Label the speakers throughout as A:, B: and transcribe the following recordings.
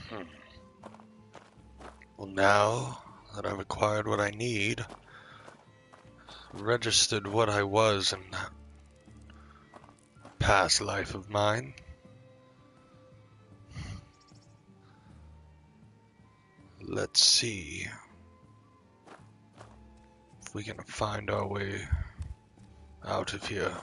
A: Hmm. Well, now that I've acquired what I need, registered what I was in that past life of mine, let's see if we can find our way out of here.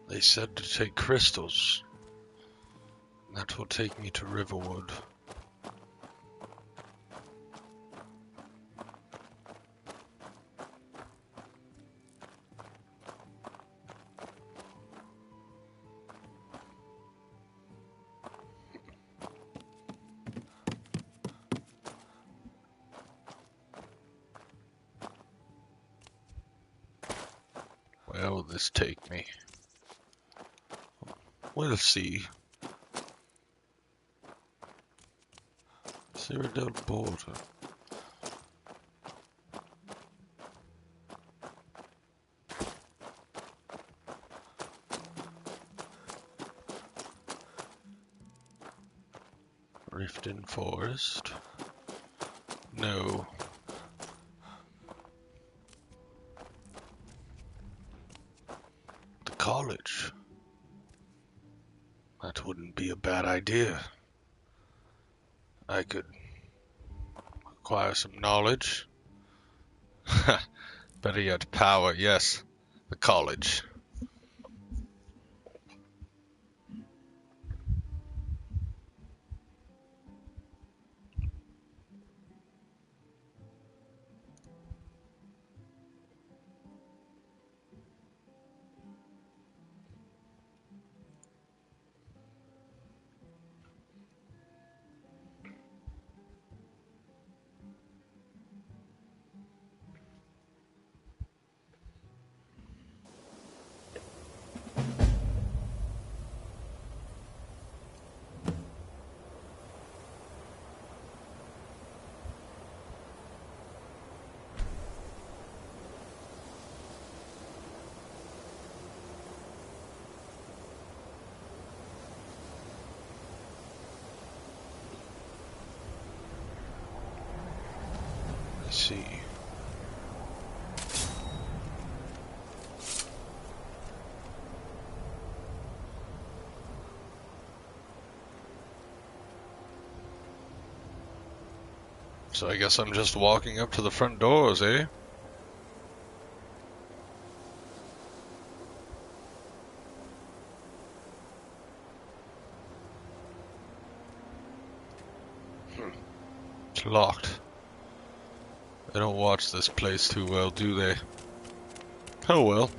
A: They said to take crystals. That will take me to Riverwood. Where will this take me? We'll see. Cyrodiil border. Riften Forest. No. The college. That wouldn't be a bad idea. I could acquire some knowledge. Better yet, power, yes. The college. See. So I guess I'm just walking up to the front doors, eh? It's locked. They don't watch this place too well, do they? Oh well.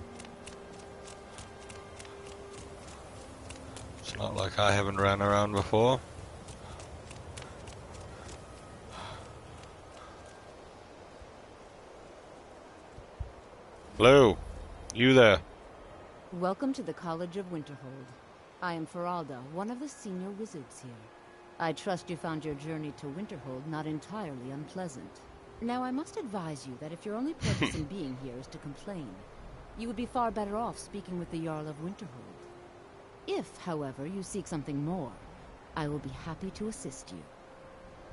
A: It's not like I haven't ran around before. Hello, you there?
B: Welcome to the College of Winterhold. I am Feralda, one of the senior wizards here. I trust you found your journey to Winterhold not entirely unpleasant. Now, I must advise you that if your only purpose in being here is to complain, you would be far better off speaking with the Jarl of Winterhold. If, however, you seek something more, I will be happy to assist you.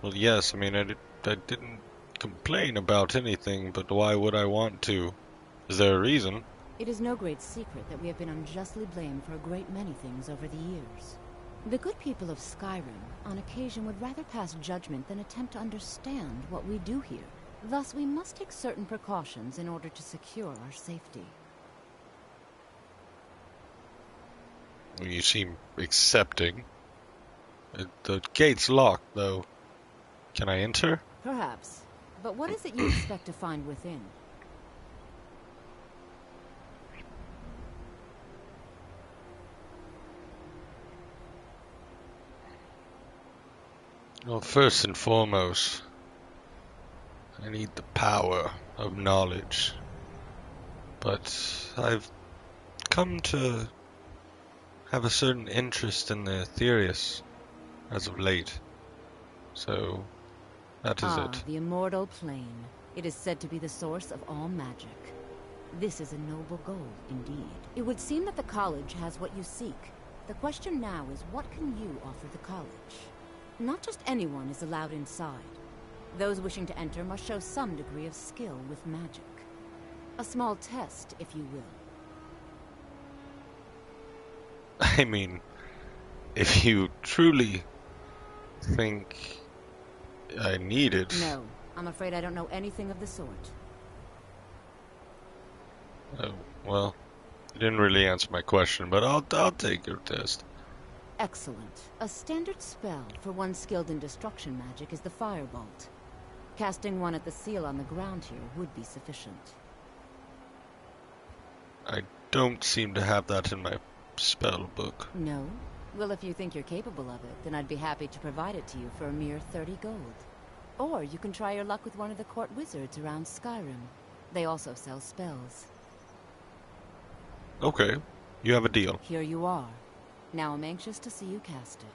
A: Well, yes, I mean, I didn't complain about anything, but why would I want to? Is there a reason?
B: It is no great secret that we have been unjustly blamed for a great many things over the years. The good people of Skyrim, on occasion, would rather pass judgment than attempt to understand what we do here. Thus, we must take certain precautions in order to secure our safety.
A: You seem accepting. The gate's locked, though. Can I enter?
B: Perhaps. But what is it you expect to find within?
A: Well, first and foremost, I need the power of knowledge. But I've come to have a certain interest in the Aetherius as of late. So, That is it.
B: The immortal plane. It is said to be the source of all magic. This is a noble goal, indeed. It would seem that the college has what you seek. The question now is, what can you offer the college? Not just anyone is allowed inside. Those wishing to enter must show some degree of skill with magic. A small test, if you will.
A: I mean, if you truly think I need it...
B: No, I'm afraid I don't know anything of the sort.
A: Oh, well, you didn't really answer my question, but I'll take your test.
B: Excellent. A standard spell for one skilled in destruction magic is the Firebolt. Casting one at the seal on the ground here would be sufficient.
A: I don't seem to have that in my spell book.
B: No? Well, if you think you're capable of it, then I'd be happy to provide it to you for a mere 30 gold. Or you can try your luck with one of the court wizards around Skyrim. They also sell spells.
A: Okay, you have a deal.
B: Here you are. Now I'm anxious to see you cast it.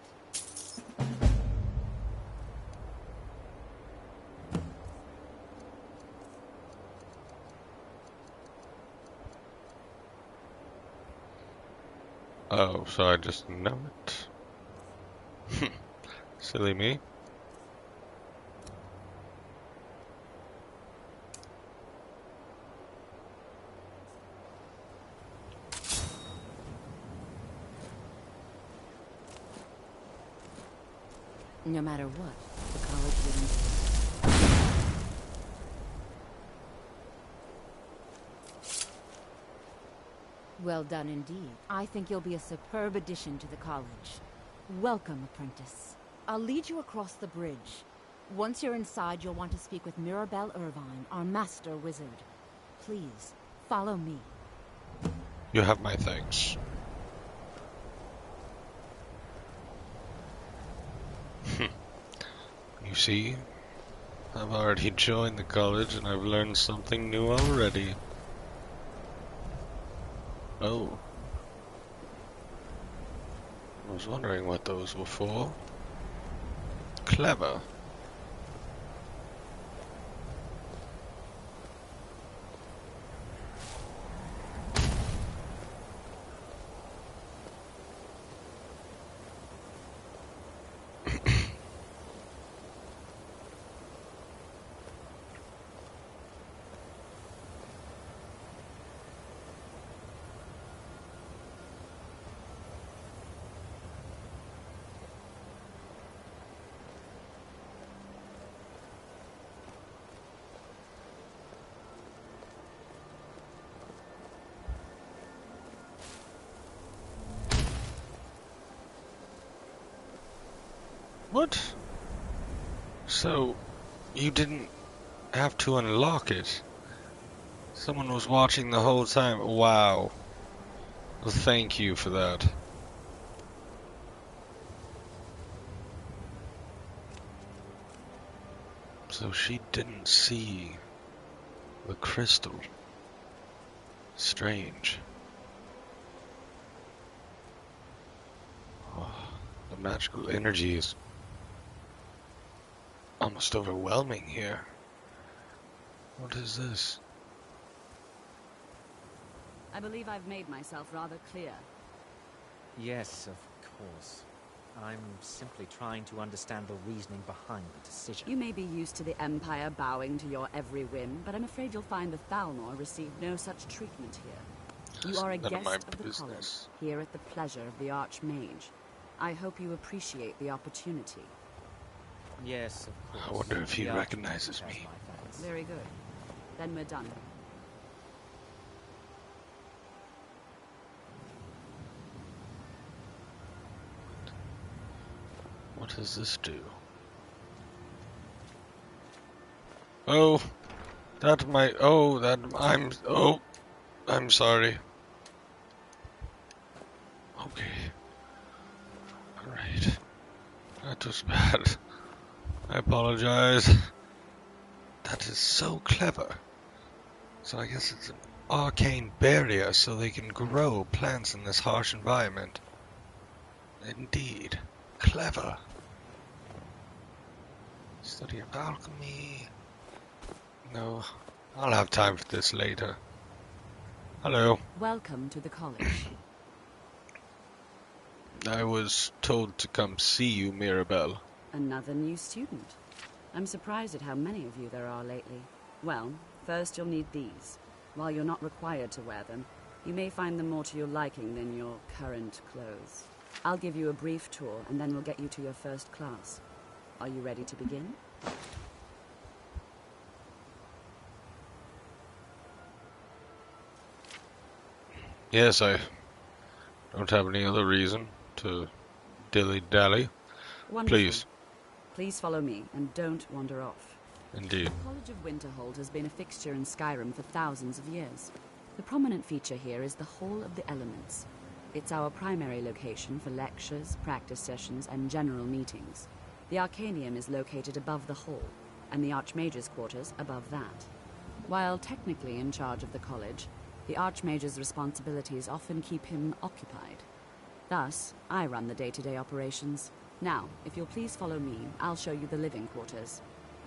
A: Oh, so I just know it. Silly me.
B: No matter what, the college wouldn't. Well done indeed. I think you'll be a superb addition to the college. Welcome, apprentice. I'll lead you across the bridge. Once you're inside, you'll want to speak with Mirabelle Irvine, our master wizard. Please, follow me.
A: You have my thanks. You see, I've already joined the college and I've learned something new already. Oh. I was wondering what those were for. Clever. What? So, you didn't have to unlock it? Someone was watching the whole time? Wow. Well, thank you for that. So she didn't see the crystal. Strange. Oh, the magical energy is almost overwhelming here. What is this?
C: I believe I've made myself rather clear.
D: Yes, of course. I'm simply trying to understand the reasoning behind the decision.
C: You may be used to the Empire bowing to your every whim, but I'm afraid you'll find the Thalmor received no such treatment here. You are a guest of the college, here at the pleasure of the Archmage. I hope you appreciate the opportunity.
D: Yes, of course.
A: I wonder if he recognizes me.
C: Very good. Then we're done.
A: What does this do? Oh, that might. Oh, that I'm. Oh, I'm sorry. Okay. Alright. That was bad. I apologize. That is so clever. So I guess it's an arcane barrier so they can grow plants in this harsh environment. Indeed. Clever. Study of alchemy. No, I'll have time for this later. Hello.
C: Welcome to the college.
A: I was told to come see you, Mirabelle.
C: Another new student. I'm surprised at how many of you there are lately. Well, first you'll need these. While you're not required to wear them, you may find them more to your liking than your current clothes. I'll give you a brief tour, and then we'll get you to your first class. Are you ready to begin?
A: Yes, I don't have any other reason to dilly-dally. Please.
C: Please follow me, and don't wander off.
A: Indeed.
C: The College of Winterhold has been a fixture in Skyrim for thousands of years. The prominent feature here is the Hall of the Elements. It's our primary location for lectures, practice sessions, and general meetings. The Arcanium is located above the hall, and the Archmage's quarters above that. While technically in charge of the college, the Archmage's responsibilities often keep him occupied. Thus, I run the day-to-day operations. Now, if you'll please follow me, I'll show you the living quarters.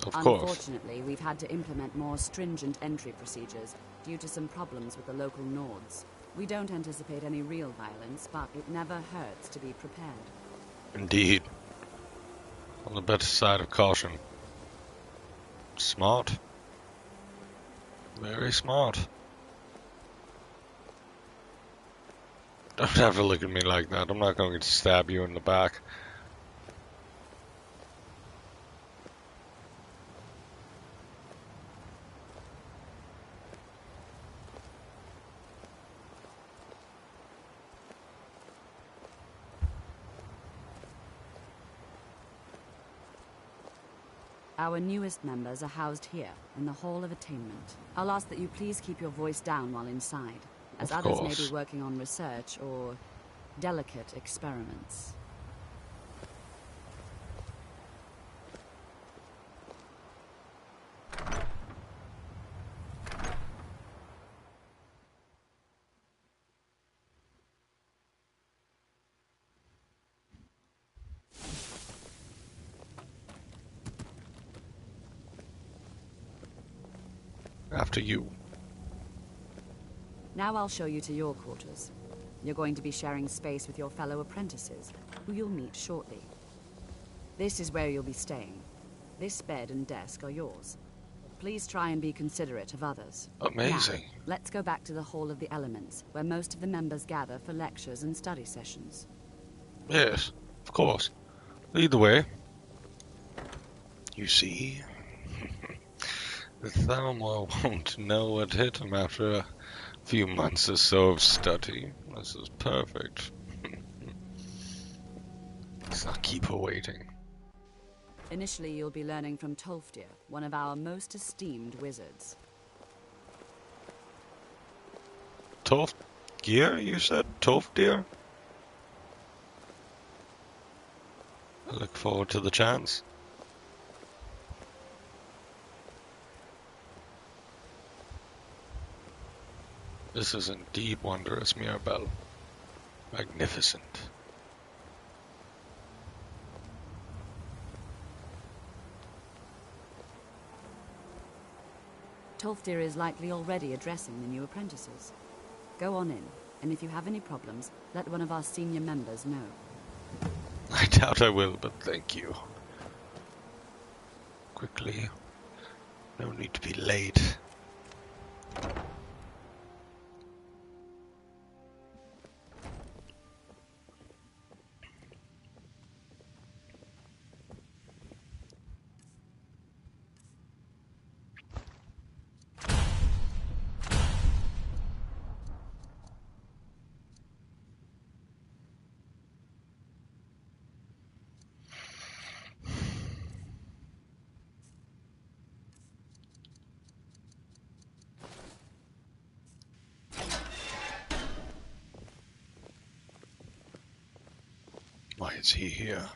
A: Of course.
C: Unfortunately, we've had to implement more stringent entry procedures due to some problems with the local Nords. We don't anticipate any real violence, but it never hurts to be prepared.
A: Indeed. On the better side of caution. Smart. Very smart. Don't have to look at me like that. I'm not going to stab you in the back.
C: Our newest members are housed here, in the Hall of Attainment. I'll ask that you please keep your voice down while inside, as others may be working on research or delicate experiments.
A: After you.
C: Now I'll show you to your quarters. You're going to be sharing space with your fellow apprentices, who you'll meet shortly. This is where you'll be staying. This bed and desk are yours. Please try and be considerate of others.
A: Amazing.
C: Now, let's go back to the Hall of the Elements, where most of the members gather for lectures and study sessions.
A: Yes, of course. Lead the way. You see, the Thalmor won't know what hit him after a few months or so of study. This is perfect. Let's not keep her waiting.
C: Initially, you'll be learning from Tolfdir, one of our most esteemed wizards.
A: Tolfdir, you said? Tolfdir? I look forward to the chance. This is indeed wondrous, Mirabelle. Magnificent.
C: Tolfdir is likely already addressing the new apprentices. Go on in, and if you have any problems, let one of our senior members know.
A: I doubt I will, but thank you. Quickly. No need to be late. Why is he here?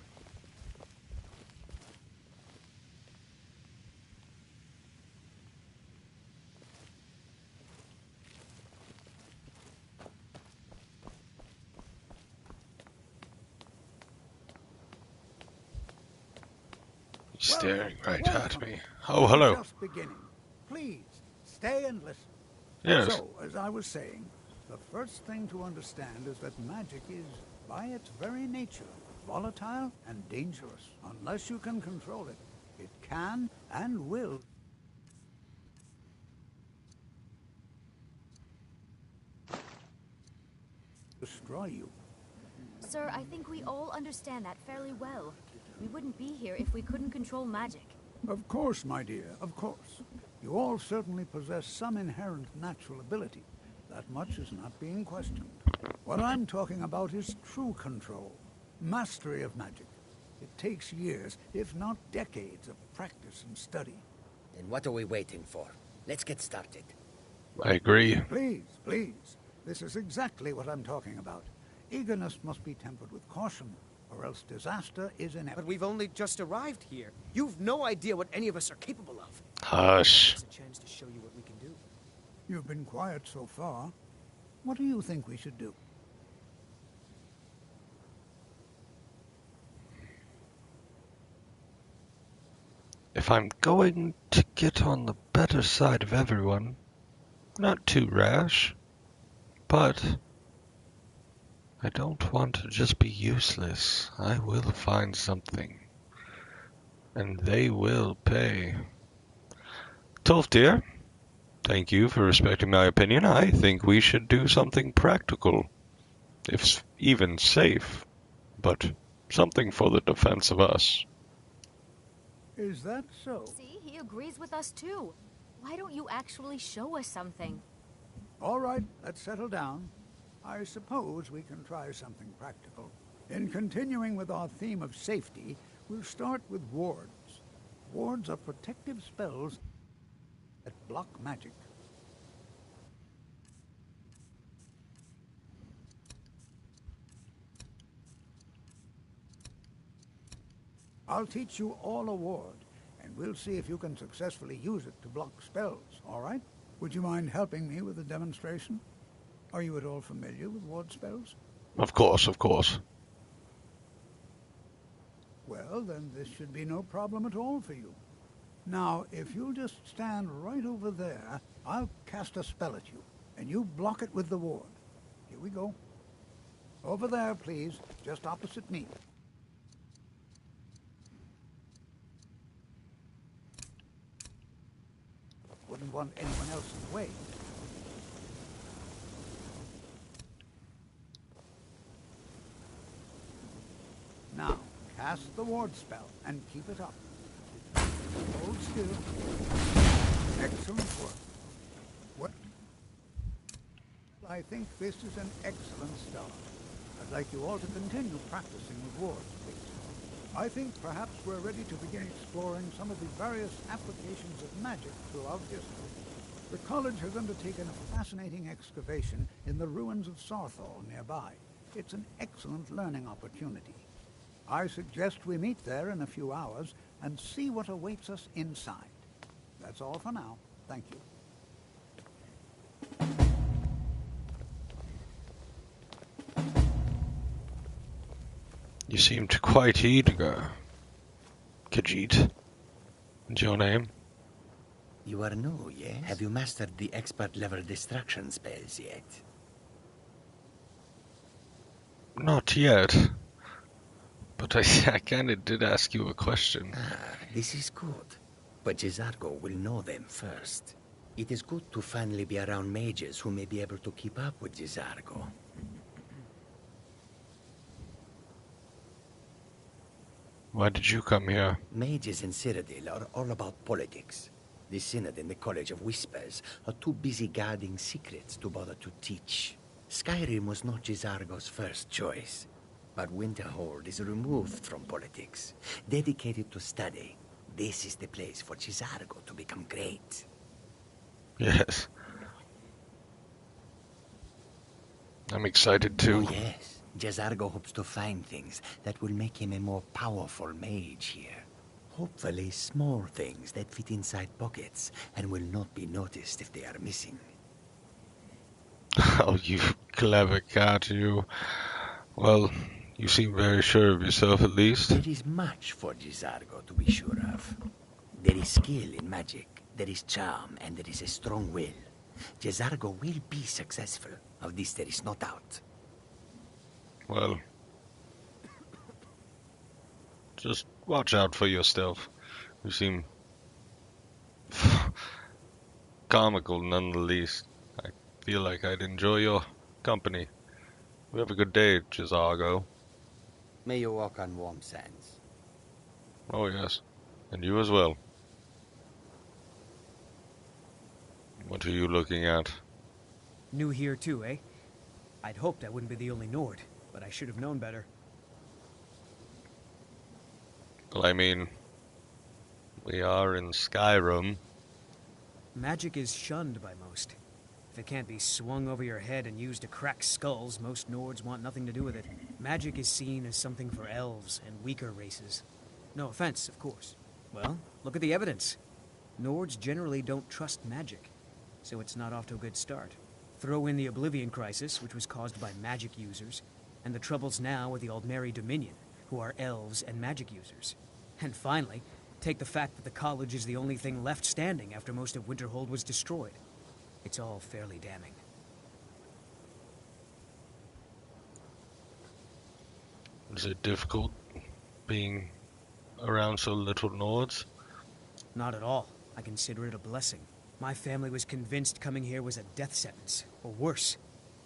A: Staring right at me. Oh, hello.
E: Just beginning. Please, stay and listen.
A: Yes.
E: So, as I was saying, the first thing to understand is that magic is, by its very nature, volatile and dangerous. Unless you can control it, it can and will destroy you.
F: Sir, I think we all understand that fairly well. We wouldn't be here if we couldn't control magic.
E: Of course, my dear, of course. You all certainly possess some inherent natural ability. That much is not being questioned. What I'm talking about is true control, mastery of magic. It takes years, if not decades, of practice and study.
G: Then what are we waiting for? Let's get started.
A: I agree.
E: Please, please. This is exactly what I'm talking about. Eagerness must be tempered with caution, or else disaster is inevitable.
H: But we've only just arrived here. You've no idea what any of us are capable of.
A: Hush.
H: It's a chance to show you what we can do.
E: You've been quiet so far. What do you think we should do?
A: If I'm going to get on the better side of everyone, not too rash, but I don't want to just be useless. I will find something, and they will pay. Tolfdir, thank you for respecting my opinion. I think we should do something practical, if even safe, but something for the defense of us.
E: Is that so?
F: See, he agrees with us too. Why don't you actually show us something?
E: All right, let's settle down. I suppose we can try something practical. In continuing with our theme of safety, we'll start with wards. Wards are protective spells that block magic. I'll teach you all a ward, and we'll see if you can successfully use it to block spells, all right? Would you mind helping me with a demonstration? Are you at all familiar with ward spells?
A: Of course, of course.
E: Well, then this should be no problem at all for you. Now, if you'll just stand right over there, I'll cast a spell at you, and you block it with the ward. Here we go. Over there, please, just opposite me. Wouldn't want anyone else in the way. Now, cast the ward spell and keep it up. Hold still. Excellent work. Well, I think this is an excellent start. I'd like you all to continue practicing with wards, please. I think perhaps we're ready to begin exploring some of the various applications of magic throughout history. The college has undertaken a fascinating excavation in the ruins of Sarthal nearby. It's an excellent learning opportunity. I suggest we meet there in a few hours and see what awaits us inside. That's all for now. Thank you.
A: You seemed quite eager, Khajiit. What's your name?
G: You are new, yes? Have you mastered the expert-level distraction spells yet?
A: Not yet. But I kinda did ask you a question.
G: Ah, this is good. But J'zargo will know them first. It is good to finally be around mages who may be able to keep up with J'zargo.
A: Why did you come here?
G: Mages in Cyrodiil are all about politics. The Synod and the College of Whispers are too busy guarding secrets to bother to teach. Skyrim was not J'zargo's first choice, but Winterhold is removed from politics, dedicated to study. This is the place for J'zargo to become great.
A: Yes. I'm excited too.
G: Oh, yes. J'zargo hopes to find things that will make him a more powerful mage here. Hopefully small things that fit inside pockets and will not be noticed if they are missing.
A: Oh, you clever cat, you. Well, You seem very sure of yourself, at least.
G: There is much for J'zargo to be sure of. There is skill in magic, there is charm, and there is a strong will. J'zargo will be successful. Of this there is no doubt.
A: Well, just watch out for yourself. You seem comical none the least. I feel like I'd enjoy your company. We have a good day, J'zargo.
G: May you walk on warm sands.
A: Oh yes, and you as well. What are you looking at?
H: New here too, eh? I'd hoped I wouldn't be the only Nord, but I should have known better.
A: Well, I mean, we are in Skyrim.
H: Magic is shunned by most. If it can't be swung over your head and used to crack skulls, most Nords want nothing to do with it. Magic is seen as something for elves and weaker races. No offense, of course. Well, look at the evidence. Nords generally don't trust magic, so it's not off to a good start. Throw in the Oblivion Crisis, which was caused by magic users, and the troubles now with the Altmer Dominion, who are elves and magic users. And finally, take the fact that the college is the only thing left standing after most of Winterhold was destroyed. It's all fairly damning.
A: Is it difficult being around so little Nords?
H: Not at all. I consider it a blessing. My family was convinced coming here was a death sentence, or worse.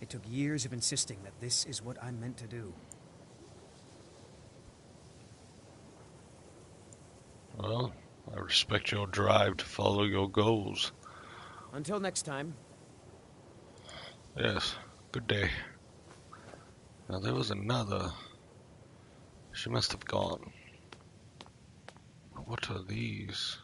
H: It took years of insisting that this is what I'm meant to do.
A: Well, I respect your drive to follow your goals.
H: Until next time.
A: Yes, good day. Now there was another. She must have gone. What are these?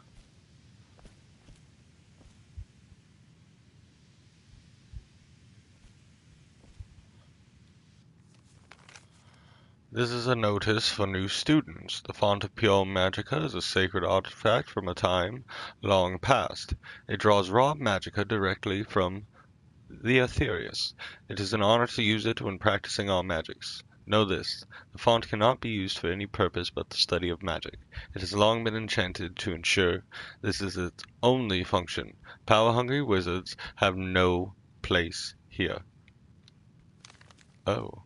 A: This is a notice for new students. The font of pure magicka is a sacred artifact from a time long past. It draws raw magicka directly from the Aetherius. It is an honor to use it when practicing all magics. Know this, the font cannot be used for any purpose but the study of magic. It has long been enchanted to ensure this is its only function. Power-hungry wizards have no place here. Oh.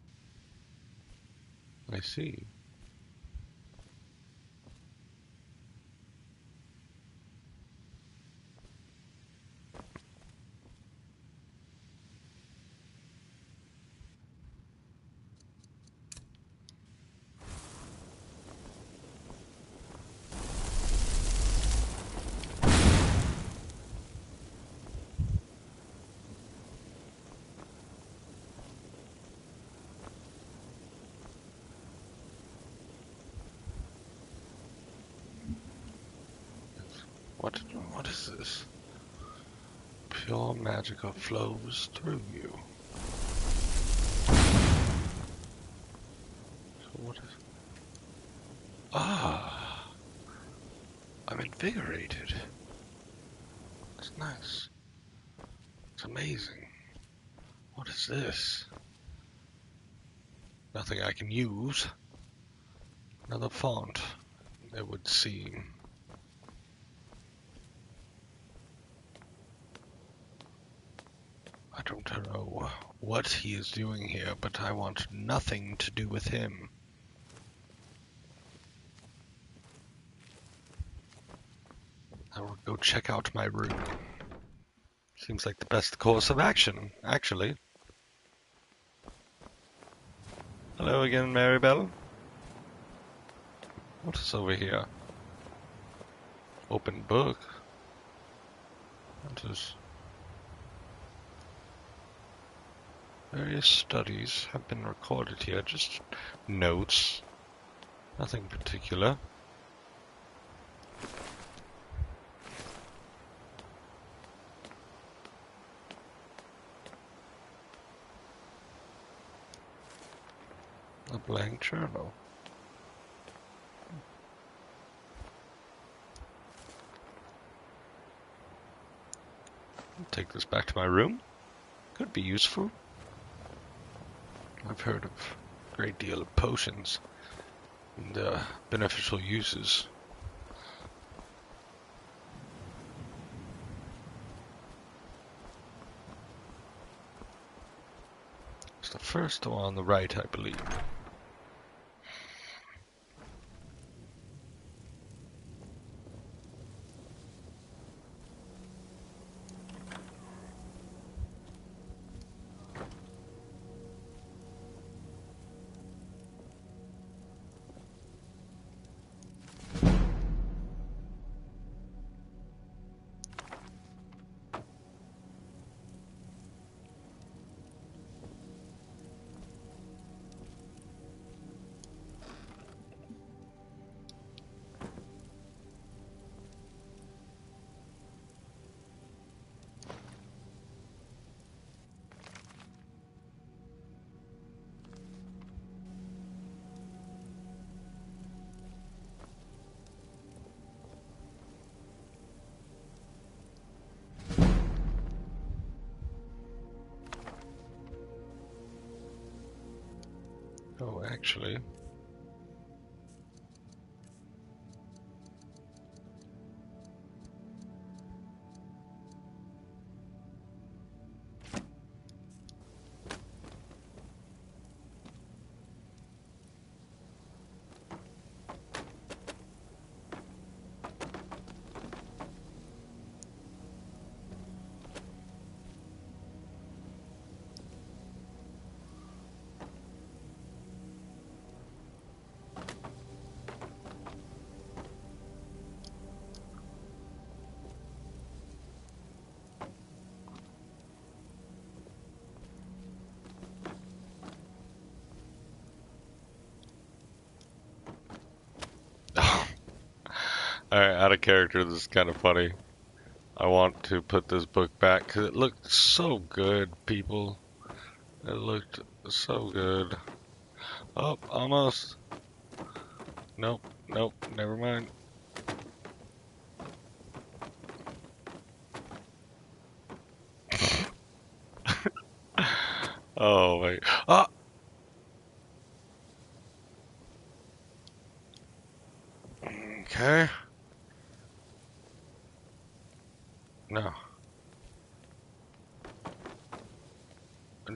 A: I see. What is this? Pure magicka flows through you. So what is... Ah! I'm invigorated. It's nice. It's amazing. What is this? Nothing I can use. Another font, it would seem. I don't know what he is doing here, but I want nothing to do with him. I will go check out my room. Seems like the best course of action, actually. Hello again, Maribel. What is over here? Open book. What is... Various studies have been recorded here, just notes, nothing particular. A blank journal. I'll take this back to my room. Could be useful. I've heard of great deal of potions and beneficial uses. It's the first one on the right, I believe. Oh, actually. Alright, out of character, this is kind of funny. I want to put this book back because it looked so good, people. It looked so good. Oh, almost. Nope, nope, never mind. Oh, wait. Ah! Okay. No.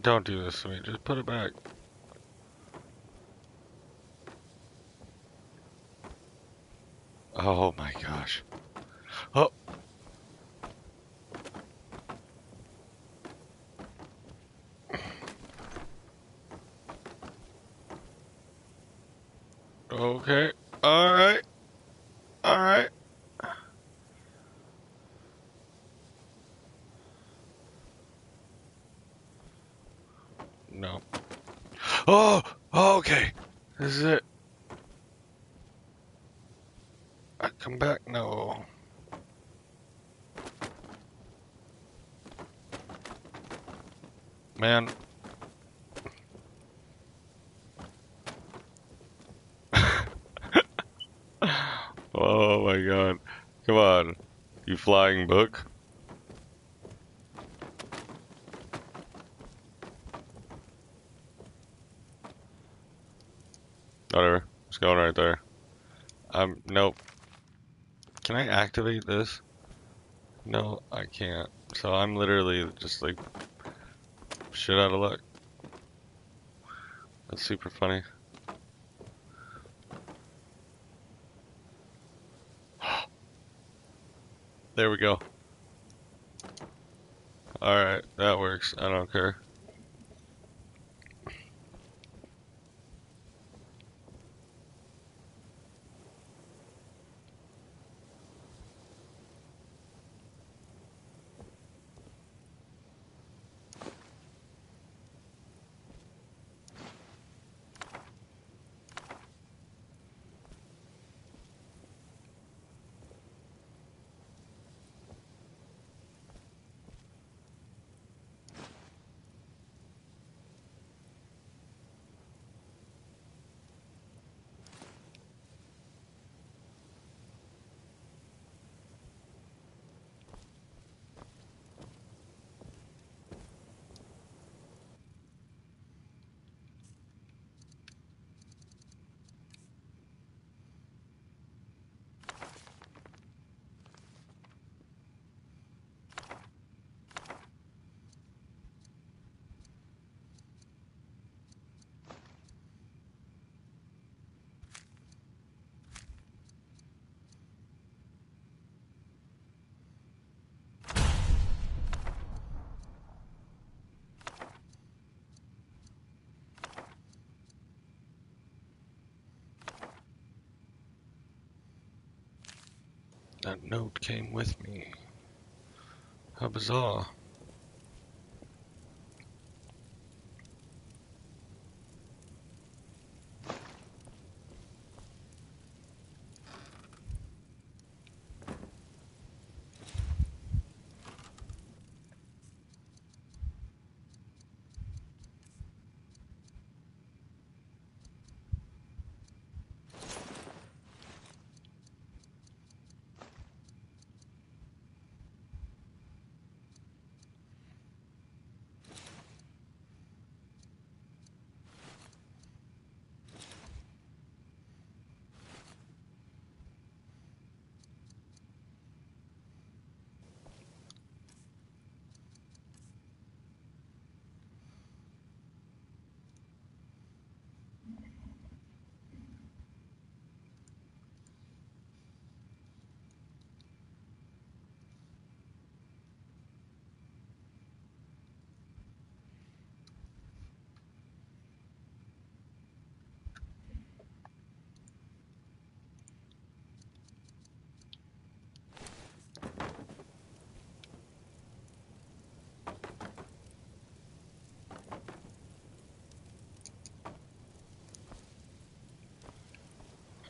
A: Don't do this to me. Just put it back. Oh my gosh. Oh. Okay. Alright. Alright. No. Oh! Okay. This is it. I come back? No. Man. Oh my god. Come on. You flying book. Whatever. It's going right there. Nope. Can I activate this? No, I can't. So I'm literally just like shit out of luck. That's super funny. There we go. Alright, that works. I don't care. That note came with me. How bizarre.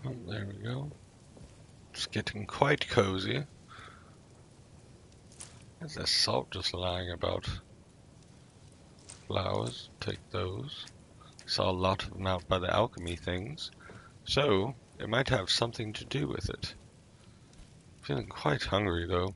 A: Oh, there we go. It's getting quite cozy. There's that salt just lying about. Flowers, take those. Saw a lot of them out by the alchemy things. So, it might have something to do with it. Feeling quite hungry though.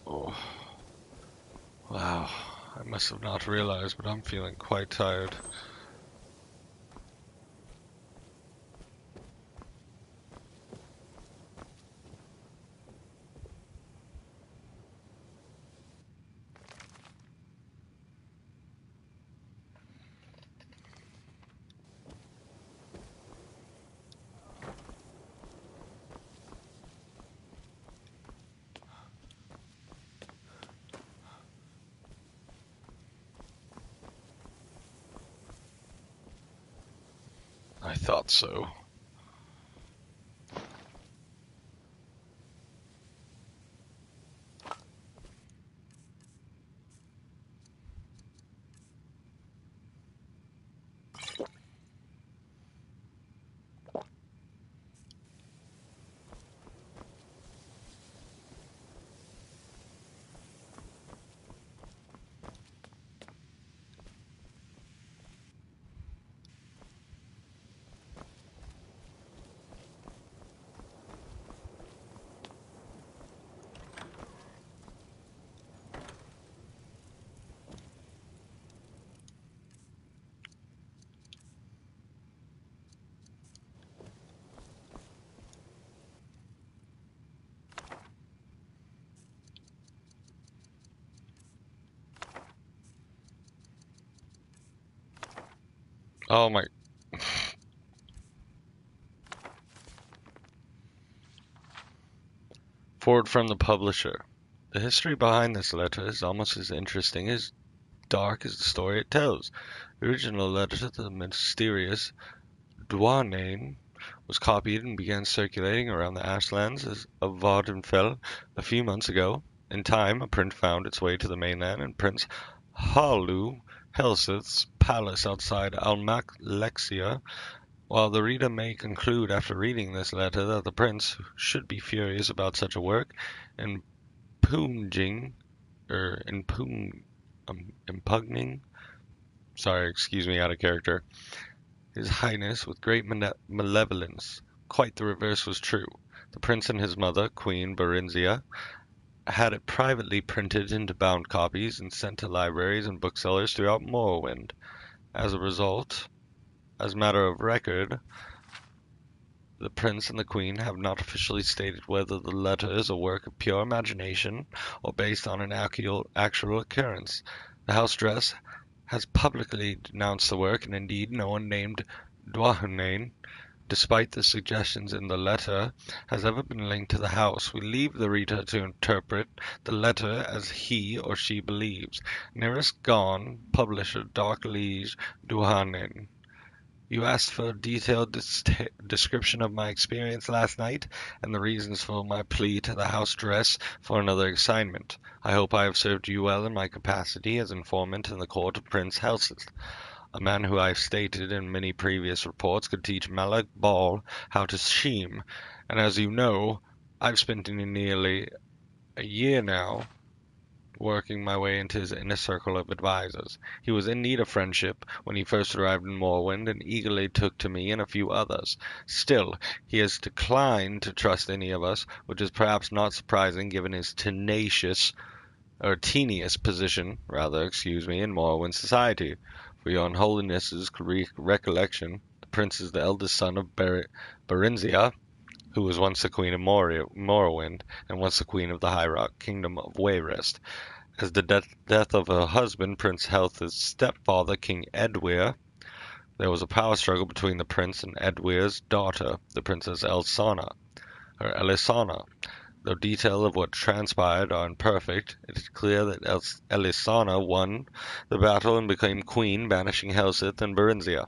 A: Oh. Wow. I must have not realized, but I'm feeling quite tired. I thought so. Oh my... Forward from the publisher. The history behind this letter is almost as interesting as dark as the story it tells. The original letter to the mysterious Duane was copied and began circulating around the ashlands of Vardenfell a few months ago. In time, a print found its way to the mainland, and Prince Harlu Helseth's palace outside Almalexia. While the reader may conclude after reading this letter that the prince should be furious about such a work, impugning, sorry, excuse me, out of character, his highness with great malevolence, quite the reverse was true. The prince and his mother, Queen Berinzia, had it privately printed into bound copies and sent to libraries and booksellers throughout Morrowind. As a result, as matter of record, the prince and the queen have not officially stated whether the letter is a work of pure imagination or based on an actual occurrence. The house dress has publicly denounced the work, and indeed no one named Dwahane despite the suggestions in the letter, has ever been linked to the house. We leave the reader to interpret the letter as he or she believes. Nearest gone, publisher Dark Liege Duhanen. You asked for a detailed description of my experience last night and the reasons for my plea to the house dress for another assignment. I hope I have served you well in my capacity as informant in the court of Prince Helseth, a man who I've stated in many previous reports could teach Malak Ball how to scheme, and as you know, I've spent nearly a year now working my way into his inner circle of advisors. He was in need of friendship when he first arrived in Morrowind and eagerly took to me and a few others. Still, he has declined to trust any of us, which is perhaps not surprising given his tenacious position, in Morrowind society. For your unholiness's recollection, the prince is the eldest son of Berenzia, who was once the queen of Morrowind, and once the queen of the High Rock kingdom of Wayrest. As the death of her husband, Prince Helseth's stepfather, King Edwyr, there was a power struggle between the prince and Edwyr's daughter, the Princess Elisana. Though details of what transpired are imperfect, it is clear that Elisana won the battle and became queen, banishing Helseth and Berenzia.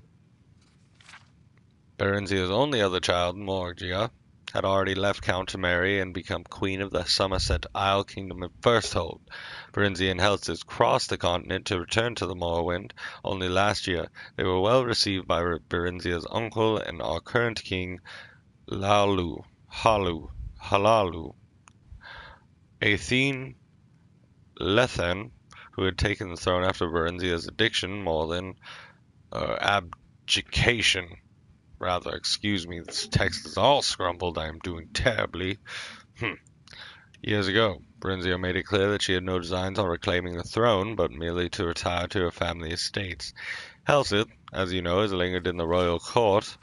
A: Berenzia's only other child, Morgia, had already left Count to marry and become queen of the Somerset Isle kingdom of Firsthold. Berenzia and Helseth crossed the continent to return to the Morrowind only last year. They were well received by Berenzia's uncle and our current king, Halalu. Athene Lethen, who had taken the throne after Berenzia's abdication. This text is all scrambled. I am doing terribly. Years ago, Berenzia made it clear that she had no designs on reclaiming the throne, but merely to retire to her family estates. Helseth, as you know, has lingered in the royal court,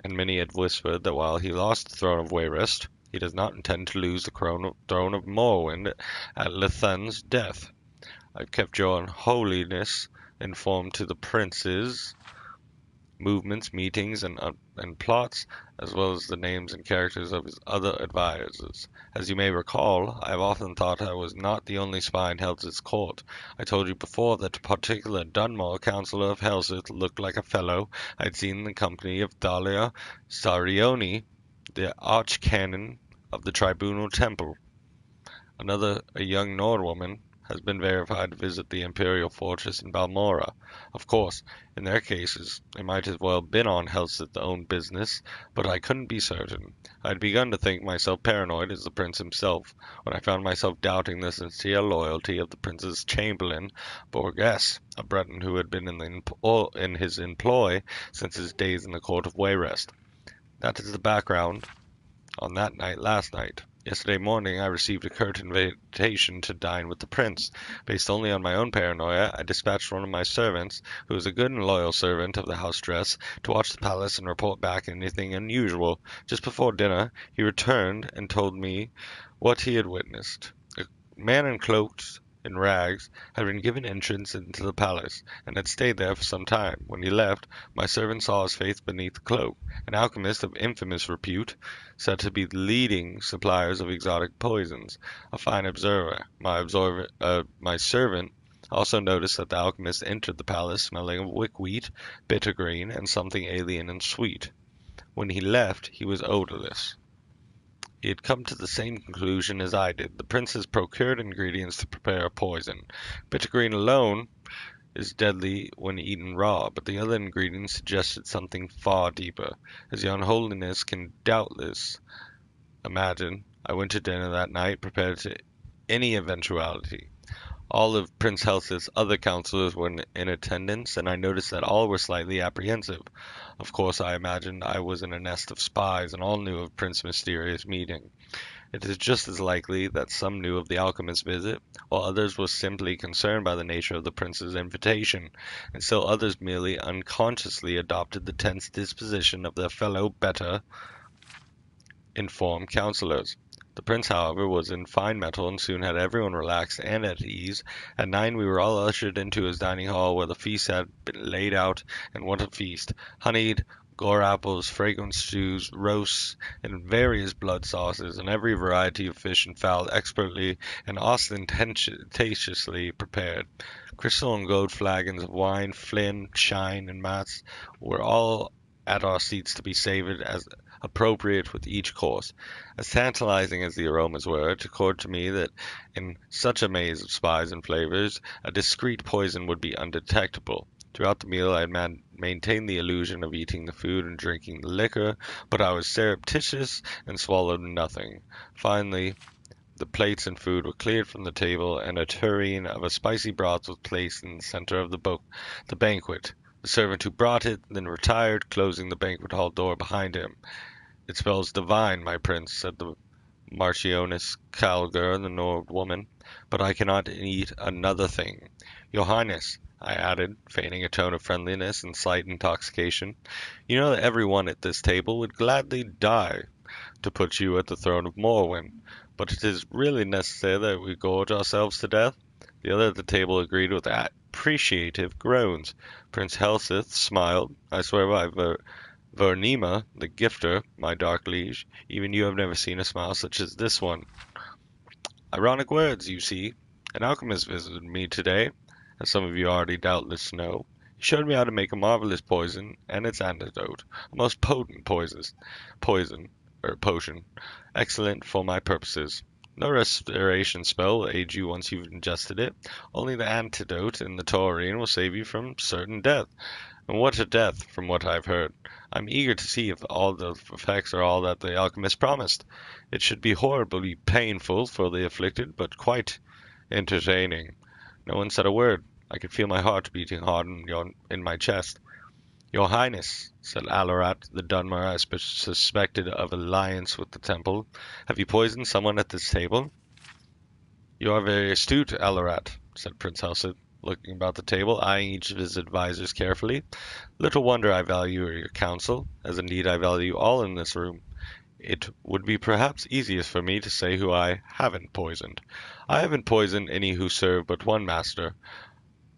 A: and many had whispered that while he lost the throne of Wayrest, he does not intend to lose the throne of Morrowind at Lethen's death. I've kept your holiness informed to the prince's movements, meetings, and plots, as well as the names and characters of his other advisors. As you may recall, I have often thought I was not the only spy in Helseth's court. I told you before that a particular Dunmore councillor of Helseth looked like a fellow I had seen in the company of Thalia Sarioni, the archcanon of the Tribunal Temple. A young Nordwoman, has been verified to visit the Imperial Fortress in Balmora. Of course, in their cases, it might as well have been on Helseth's own business, but I couldn't be certain. I had begun to think myself paranoid as the prince himself, when I found myself doubting the sincere loyalty of the prince's chamberlain, Borges, a Breton who had been in his employ since his days in the court of Wayrest. That is the background on that night last night. Yesterday morning I received a curt invitation to dine with the prince. Based only on my own paranoia, I dispatched one of my servants, who is a good and loyal servant of the house dress, to watch the palace and report back anything unusual. Just before dinner, he returned and told me what he had witnessed. A man cloaked in rags had been given entrance into the palace, and had stayed there for some time. When he left, my servant saw his face beneath the cloak. An alchemist of infamous repute, said to be the leading suppliers of exotic poisons. A fine observer. My servant also noticed that the alchemist entered the palace smelling of wickweed, bittergreen, and something alien and sweet. When he left, he was odorless. He had come to the same conclusion as I did. The prince has procured ingredients to prepare a poison. Bittergreen alone is deadly when eaten raw, but the other ingredients suggested something far deeper. As your unholiness can doubtless imagine, I went to dinner that night prepared to any eventuality. All of Prince Helseth's other counselors were in attendance, and I noticed that all were slightly apprehensive. Of course, I imagined I was in a nest of spies, and all knew of Prince's mysterious meeting. It is just as likely that some knew of the alchemist's visit, while others were simply concerned by the nature of the prince's invitation, and still others merely unconsciously adopted the tense disposition of their fellow better informed counselors. The prince, however, was in fine mettle and soon had everyone relaxed and at ease. At 9 we were all ushered into his dining hall where the feast had been laid out, and what a feast! Honeyed gore apples, fragrant stews, roasts, and various blood sauces, and every variety of fish and fowl expertly and ostentatiously prepared. Crystal and gold flagons of wine, flin, shine, and mats were all at our seats to be savoured as appropriate with each course. As tantalizing as the aromas were, it occurred to me that in such a maze of spices and flavours, a discreet poison would be undetectable. Throughout the meal I had maintained the illusion of eating the food and drinking the liquor, but I was surreptitious and swallowed nothing. Finally, the plates and food were cleared from the table, and a tureen of a spicy broth was placed in the centre of the banquet. The servant who brought it then retired, closing the banquet hall door behind him. "It smells divine, my prince," said the Marchioness Calgar, the Nord woman, "but I cannot eat another thing. Your Highness," I added, feigning a tone of friendliness and slight intoxication, "you know that every one at this table would gladly die to put you at the throne of Morwen, but it is really necessary that we gorge ourselves to death?" The other at the table agreed with appreciative groans. Prince Helseth smiled. "I swear by Vernima, the gifter, my dark liege, even you have never seen a smile such as this one." Ironic words, you see. An alchemist visited me today, as some of you already doubtless know. He showed me how to make a marvelous poison and its antidote, a most potent potion, excellent for my purposes. No restoration spell will aid you once you've ingested it. Only the antidote in the taurine will save you from certain death. And what a death, from what I've heard. I'm eager to see if all the effects are all that the alchemist promised. It should be horribly painful for the afflicted, but quite entertaining. No one said a word. I could feel my heart beating hard in my chest. "Your Highness," said Alarat, the Dunmer I suspected of alliance with the temple, "have you poisoned someone at this table?" "You are very astute, Alarat," said Prince Helseth, looking about the table, eyeing each of his advisers carefully. "Little wonder I value your counsel, as indeed I value all in this room. It would be perhaps easiest for me to say who I haven't poisoned. I haven't poisoned any who serve but one master,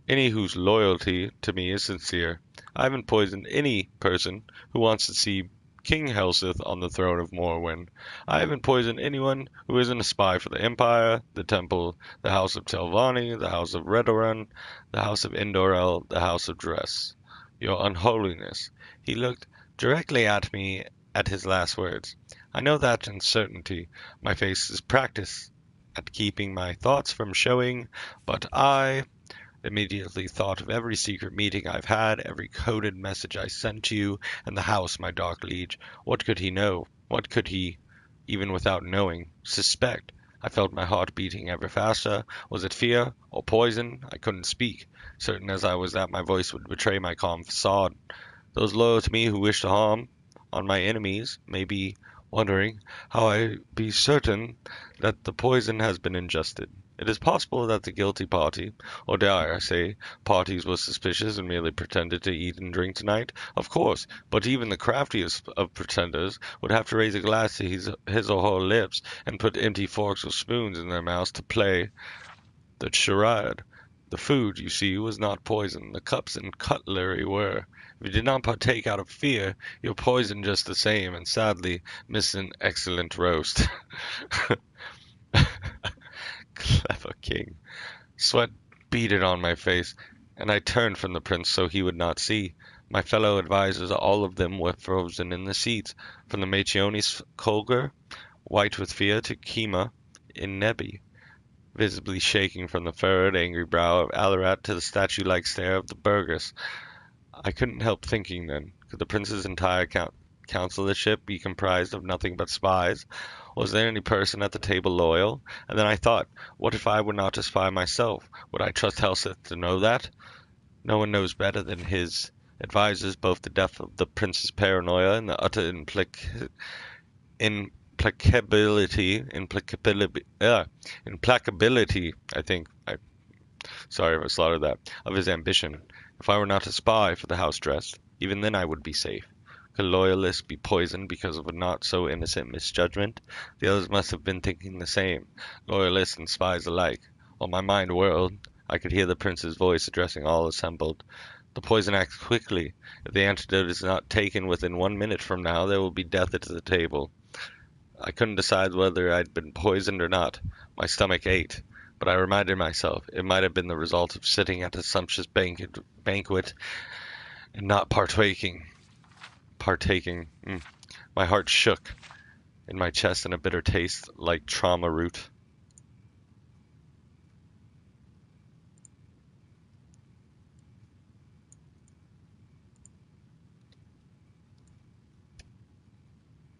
A: any whose loyalty to me is sincere. I haven't poisoned any person who wants to see King Helseth on the throne of Morwen. I haven't poisoned anyone who isn't a spy for the Empire, the Temple, the House of Telvanni, the House of Redorun, the House of Indorel, the House of Dress. Your Unholiness." He looked directly at me at his last words. I know that in certainty my face is practiced at keeping my thoughts from showing, but I immediately thought of every secret meeting I've had, every coded message I sent to you and the house, my dark liege. What could he know? What could he, even without knowing, suspect? I felt my heart beating ever faster. Was it fear or poison? I couldn't speak, certain as I was that my voice would betray my calm facade. Those loyal to me who wish to harm on my enemies may be wondering how I be certain that the poison has been ingested. It is possible that the guilty party, or dare I say, parties were suspicious and merely pretended to eat and drink tonight. Of course, but even the craftiest of pretenders would have to raise a glass to his or her lips and put empty forks or spoons in their mouths to play the charade. The food, you see, was not poison. The cups and cutlery were. If you did not partake out of fear, you're poisoned just the same, and sadly miss an excellent roast. Clever king. Sweat beaded on my face, and I turned from the prince so he would not see. My fellow advisers, all of them, were frozen in the seats, from the Marchioness Colgar, white with fear, to Kima in Nebi, visibly shaking from the furrowed, angry brow of Alarat to the statue-like stare of the Burgess. I couldn't help thinking then, could the prince's entire councilorship be comprised of nothing but spies? Was there any person at the table loyal? And then I thought, what if I were not a spy myself? Would I trust Helseth to know that? No one knows better than his advisers both the depth of the prince's paranoia and the utter implacability, sorry if I slaughtered that, of his ambition. If I were not a spy for the house dressed, even then I would be safe. Could loyalists be poisoned because of a not so innocent misjudgment? The others must have been thinking the same, loyalists and spies alike. While my mind whirled, I could hear the prince's voice addressing all assembled. The poison acts quickly. If the antidote is not taken within 1 minute from now, there will be death at the table. I couldn't decide whether I'd been poisoned or not. My stomach ached, but I reminded myself it might have been the result of sitting at a sumptuous banquet and not partaking. My heart shook in my chest and a bitter taste like trauma root.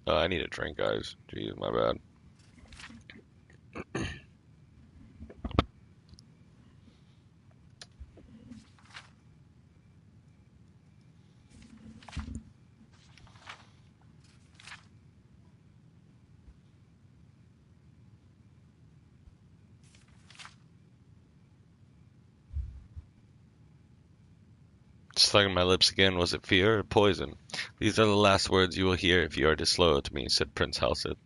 A: Oh, I need a drink, guys. Jeez, my bad. Slugging my lips again, was it fear or poison? These are the last words you will hear if you are disloyal to me, said Prince Halseth,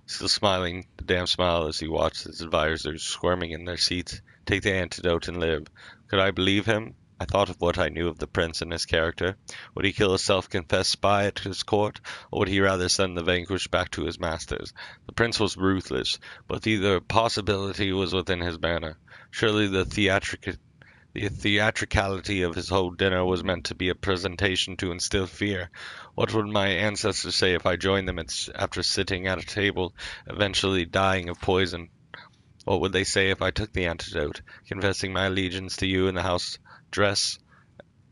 A: still smiling the damn smile as he watched his advisors squirming in their seats. Take the antidote and live. Could I believe him? I thought of what I knew of the prince and his character. Would he kill a self-confessed spy at his court, or would he rather send the vanquished back to his masters? The prince was ruthless, but either possibility was within his manner. Surely the theatricality of his whole dinner was meant to be a presentation to instill fear. What would my ancestors say if I joined them after sitting at a table, eventually dying of poison? What would they say if I took the antidote, confessing my allegiance to you in the house dress,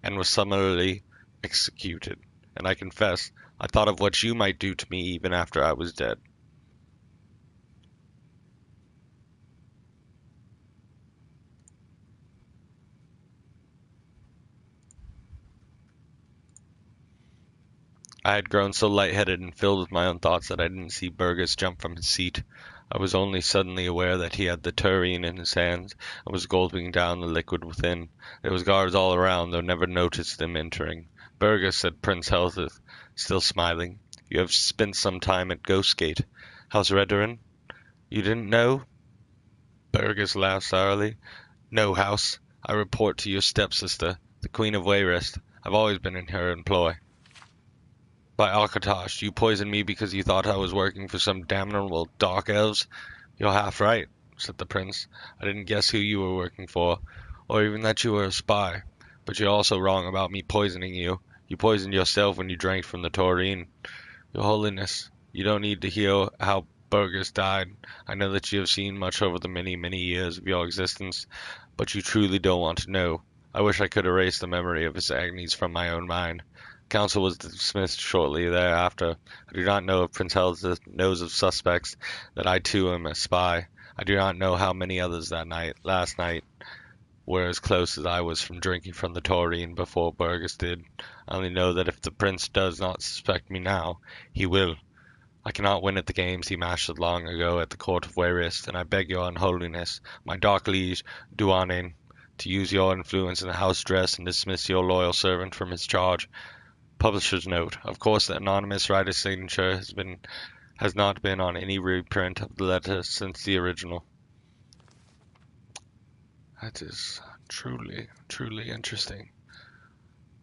A: and was summarily executed? And I confess, I thought of what you might do to me even after I was dead. I had grown so lightheaded and filled with my own thoughts that I didn't see Burgess jump from his seat. I was only suddenly aware that he had the tureen in his hands and was gulping down the liquid within. There was guards all around, though never noticed them entering. Burgess, said Prince Halseth, still smiling, you have spent some time at Ghostgate. How's Redderin? You didn't know? Burgess laughed sourly. No, House. I report to your stepsister, the Queen of Wayrest. I've always been in her employ. By Akatosh, you poisoned me because you thought I was working for some damnable dark elves? You're half right, said the prince. I didn't guess who you were working for, or even that you were a spy. But you're also wrong about me poisoning you. You poisoned yourself when you drank from the tureen. Your Holiness, you don't need to hear how Burgess died. I know that you have seen much over the many, many years of your existence, but you truly don't want to know. I wish I could erase the memory of his agonies from my own mind. Council was dismissed shortly thereafter. I do not know if Prince Halseth knows of suspects that I too am a spy. I do not know how many others last night, were as close as I was from drinking from the tureen before Burgess did. I only know that if the prince does not suspect me now, he will. I cannot win at the games he mastered long ago at the court of Wayrest, and I beg your unholiness, my dark liege, Duanin, to use your influence in the house dress and dismiss your loyal servant from his charge. Publisher's note. Of course, the anonymous writer's signature has not been on any reprint of the letter since the original. That is truly, truly interesting.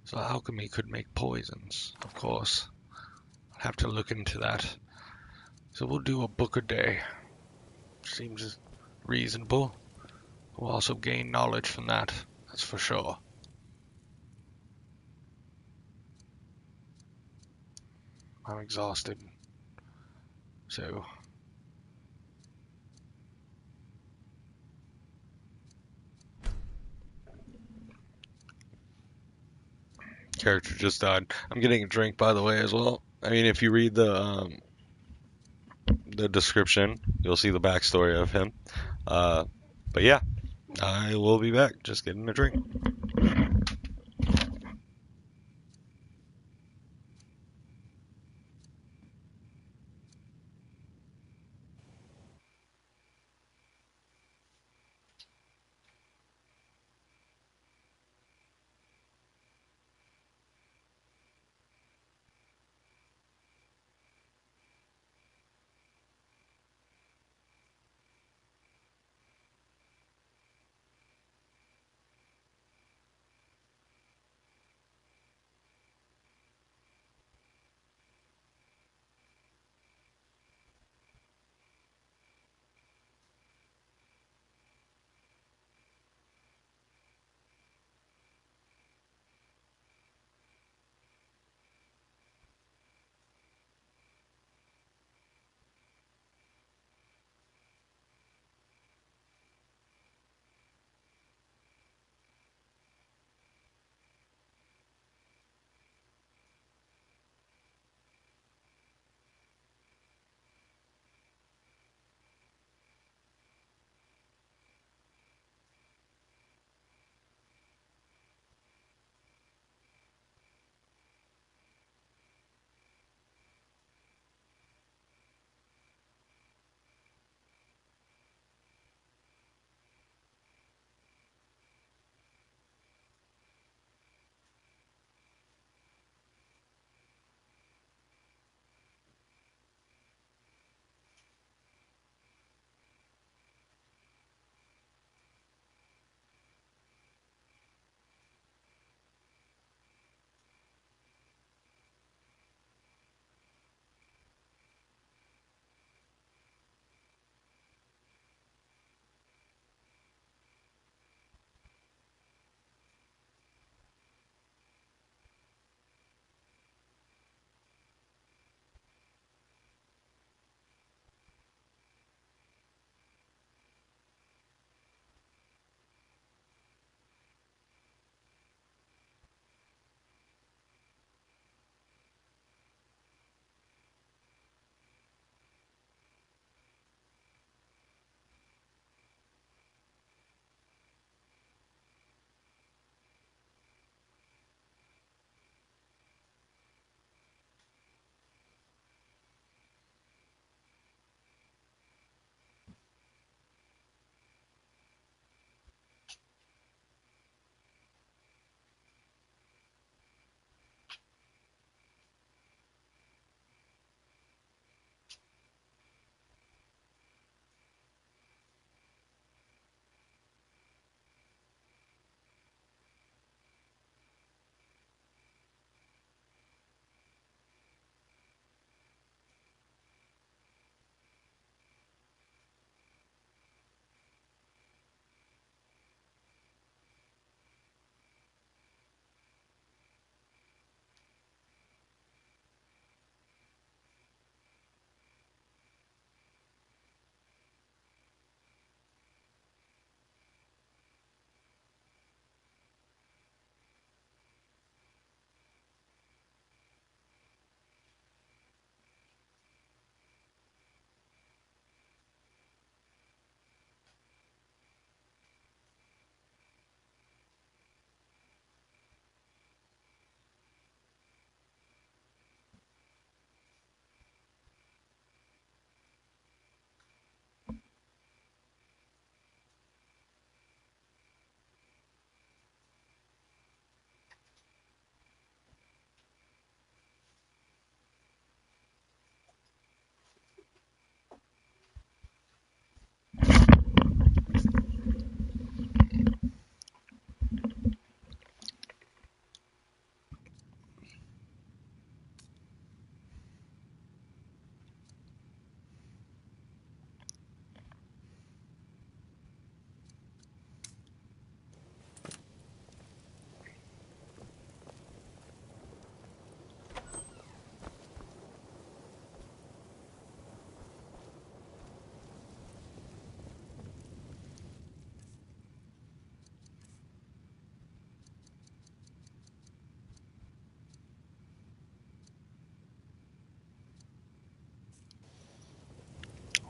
A: So alchemy could make poisons, of course. I'd have to look into that. So we'll do a book a day. Seems reasonable. We'll also gain knowledge from that, that's for sure. I'm exhausted. So character just died. I'm getting a drink, by the way, as well. I mean, if you read the description, you'll see the backstory of him. But yeah, I will be back. Just getting a drink.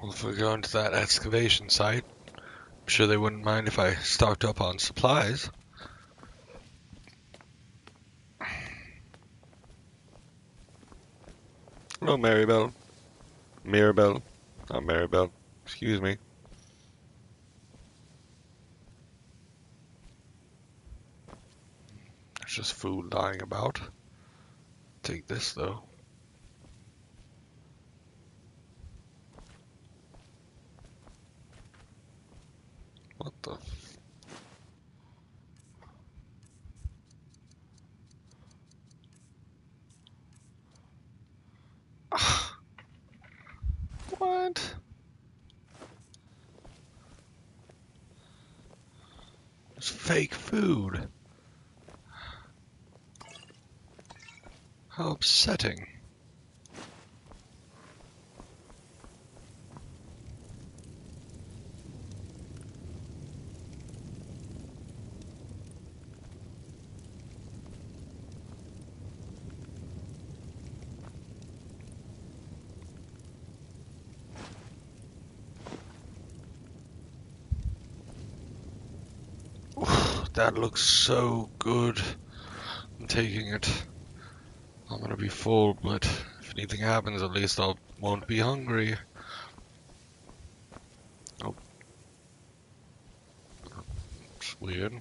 A: Well, if we're going to that excavation site, I'm sure they wouldn't mind if I stocked up on supplies. Hello, Maribel. Mirabelle. Not Maribel. Excuse me. There's just food lying about. Take this, though. What the... What? It's fake food. How upsetting. That looks so good. I'm taking it. I'm gonna be full, but if anything happens, at least I won't be hungry. Oh. It's weird.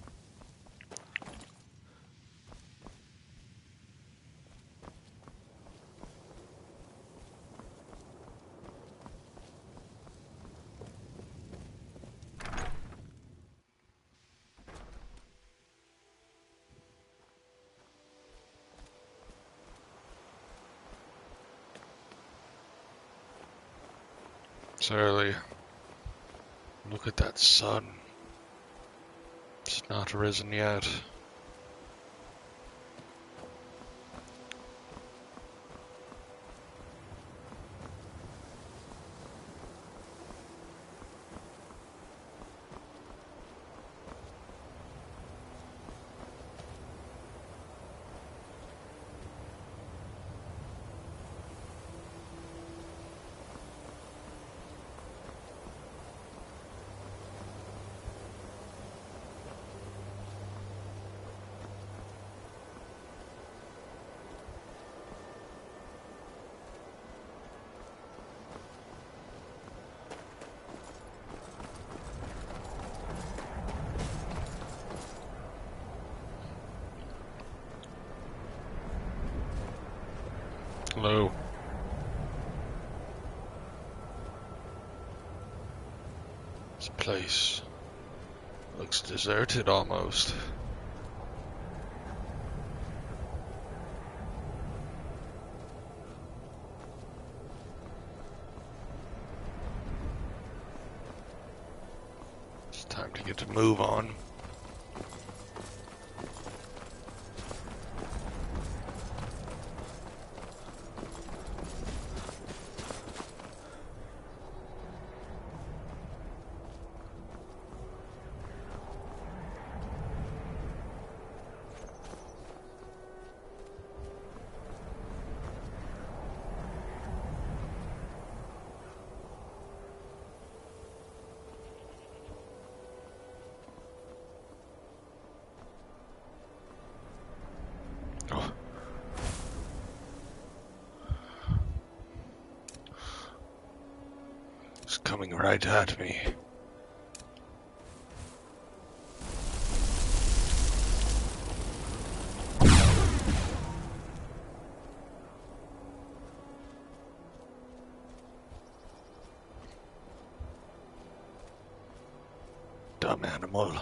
A: It's early. Look at that sun. It's not risen yet. Hello. This place looks deserted almost. It's time to get to move on. It's coming right at me. Dumb animal.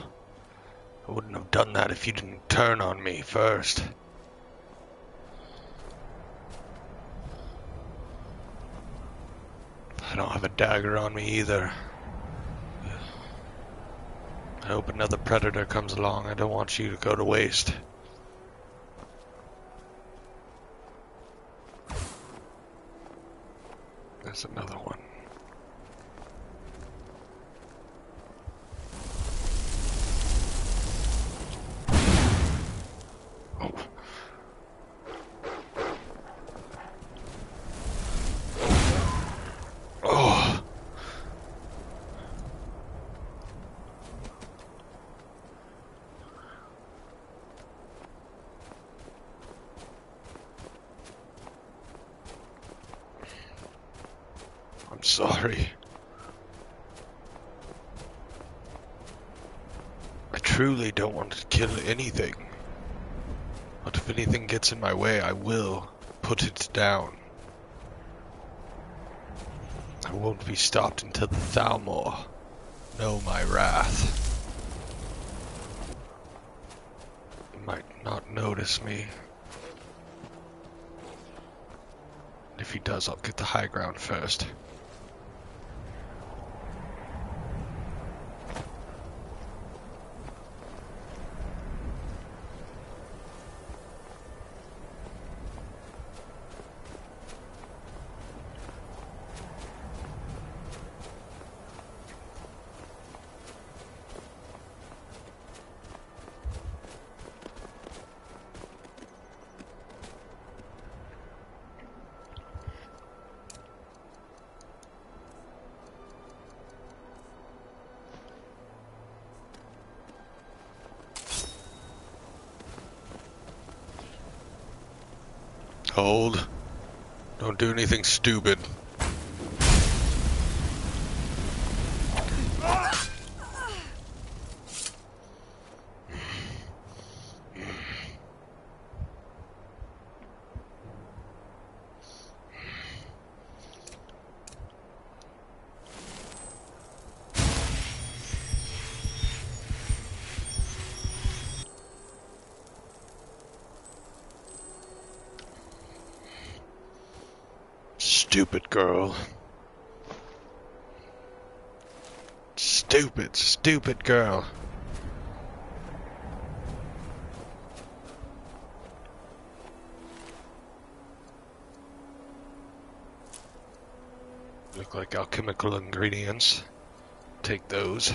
A: I wouldn't have done that if you didn't turn on me first. I don't have a dagger on me either. I hope another predator comes along. I don't want you to go to waste. There's another one. sorry. I truly don't want to kill anything. But if anything gets in my way, I will put it down. I won't be stopped until the Thalmor know my wrath. He might not notice me. If he does, I'll get the high ground first. Hold. Don't do anything stupid. Stupid girl. Stupid, stupid girl. Look like alchemical ingredients. Take those.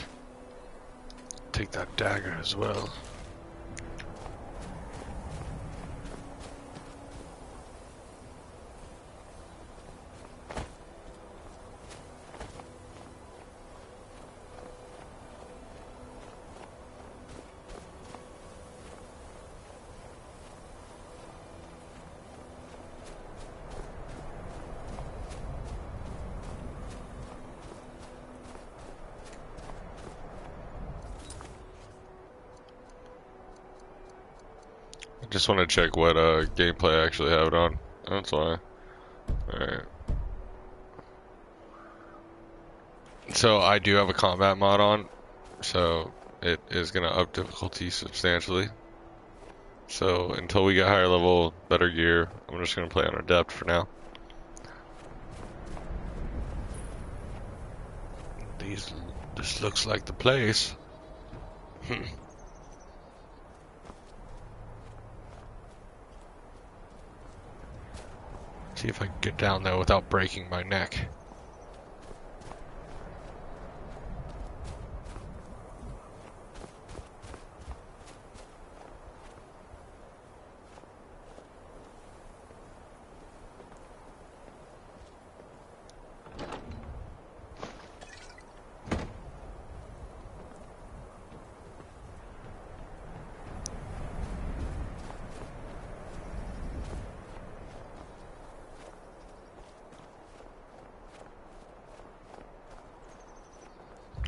A: Take that dagger as well. Just want to check what gameplay I actually have it on. That's why. Alright. So I do have a combat mod on, so it is going to up difficulty substantially. So until we get higher level, better gear, I'm just going to play on adept for now. This looks like the place. See if I can get down there without breaking my neck.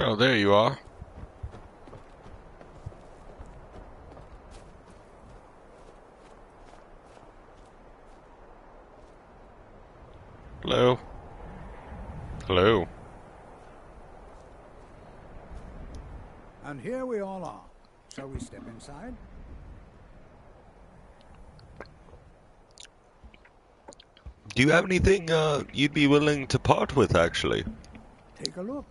A: Oh, there you are. Hello? Hello?
E: And here we all are. Shall we step inside?
A: Do you have anything you'd be willing to part with, actually?
E: Take a look.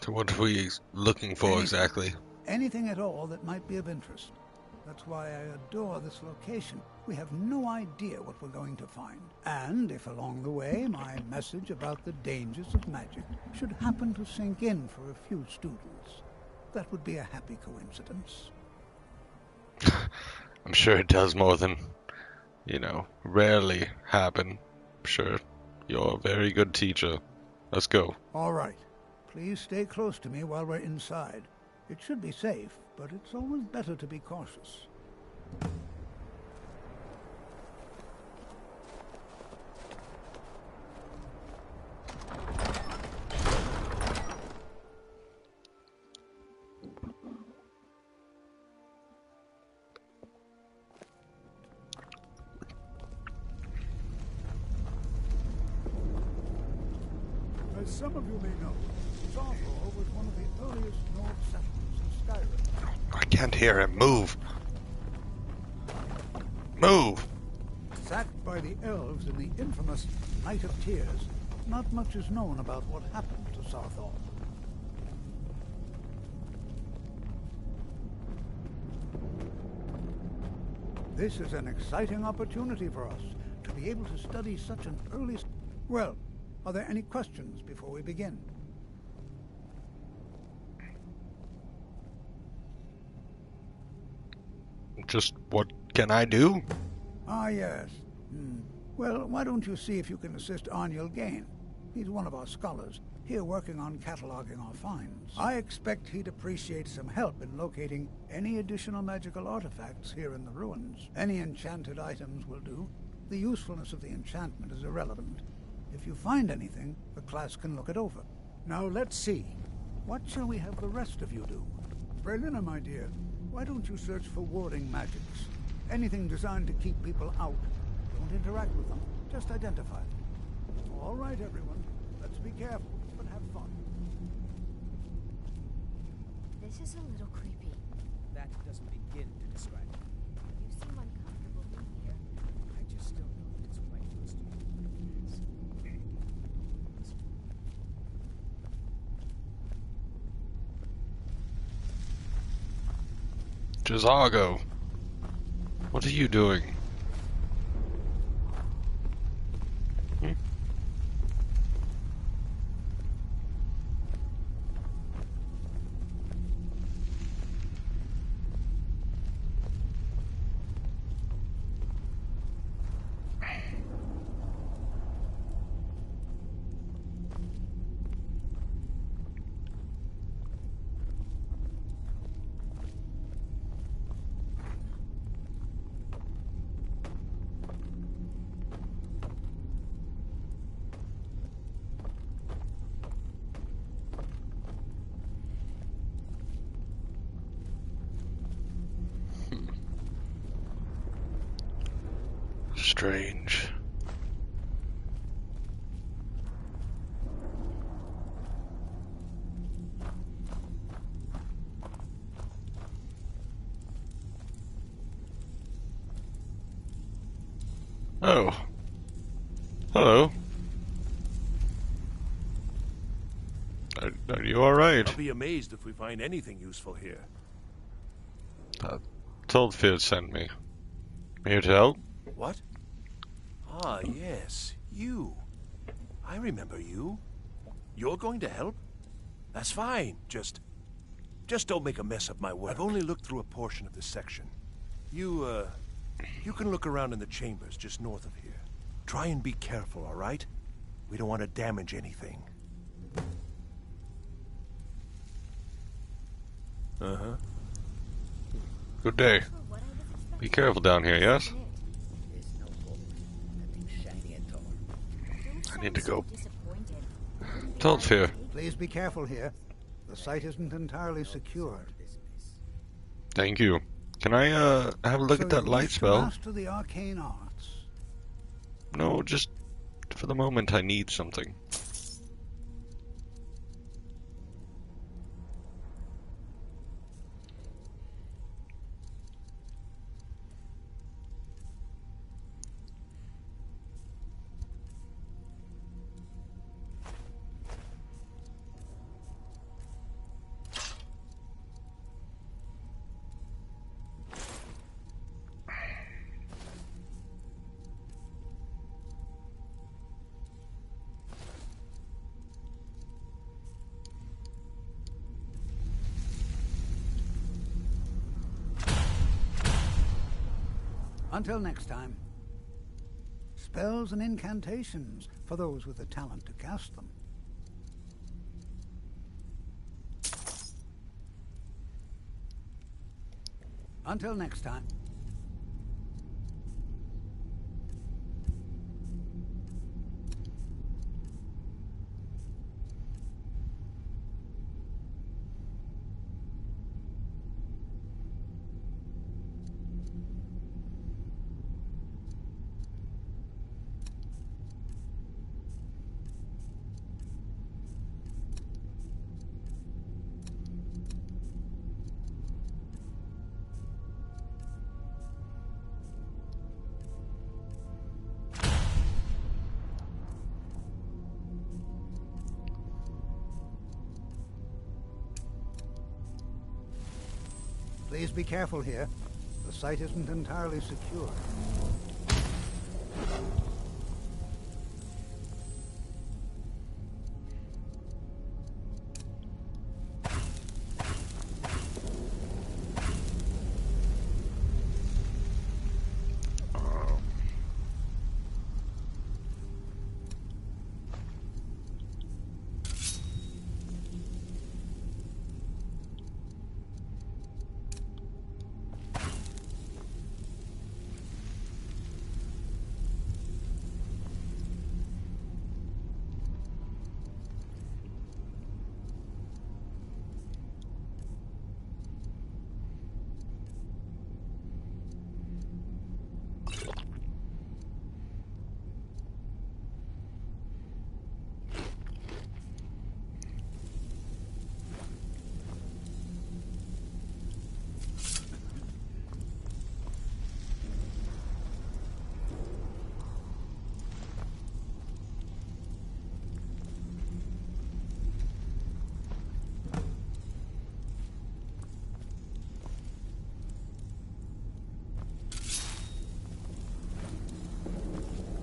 A: So what are we looking for exactly?
E: Anything at all that might be of interest. That's why I adore this location. We have no idea what we're going to find. And if along the way my message about the dangers of magic should happen to sink in for a few students, that would be a happy coincidence.
A: I'm sure it does more than, rarely happen. I'm sure you're a very good teacher. Let's go.
E: All right. Please stay close to me while we're inside. It should be safe, but it's always better to be cautious. As some of you may know, Thalmor was one of the earliest Nord settlements in Skyrim.
A: I can't hear him. Move! Move!
E: Sacked by the elves in the infamous Night of Tears, not much is known about what happened to Thalmor. This is an exciting opportunity for us to be able to study such an early... Well, are there any questions before we begin?
A: Just what can I do?
E: Ah, yes. Well, why don't you see if you can assist Arniel Gain? He's one of our scholars, here working on cataloging our finds. I expect he'd appreciate some help in locating any additional magical artifacts here in the ruins. Any enchanted items will do. The usefulness of the enchantment is irrelevant. If you find anything, the class can look it over. Now let's see. What shall we have the rest of you do? Berlina, my dear, why don't you search for warding magics? Anything designed to keep people out. Don't interact with them, just identify them. All right, everyone. Let's be careful, but have fun.
F: This is a little creepy.
H: That doesn't begin to describe it.
F: You seem uncomfortable being here.
H: I just don't know if it's right for us to do what it is.
A: Jazago, what are you doing? Strange. Oh. Hello. Are you alright?
I: I'll be amazed if we find anything useful here.
A: Toldfield sent me. Here to help?
I: What? Ah, yes. You. I remember you. You're going to help? That's fine. Just don't make a mess of my work. I've only looked through a portion of this section. You can look around in the chambers just north of here. Try and be careful, all right? We don't want to damage anything. Uh-huh.
A: Good day. Be careful down here, yes? I need to go. Toldfield.
E: Please be careful here. The site isn't entirely secured.
A: Thank you. Can I have a look at that light spell?
E: Master the arcane arts.
A: No, just for the moment I need something.
E: Until next time. Spells and incantations for those with the talent to cast them. Until next time. Please be careful here. The site isn't entirely secure.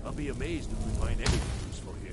I: I'll be amazed if we find anything useful here.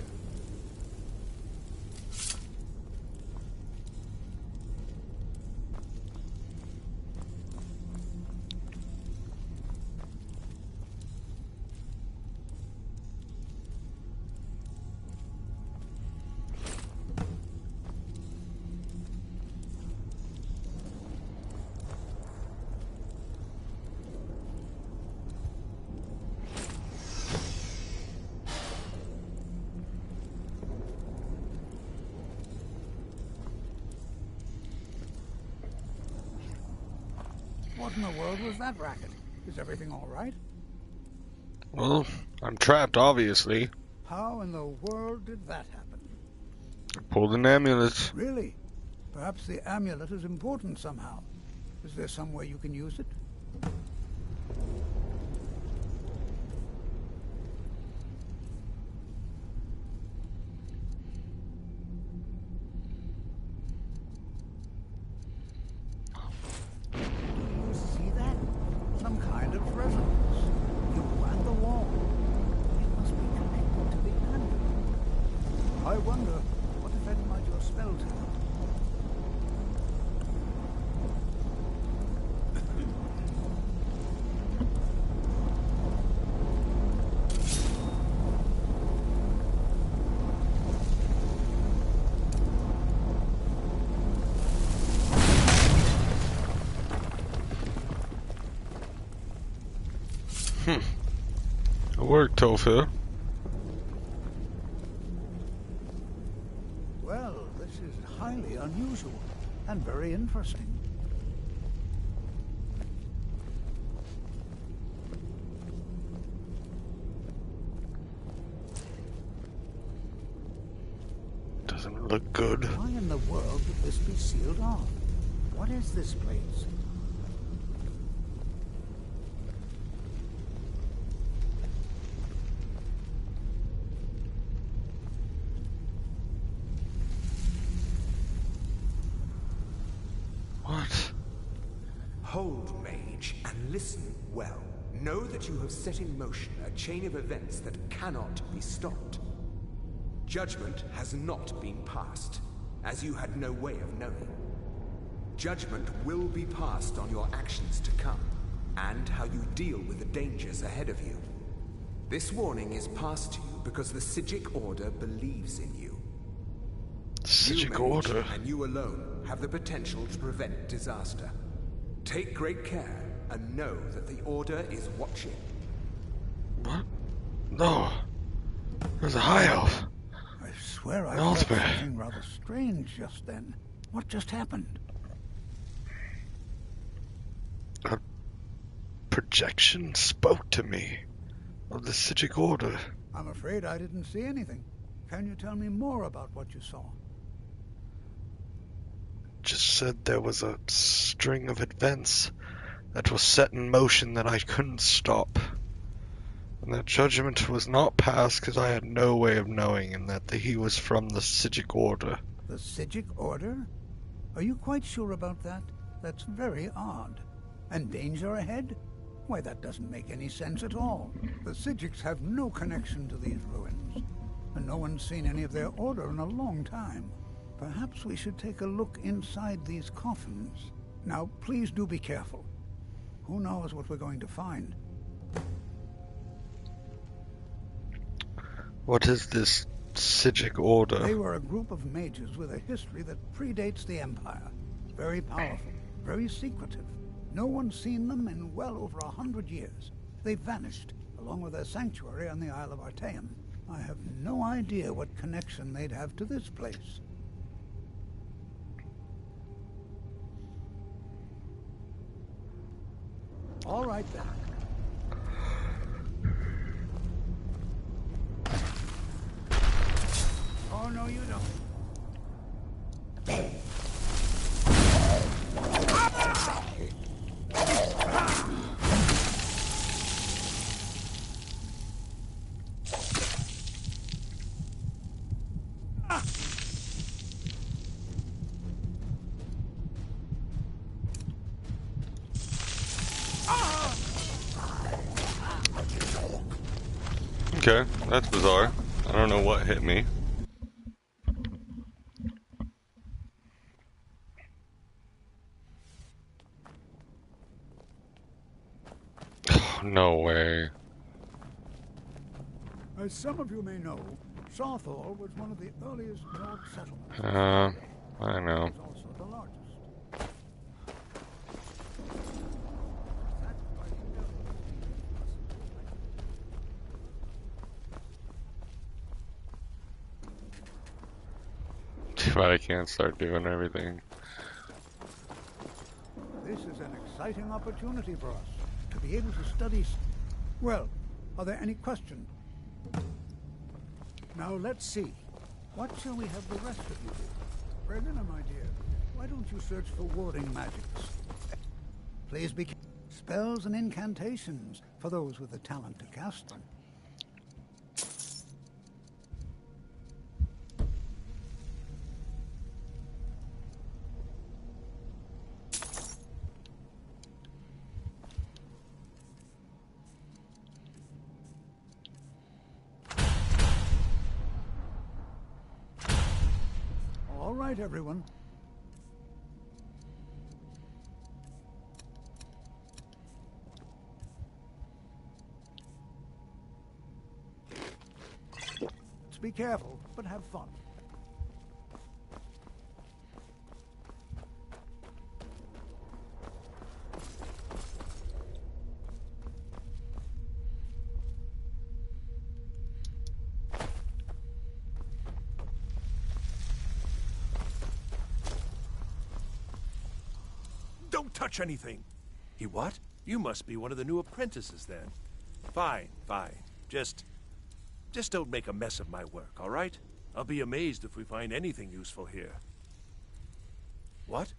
E: What in the world was that racket? Is everything all right?
A: Well, I'm trapped, obviously.
E: How in the world did that happen?
A: I pulled an amulet.
E: Really? Perhaps the amulet is important somehow. Is there some way you can use it?
A: It worked, Tofu.
E: Well, this is highly unusual and very interesting.
A: Doesn't look good.
E: Why in the world would this be sealed off? What is this place?
J: Hold, mage, and listen well. Know that you have set in motion a chain of events that cannot be stopped. Judgment has not been passed, as you had no way of knowing. Judgment will be passed on your actions to come. and how you deal with the dangers ahead of you. This warning is passed to you because the Psijic Order believes in you.
A: Psijic
J: You, mage,
A: Order?
J: and you alone have the potential to prevent disaster. Take great care and know that the Order is watching.
A: What? No. There's a high elf.
E: I swear I
A: Altmer.
E: felt something rather strange just then. What just happened?
A: A projection spoke to me of the Psijic Order.
E: I'm afraid I didn't see anything. Can you tell me more about what you saw?
A: Just said there was a string of events that was set in motion that I couldn't stop. And that judgment was not passed because I had no way of knowing, and that he was from the Psijic Order.
E: The Psijic Order? Are you quite sure about that? That's very odd. And danger ahead? Why, that doesn't make any sense at all. The Psijics have no connection to these ruins, and no one's seen any of their order in a long time. Perhaps we should take a look inside these coffins. Now, please do be careful. Who knows what we're going to find?
A: What is this Psijic Order?
E: They were a group of mages with a history that predates the Empire. Very powerful, very secretive. No one's seen them in well over 100 years. They vanished, along with their sanctuary on the Isle of Artaeum. I have no idea what connection they'd have to this place. All right, then. Oh, no, you don't.
A: Okay, that's bizarre. I don't know what hit me. No way.
E: As some of you may know, Sawthall was one of the earliest Nord settlements.
A: I know.
E: It was also the largest.
A: Too bad I can't start doing everything.
E: This is an exciting opportunity for us to be able to study. Well, are there any questions? Now let's see. What shall we have the rest of you do? Bregana, my dear, why don't you search for warding magics? Please be spells and incantations for those with the talent to cast them. All right, everyone. Let's be careful, but have fun.
I: Don't touch anything! He what? You must be one of the new apprentices then. Fine, fine. Just don't make a mess of my work, all right? I'll be amazed if we find anything useful here. What?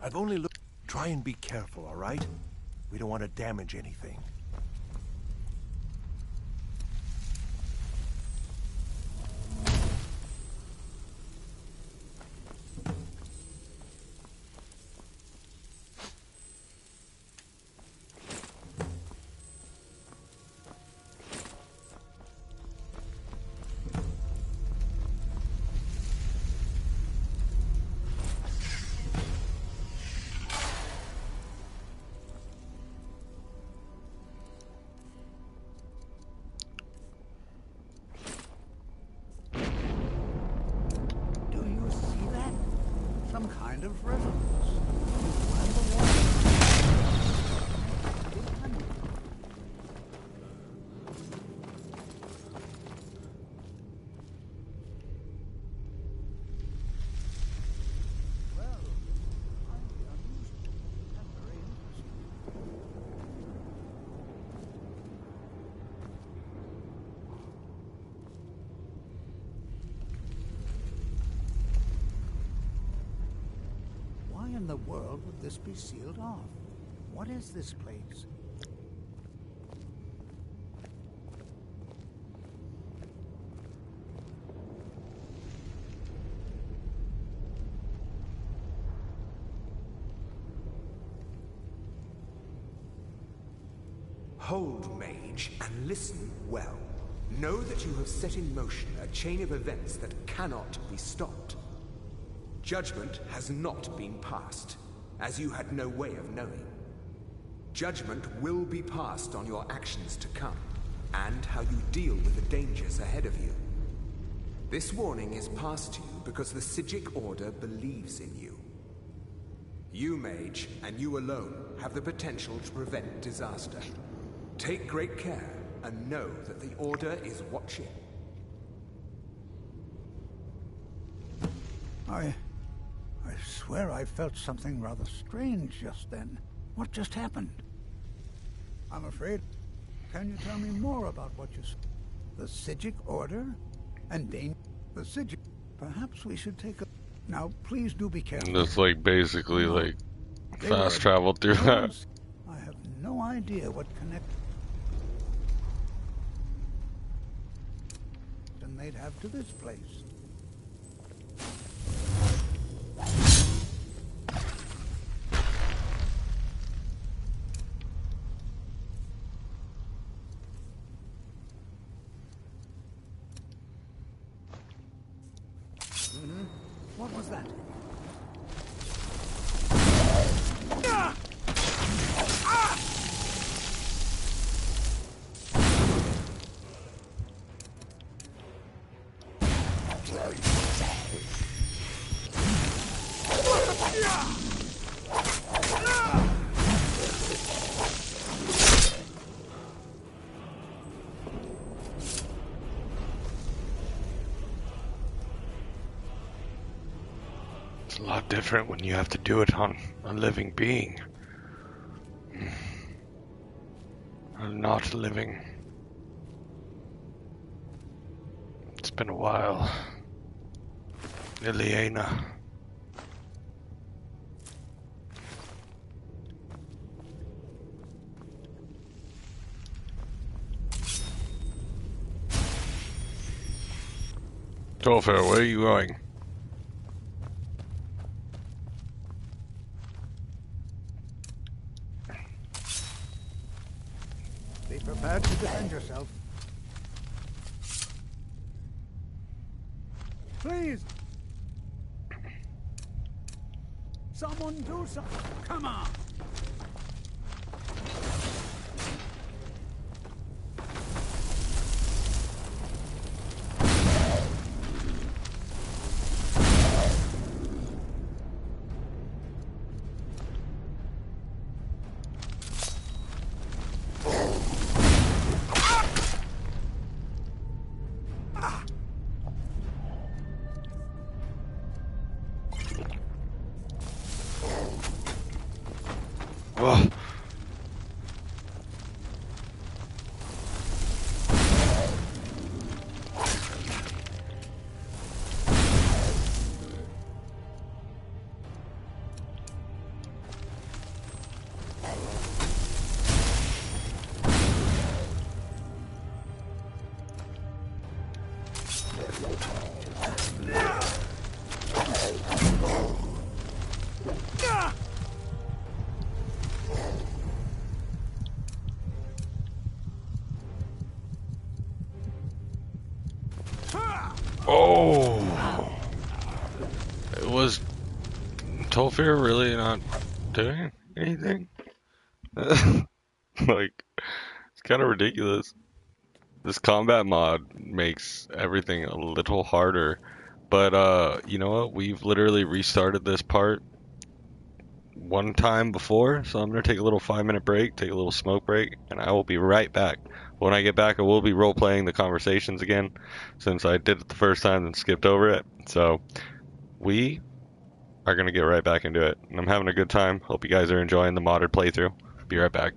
I: I've only looked... Try and be careful, all right? We don't want to damage anything.
E: some kind of resonance. Why in the world would this be sealed off? What is this place?
J: Hold, mage, and listen well. Know that you have set in motion a chain of events that cannot be stopped. Judgment has not been passed, as you had no way of knowing. Judgment will be passed on your actions to come, and how you deal with the dangers ahead of you. This warning is passed to you because the Psijic Order believes in you. You, mage, and you alone, have the potential to prevent disaster. Take great care, and know that the Order is watching.
E: I swear I felt something rather strange just then. What just happened? I'm afraid. Can you tell me more about what you saw? The Psijic Order? And the Psijic... Perhaps we should take a... Now, please do be careful.
A: It's like basically like fast travel through that.
E: I have no idea what connection they'd have to this place. What was that?
A: It's a lot different when you have to do it on a living being. Or not living. It's been a while. Illiyana. Tolfair, where are you going?
E: Be prepared to defend yourself. Please! Someone do something! Come on!
A: Oh. Oh, it was Tolfair really not doing anything? Like, it's kind of ridiculous. This combat mod makes everything a little harder, But you know what? We've literally restarted this part one time before, so I'm gonna take a little 5-minute break, take a little smoke break, and I will be right back. When I get back, I will be role-playing the conversations again, since I did it the first time and skipped over it. So we are gonna get right back into it, and I'm having a good time. Hope you guys are enjoying the modded playthrough. Be right back.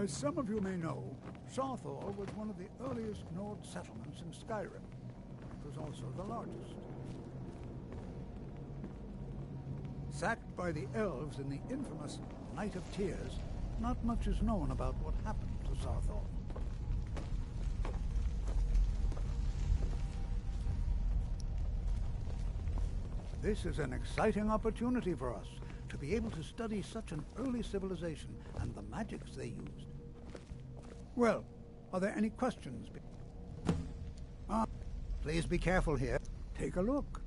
E: As some of you may know, Sawthor was one of the earliest Nord settlements in Skyrim. It was also the largest. Sacked by the elves in the infamous Night of Tears, not much is known about what happened to Sawthor. This is an exciting opportunity for us to be able to study such an early civilization and the magics they used. Well, are there any questions? Please be careful here. Take a look.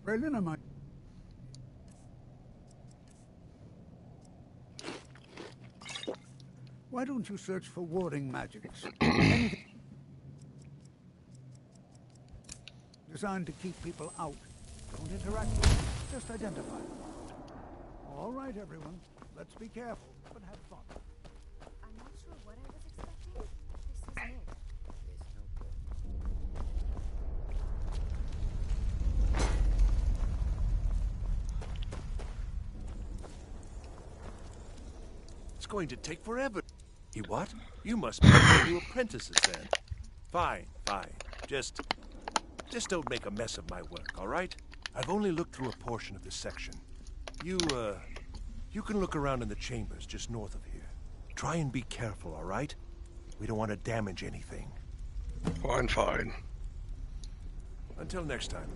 E: Berliner, why don't you search for warding magics? Anything designed to keep people out. Don't interact with them, just identify them. All right, everyone. Let's be careful, but have fun.
F: I'm not sure what I was expecting. This is it.
I: It's going to take forever. You what? You must be the new apprentices then. Fine, fine. Just don't make a mess of my work, all right? I've only looked through a portion of this section. You can look around in the chambers just north of here. Try and be careful, all right? We don't want to damage anything.
A: Fine, fine.
I: Until next time.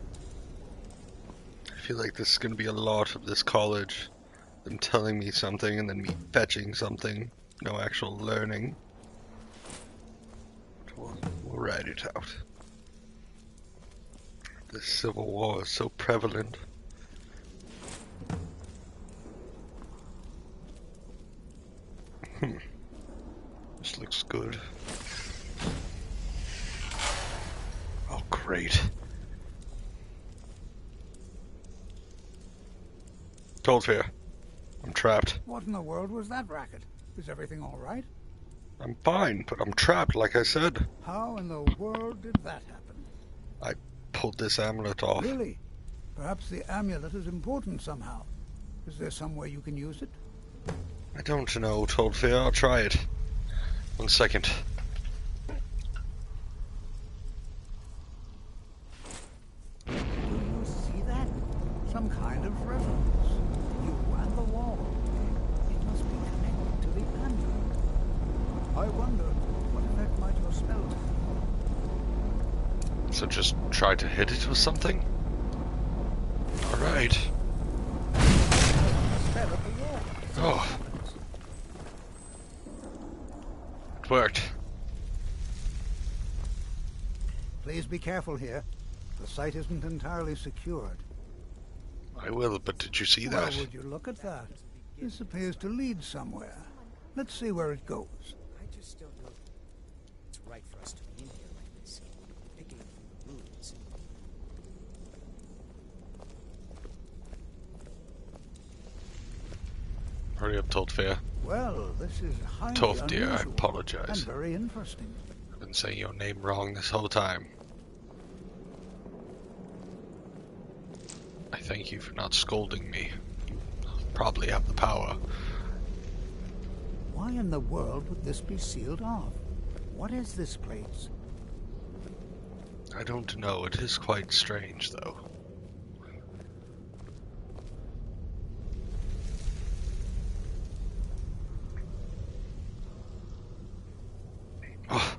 A: I feel like this is going to be a lot of this college. Them telling me something and then me fetching something. No actual learning. We'll ride it out. This civil war is so prevalent. This looks good. Oh, great. Coldfear. I'm trapped.
E: What in the world was that racket? Is everything all right?
A: I'm fine, but I'm trapped, like I said.
E: How in the world did that happen?
A: I pulled this amulet off.
E: Really? Perhaps the amulet is important somehow. Is there some way you can use it?
A: I don't know, Coldfear. I'll try it. 1 second.
E: Do you see that? Some kind of resonance. You and the wall. It must be connected to the amulet. I wonder what effect might your spell take?
A: So just try to hit it with something? Alright. Oh. It worked.
E: Please be careful here. The site isn't entirely secured.
A: I will, but did you see that?
E: Well, would you look at that? This appears to lead somewhere. Let's see where it goes.
H: I just don't know it's right for us to be in here like this, picking through the ruins.
A: Hurry up, Coldfear.
E: Well, this is highly
A: Tough, dear, I
E: unusual
A: apologize.
E: and very interesting.
A: I've been saying your name wrong this whole time. I thank you for not scolding me. You probably have the power.
E: Why in the world would this be sealed off? What is this place?
A: I don't know. It is quite strange, though. Oh.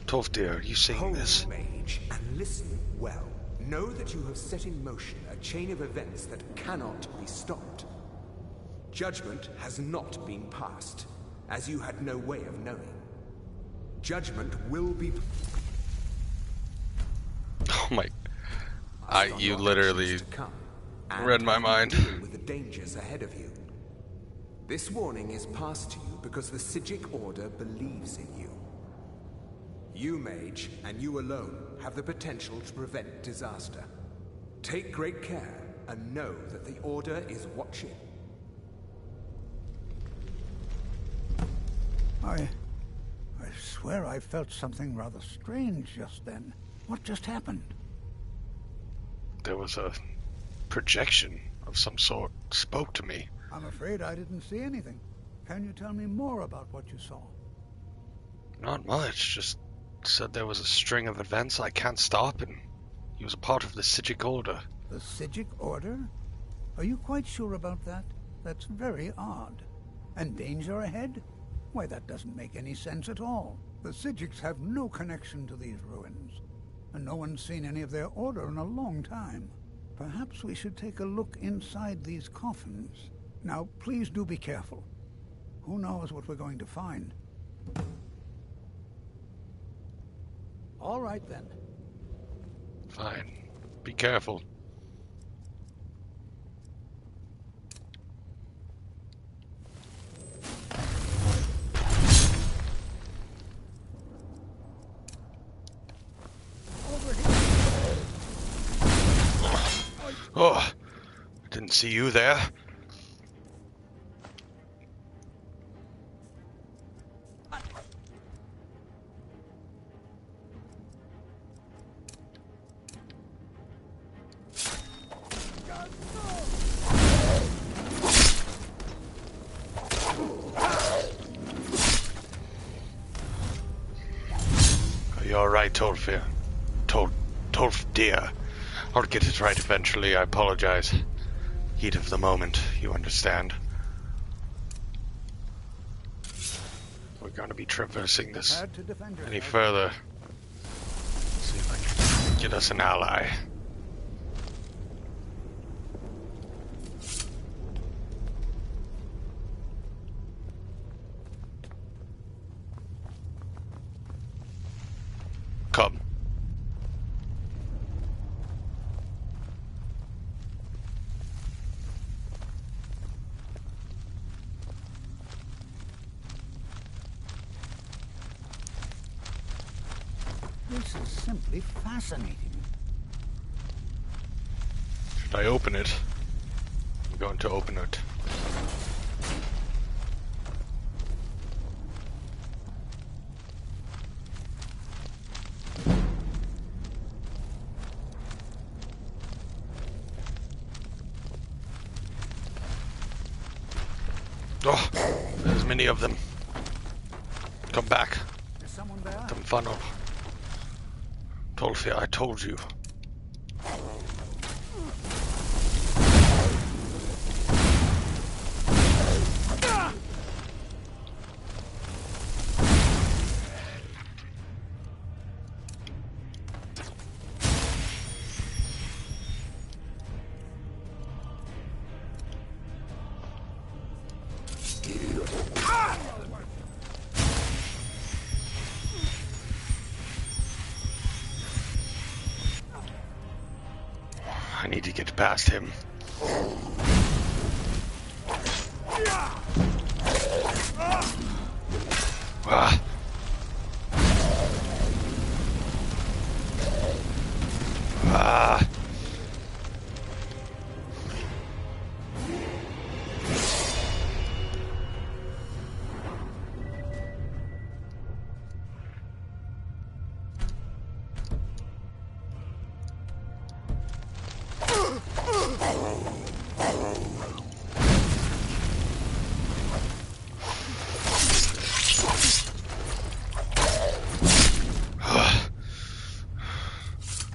A: Tough, dear, are you seeing this?
J: Mage, and listen well. Know that you have set in motion a chain of events that cannot be stopped. Judgment has not been passed, as you had no way of knowing. Judgment will be...
A: Oh my... you literally read my mind.
J: Deal with the dangers ahead of you. This warning is passed to you because the Psijic Order believes in you. You, Mage, and you alone, have the potential to prevent disaster. Take great care and know that the Order is watching.
E: I swear I felt something rather strange just then. What just happened?
A: There was a projection of some sort spoke to me.
E: I'm afraid I didn't see anything. Can you tell me more about what you saw?
A: Not much, just said there was a string of events I can't stop, and he was a part of the Psijic Order.
E: The Psijic Order? Are you quite sure about that? That's very odd. And danger ahead? Why, that doesn't make any sense at all. The Psijics have no connection to these ruins, and no one's seen any of their order in a long time. Perhaps we should take a look inside these coffins. Now, please do be careful. Who knows what we're going to find? All right, then.
A: Fine. Be careful. Oh, I didn't see you there. You're right, Tolfir. Tolf dear. I'll get it right eventually, I apologize. Heat of the moment, you understand. We're gonna be traversing this any further. See if I can get us an ally. Come.
E: This is simply fascinating.
A: Should I open it? I'm going to open it. Oh, there's many of them. Come back.
E: Is someone there?
A: Them funnel. Tolfir, I told you. I need to get past him. Ah. Ah.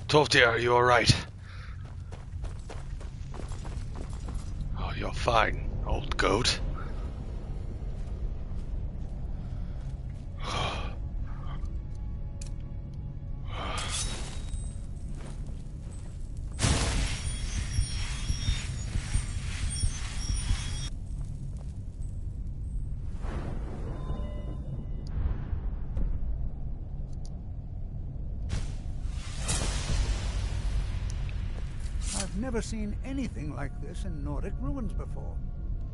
A: Tolfir, are you alright? Oh, you're fine, old goat.
E: I've never seen anything like this in Nordic ruins before.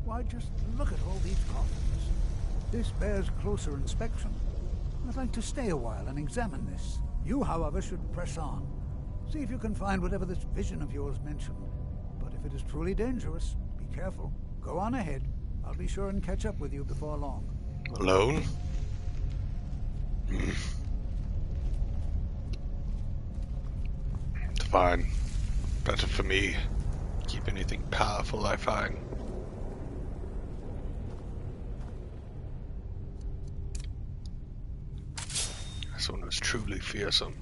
E: Why, just look at all these coffins. This bears closer inspection. I'd like to stay a while and examine this. You, however, should press on. See if you can find whatever this vision of yours mentioned. But if it is truly dangerous, be careful. Go on ahead. I'll be sure and catch up with you before long.
A: Alone? It's fine. Better for me. Keep anything powerful I find. This one was truly fearsome.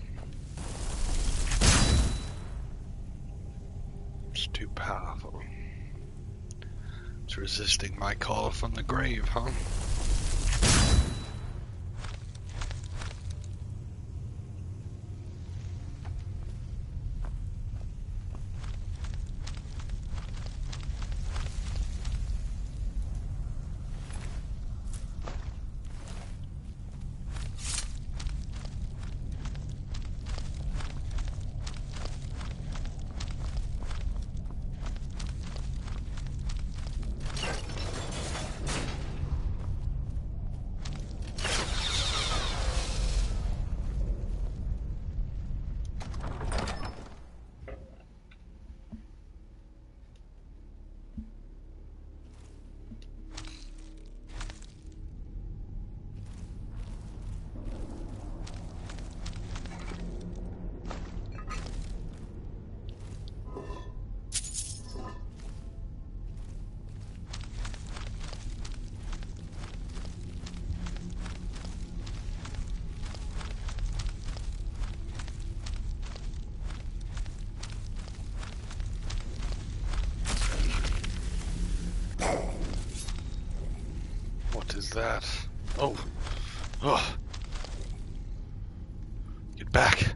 A: It's too powerful. It's resisting my call from the grave, huh? that. Oh. Oh. Get back.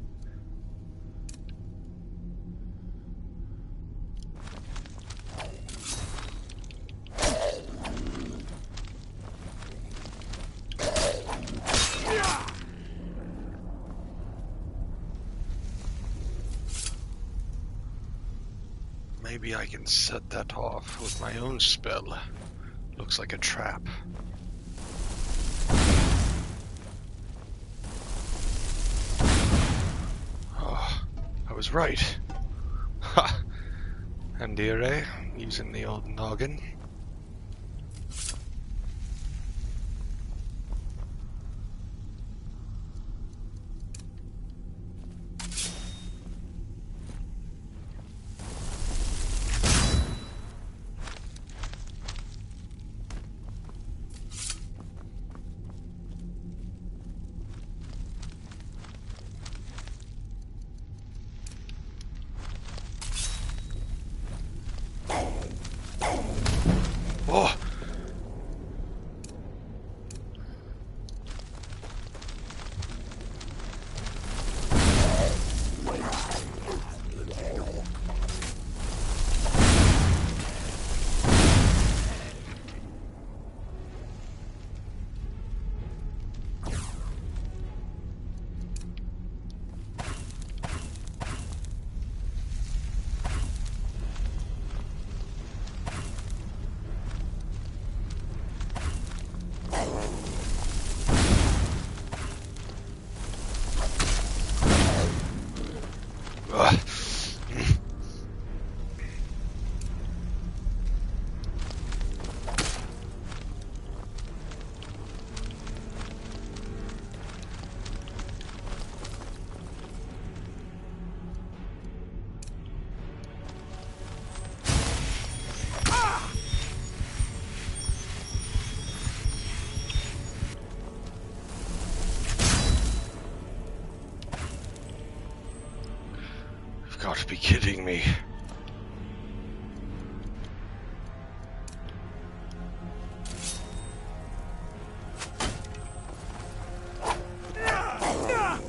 A: Maybe I can set that off with my own spell. Looks like a trap. Oh, I was right. Ha! Andeerae, using the old noggin. Oh! Got to be kidding me.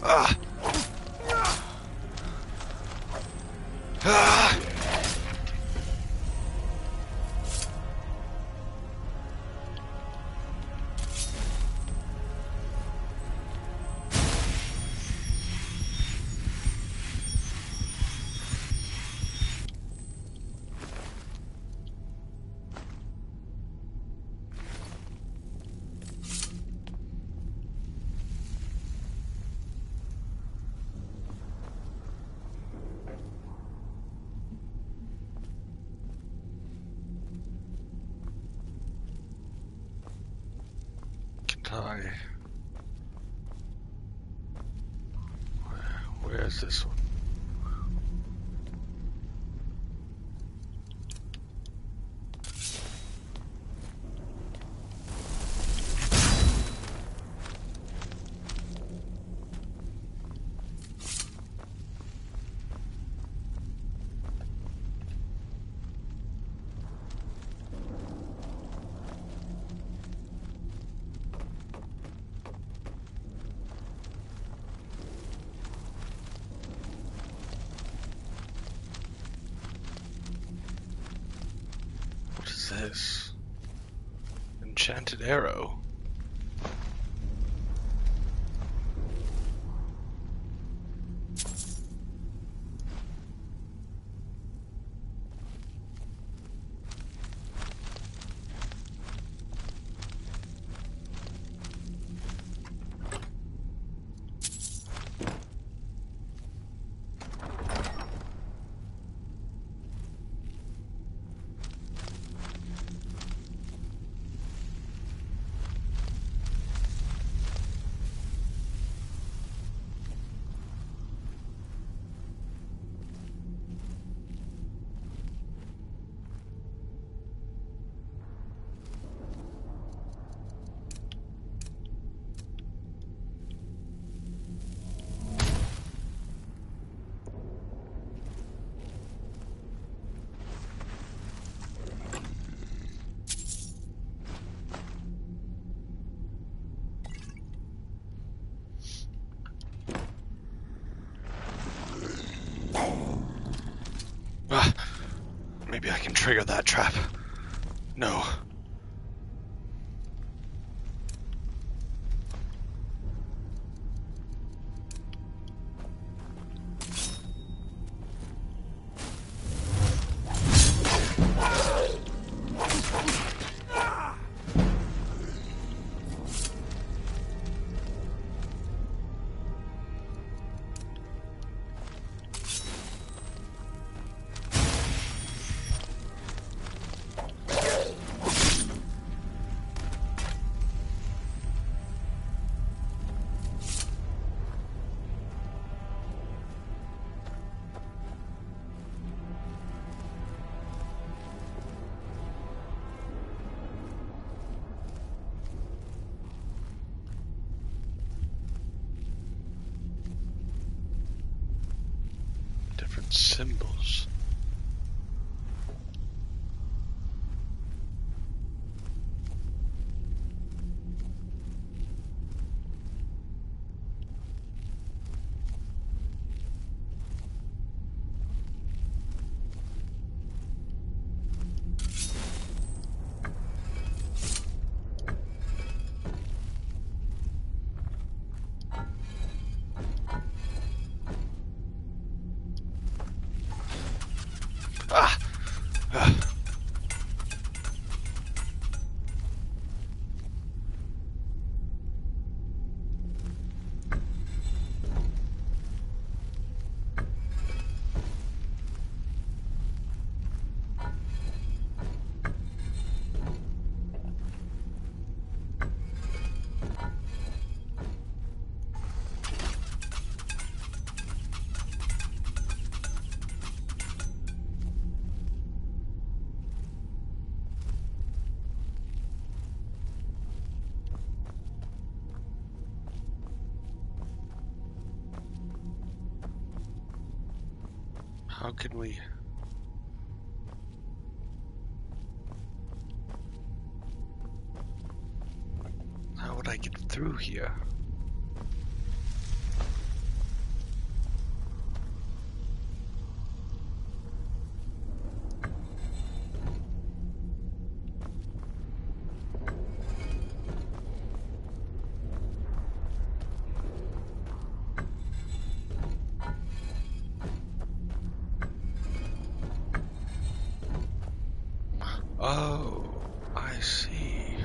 A: Ah. Ah. Where's this one? This enchanted arrow. I can trigger that trap. No. Different symbols. Ah! How can we... How would I get through here? Oh, I see.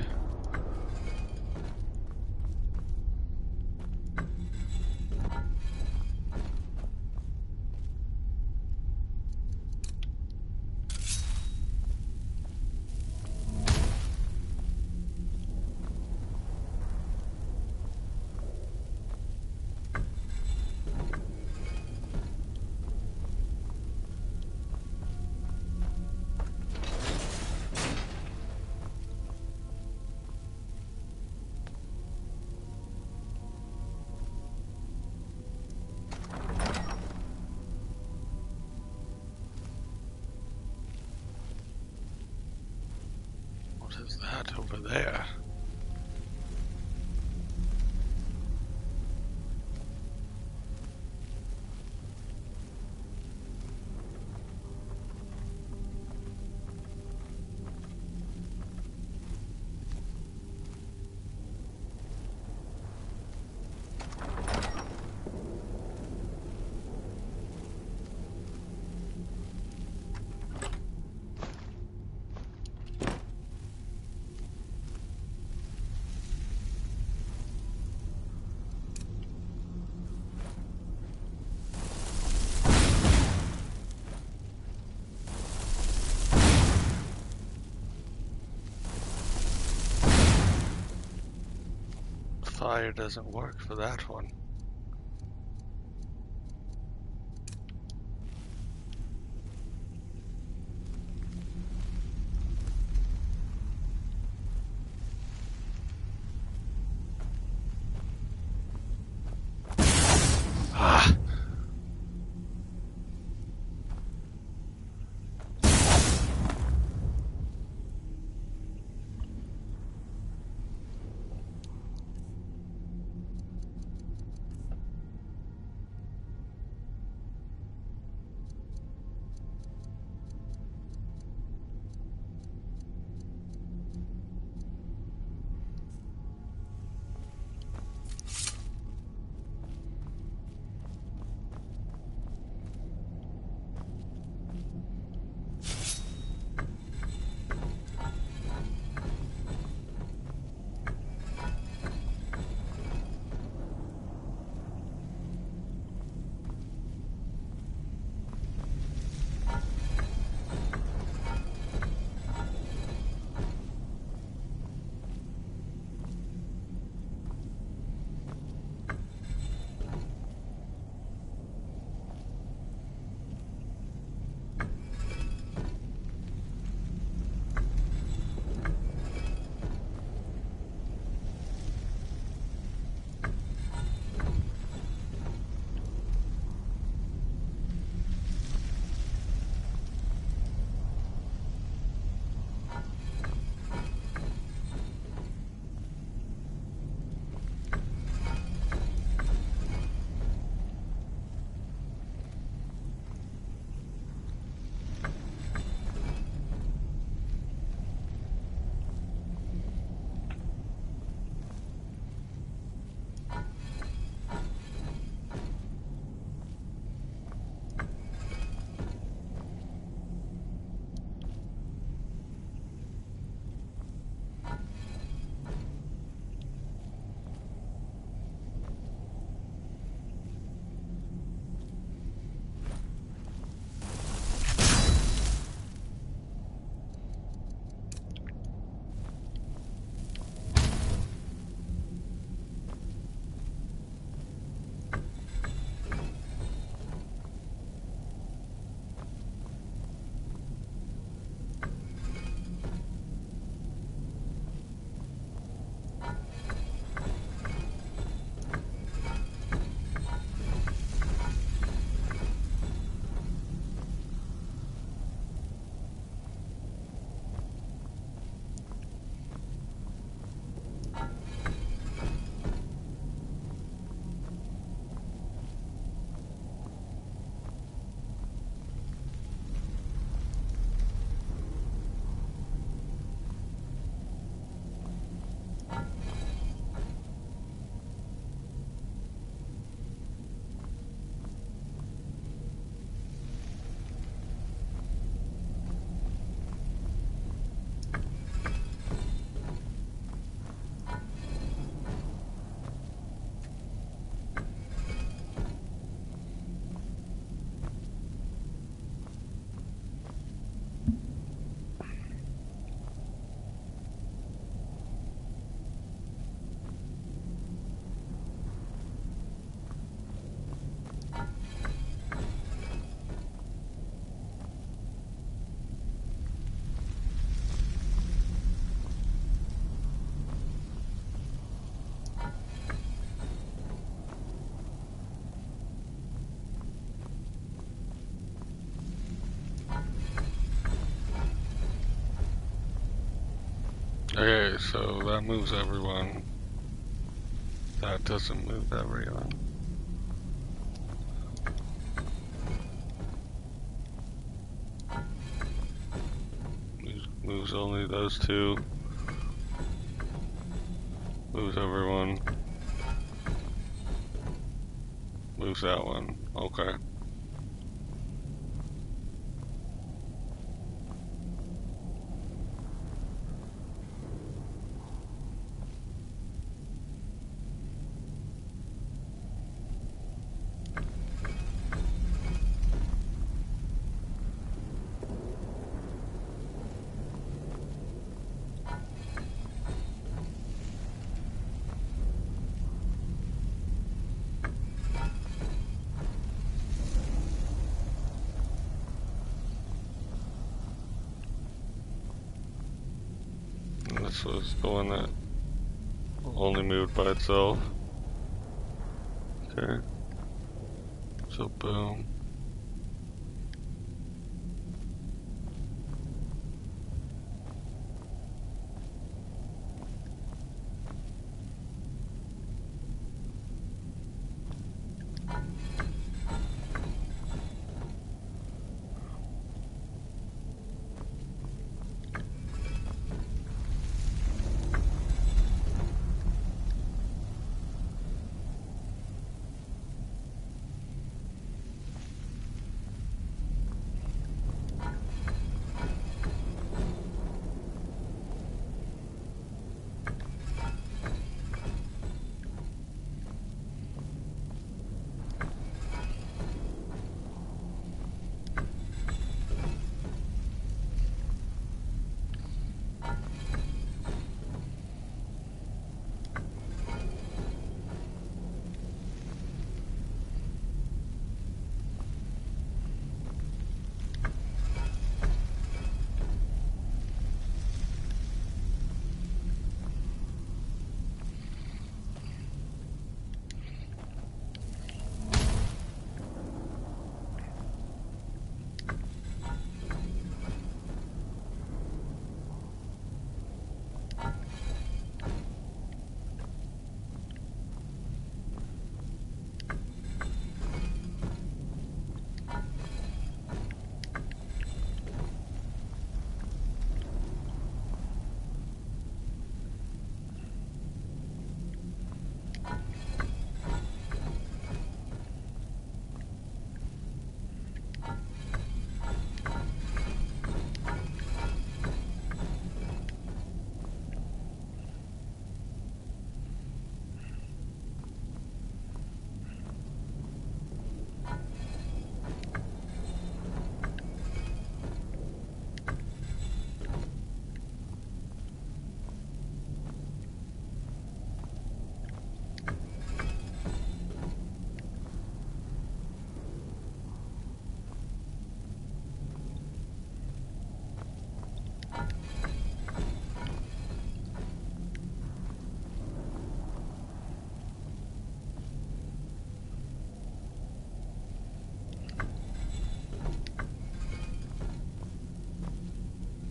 A: What is that over there? Fire doesn't work for that one. Ah! Okay, so that moves everyone. That doesn't move everyone. Moves only those two. Moves everyone. Moves that one. Okay. This was the one that only moved by itself. Okay. So boom.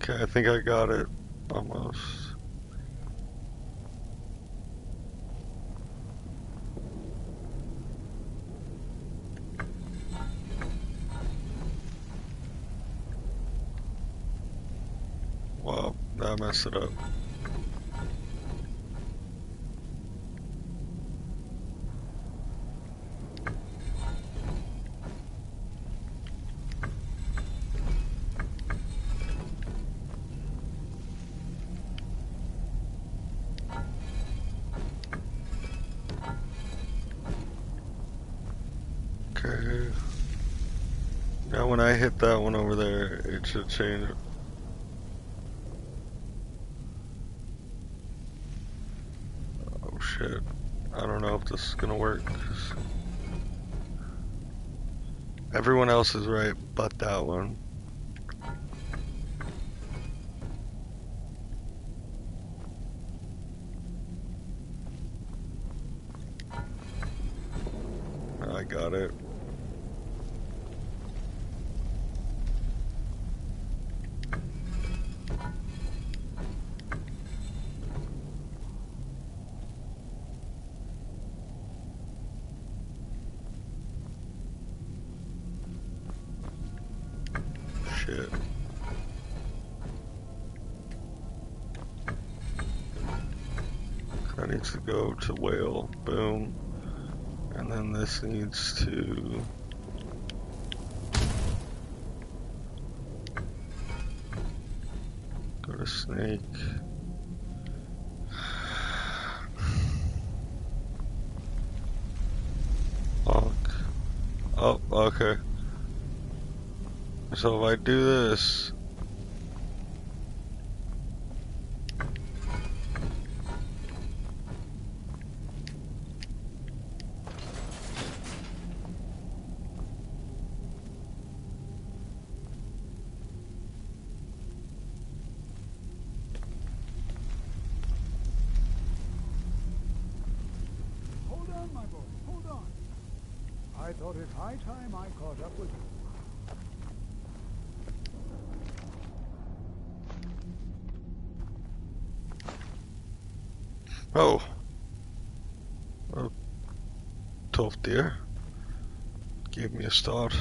A: Okay, I think I got it. Almost. Wow, that messed it up. Okay. Now when I hit that one over there, it should change it. Oh shit. I don't know if this is gonna work. Everyone else is right but that one. I got it. needs to go to whale. Boom. And then this needs to... go to snake. Oh, okay. So if I do this...
E: I thought it high time I caught up with you.
A: Oh. Oh. Tough deer. Gave me a start.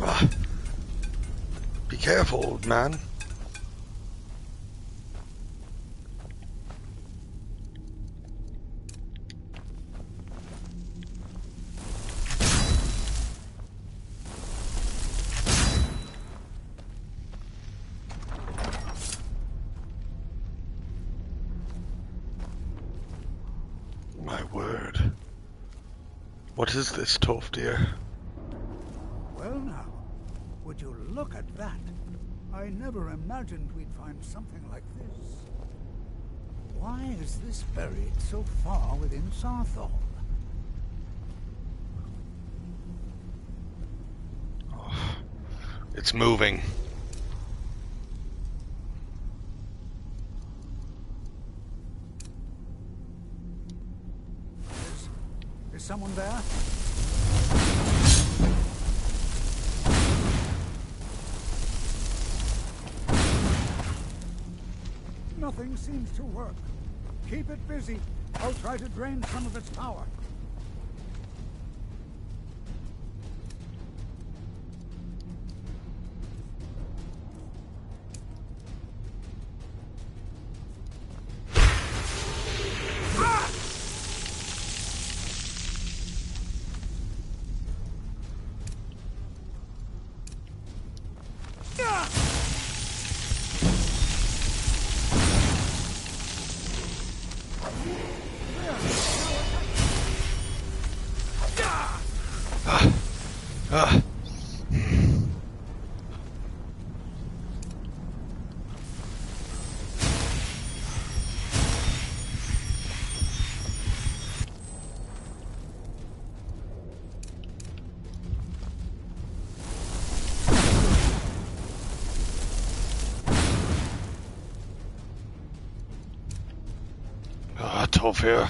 A: Ah. Be careful, old man. My word. What is this, tough deer?
E: Well now, would you look at that? I never imagined we'd find something like this. Why is this buried so far within Sarthol?
A: Oh, it's moving.
E: Is someone there? Nothing seems to work. Keep it busy. I'll try to drain some of its power.
A: Tough here.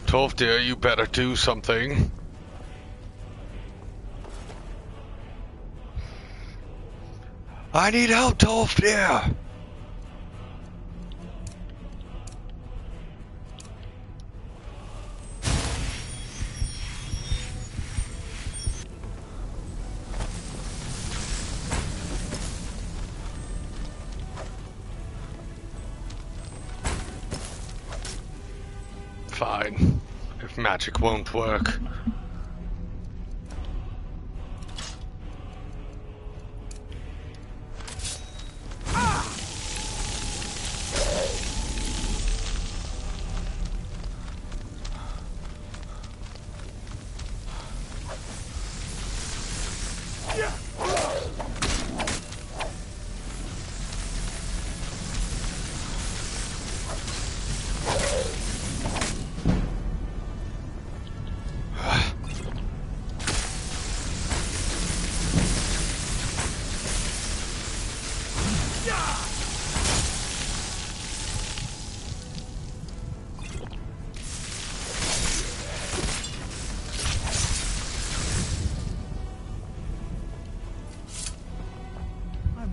A: Tough dear, you better do something. I need help, tough dear. Fine. If magic won't work.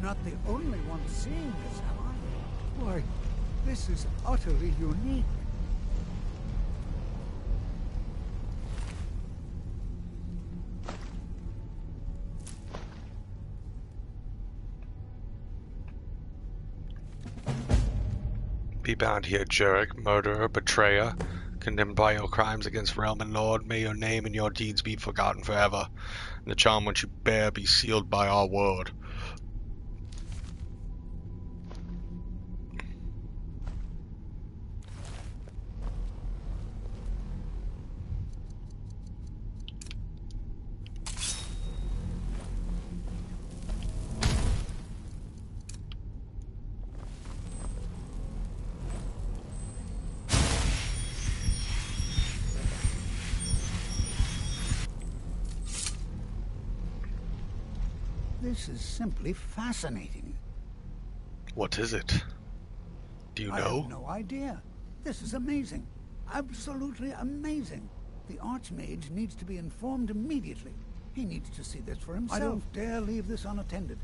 E: Not the only one seeing this, am I? Why, this is utterly unique.
A: Be bound here, Jurek, murderer, betrayer. Condemned by your crimes against realm and lord, may your name and your deeds be forgotten forever, and the charm which you bear be sealed by our word.
E: This is simply fascinating.
A: What is it? Do you know?
E: I have no idea. This is amazing. Absolutely amazing. The Archmage needs to be informed immediately. He needs to see this for himself. I don't dare leave this unattended.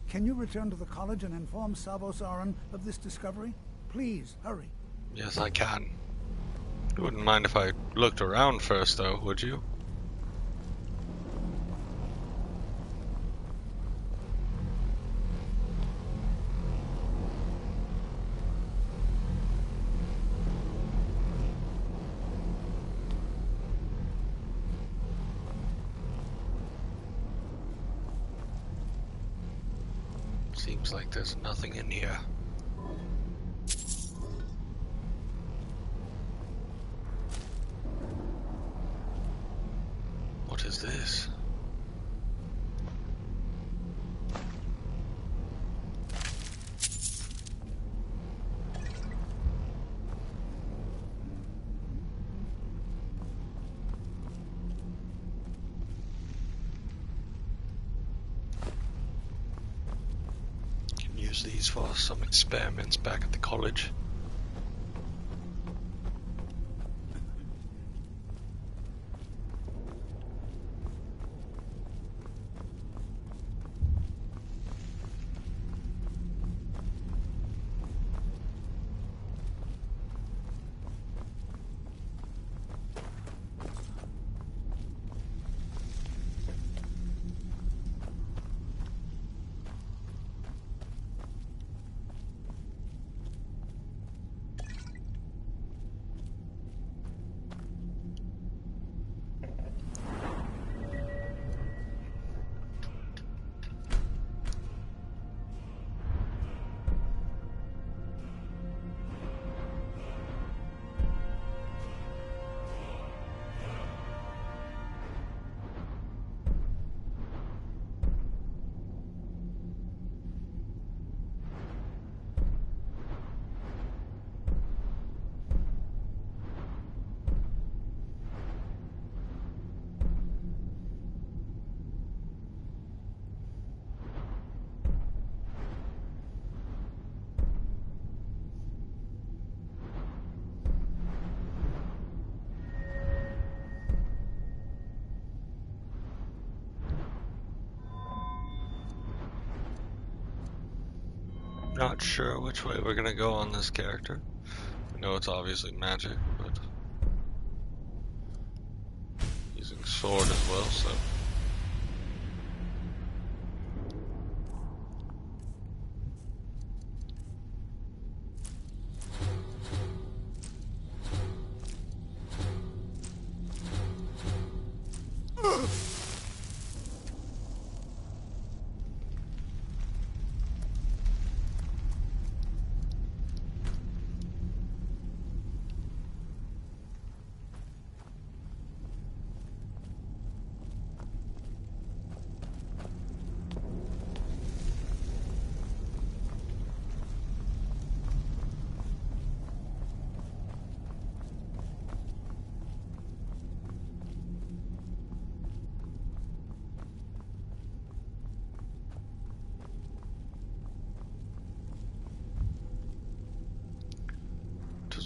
E: Can you return to the college and inform Savos Aran of this discovery? Please, hurry.
A: Yes, I can. You wouldn't mind if I looked around first, though, would you? Seems like there's nothing in here. What is this? Use these for some experiments back at the college. Not sure which way we're gonna go on this character. I know it's obviously magic, but using sword as well, so.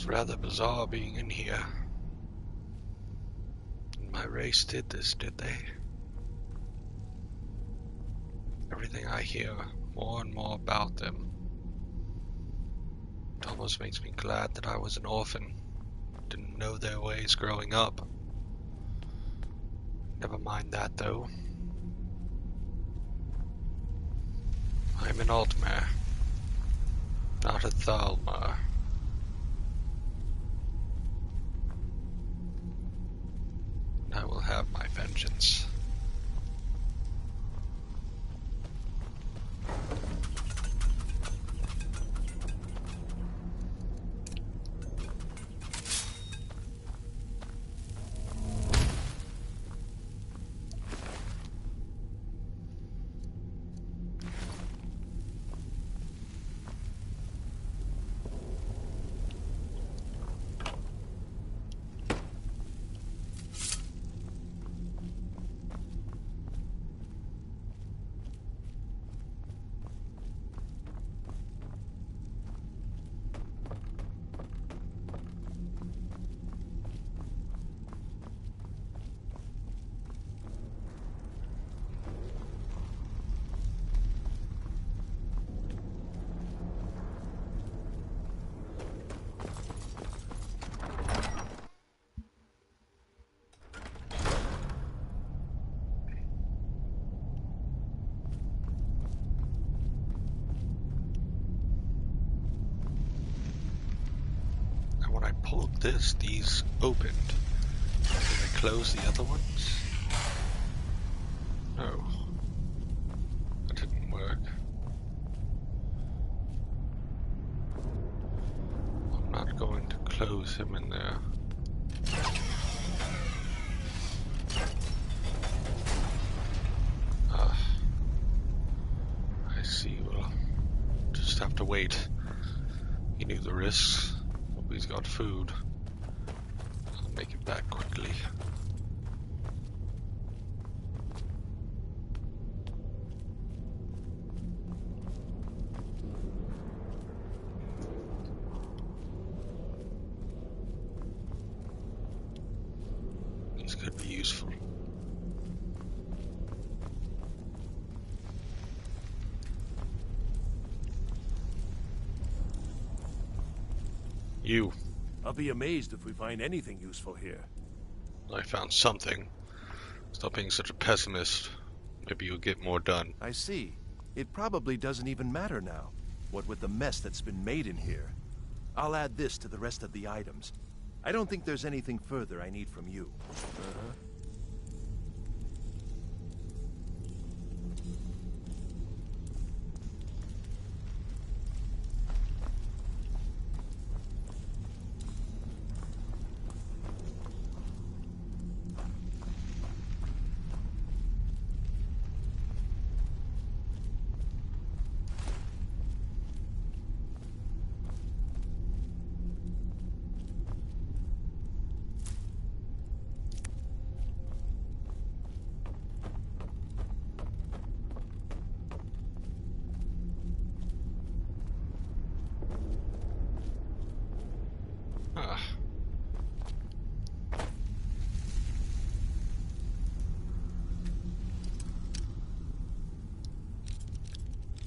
A: It's rather bizarre being in here. My race did this, did they? Everything I hear more and more about them, it almost makes me glad that I was an orphan. Didn't know their ways growing up. Never mind that though. I'm an Altmer, not a Thalmor. I will have my vengeance. When I pulled this, these opened. Did I close the other ones? No. That didn't work. I'm not going to close him in there. I see. We'll just have to wait. He knew the risks. He's got food. I'll make it back quickly. These could be useful. You.
I: I'll be amazed if we find anything useful here.
A: I found something. Stop being such a pessimist. Maybe you'll get more done.
I: I see. It probably doesn't even matter now. What with the mess that's been made in here. I'll add this to the rest of the items. I don't think there's anything further I need from you.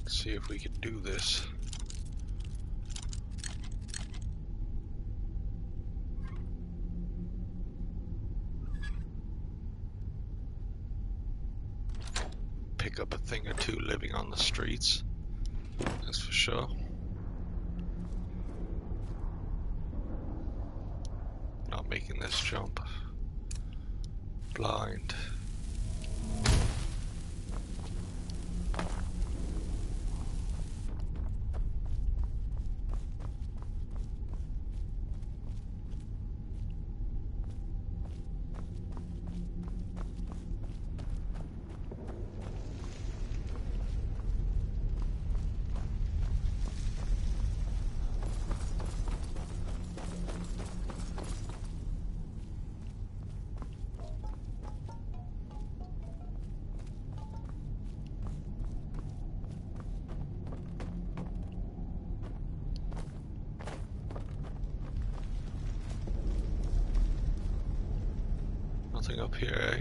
A: Let's see if we can do this. Pick up a thing or two living on the streets. That's for sure. Not making this jump. Blind. Nothing up here, eh?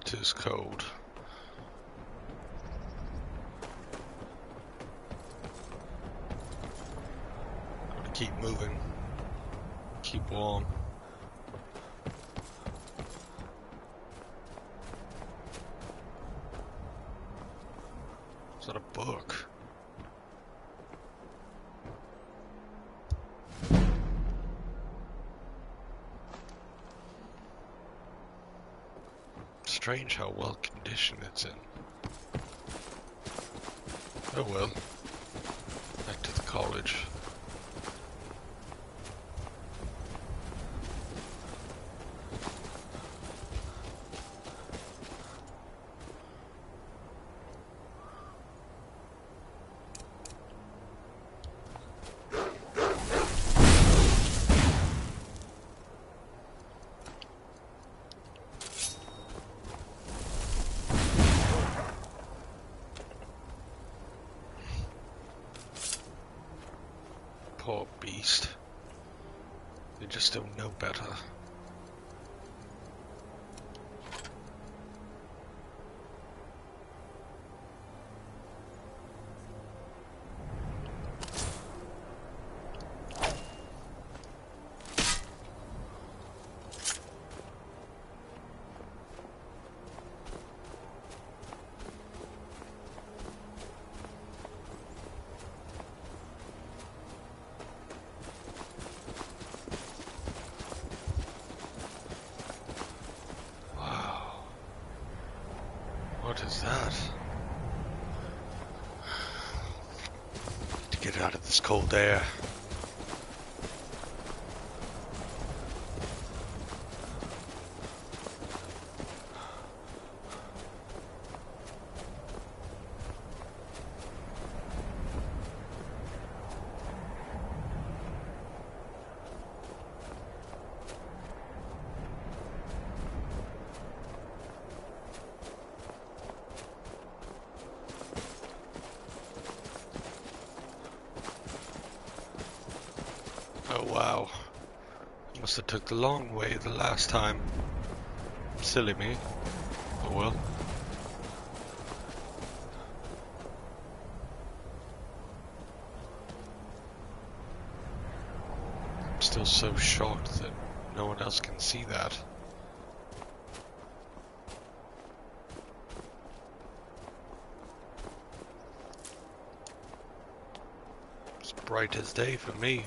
A: It is cold. Gotta keep moving. Keep warm. Is that a book? Strange how well conditioned it's in. Oh well. Back to the college. Poor beast. They just don't know better. What is that? To get out of this cold air. Oh wow, must have took the long way the last time. Silly me. Oh well. I'm still so shocked that no one else can see that. It's bright as day for me.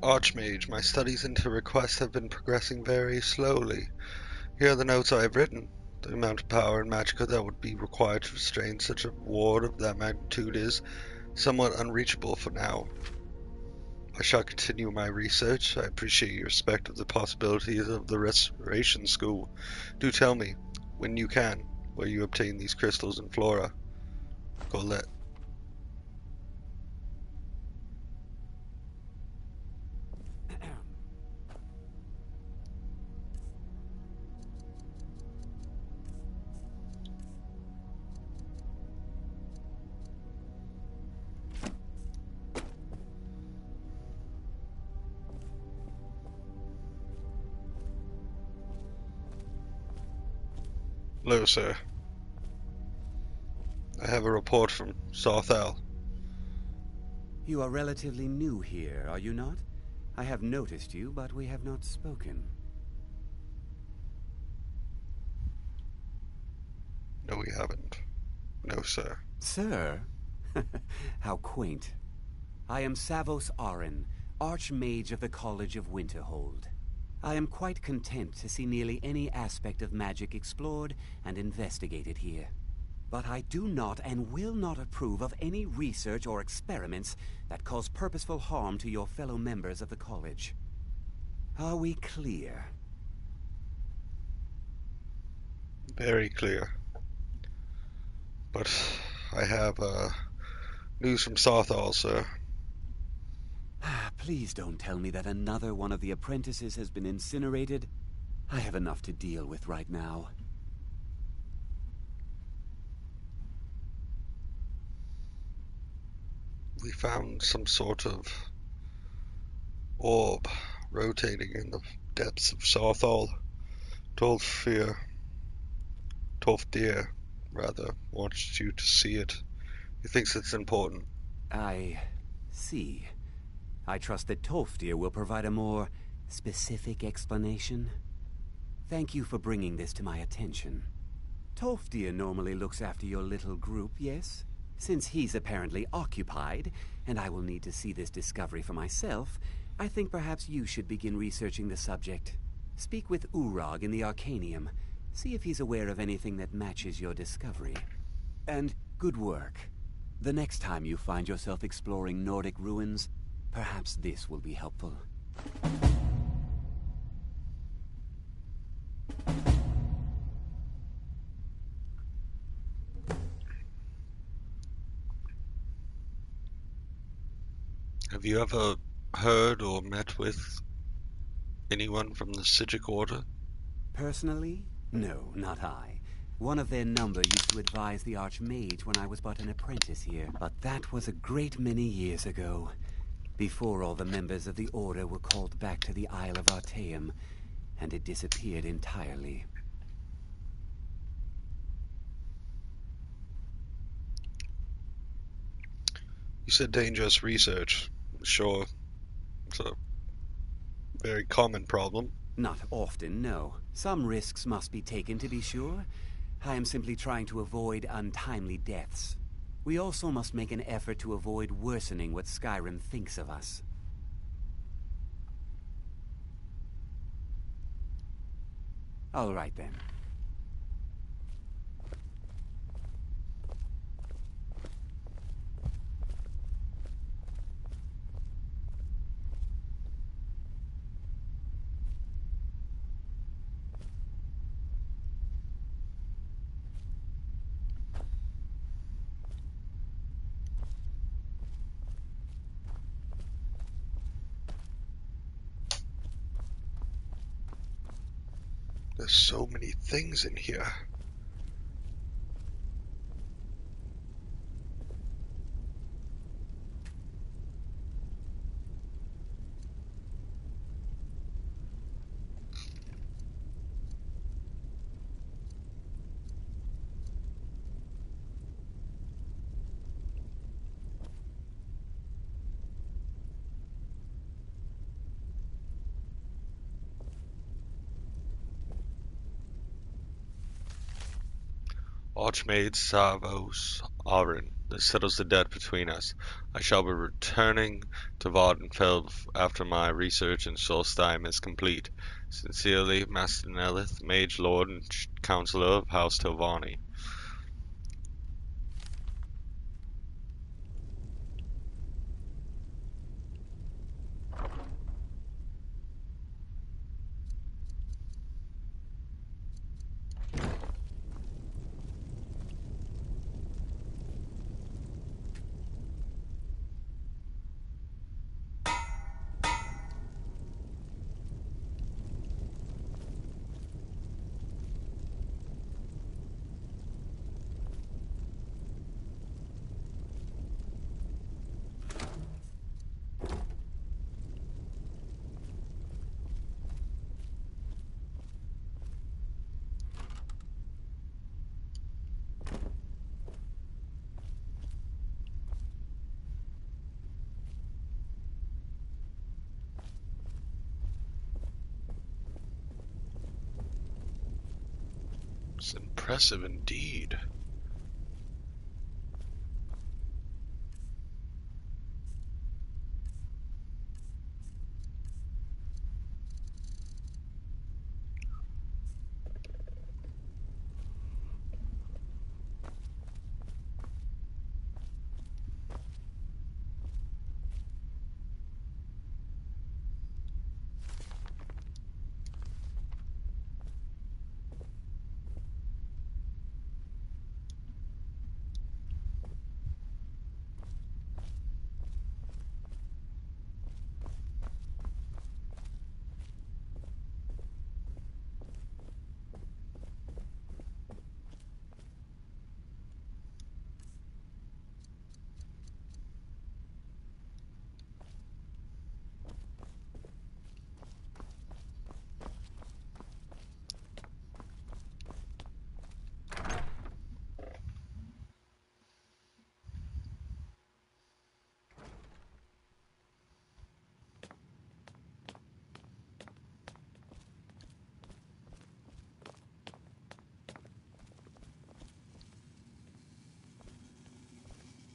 A: Archmage, my studies into request have been progressing very slowly. Here are the notes I have written. The amount of power and magicka that would be required to restrain such a ward of that magnitude is somewhat unreachable for now. I shall continue my research. I appreciate your respect of the possibilities of the Restoration School. Do tell me, when you can, where you obtain these crystals and flora. Colette. Hello, sir. I have a report from Sarthal.
K: You are relatively new here, are you not? I have noticed you, but we have not spoken.
A: No, we haven't. No, sir.
K: Sir? How quaint. I am Savos Arin, Archmage of the College of Winterhold. I am quite content to see nearly any aspect of magic explored and investigated here. But I do not and will not approve of any research or experiments that cause purposeful harm to your fellow members of the college. Are we clear?
A: Very clear. But I have news from Sarthal, sir.
K: Please don't tell me that another one of the apprentices has been incinerated. I have enough to deal with right now.
A: We found some sort of orb rotating in the depths of Sarthal. Tolfdir, wants you to see it. He thinks it's important.
K: I see. I trust that Tolfdir will provide a more specific explanation. Thank you for bringing this to my attention. Tolfdir normally looks after your little group, yes? Since he's apparently occupied, and I will need to see this discovery for myself, I think perhaps you should begin researching the subject. Speak with Urag in the Arcanium. See if he's aware of anything that matches your discovery. And good work. The next time you find yourself exploring Nordic ruins, perhaps this will be helpful.
A: Have you ever heard or met with anyone from the Psijic Order?
K: Personally? No, not I. One of their number used to advise the Archmage when I was but an apprentice here, but that was a great many years ago, before all the members of the Order were called back to the Isle of Artaeum, and it disappeared entirely.
A: You said dangerous research. Sure, it's a very common problem.
K: Not often, no. Some risks must be taken, to be sure. I am simply trying to avoid untimely deaths. We also must make an effort to avoid worsening what Skyrim thinks of us. All right, then.
A: There's so many things in here. Archmage Savos Arin, This settles the debt between us. I shall be returning to Vardenfell after my research in Solstheim is complete. Sincerely, Master Nelith, Mage Lord and Counselor of House Telvanni. It's impressive indeed.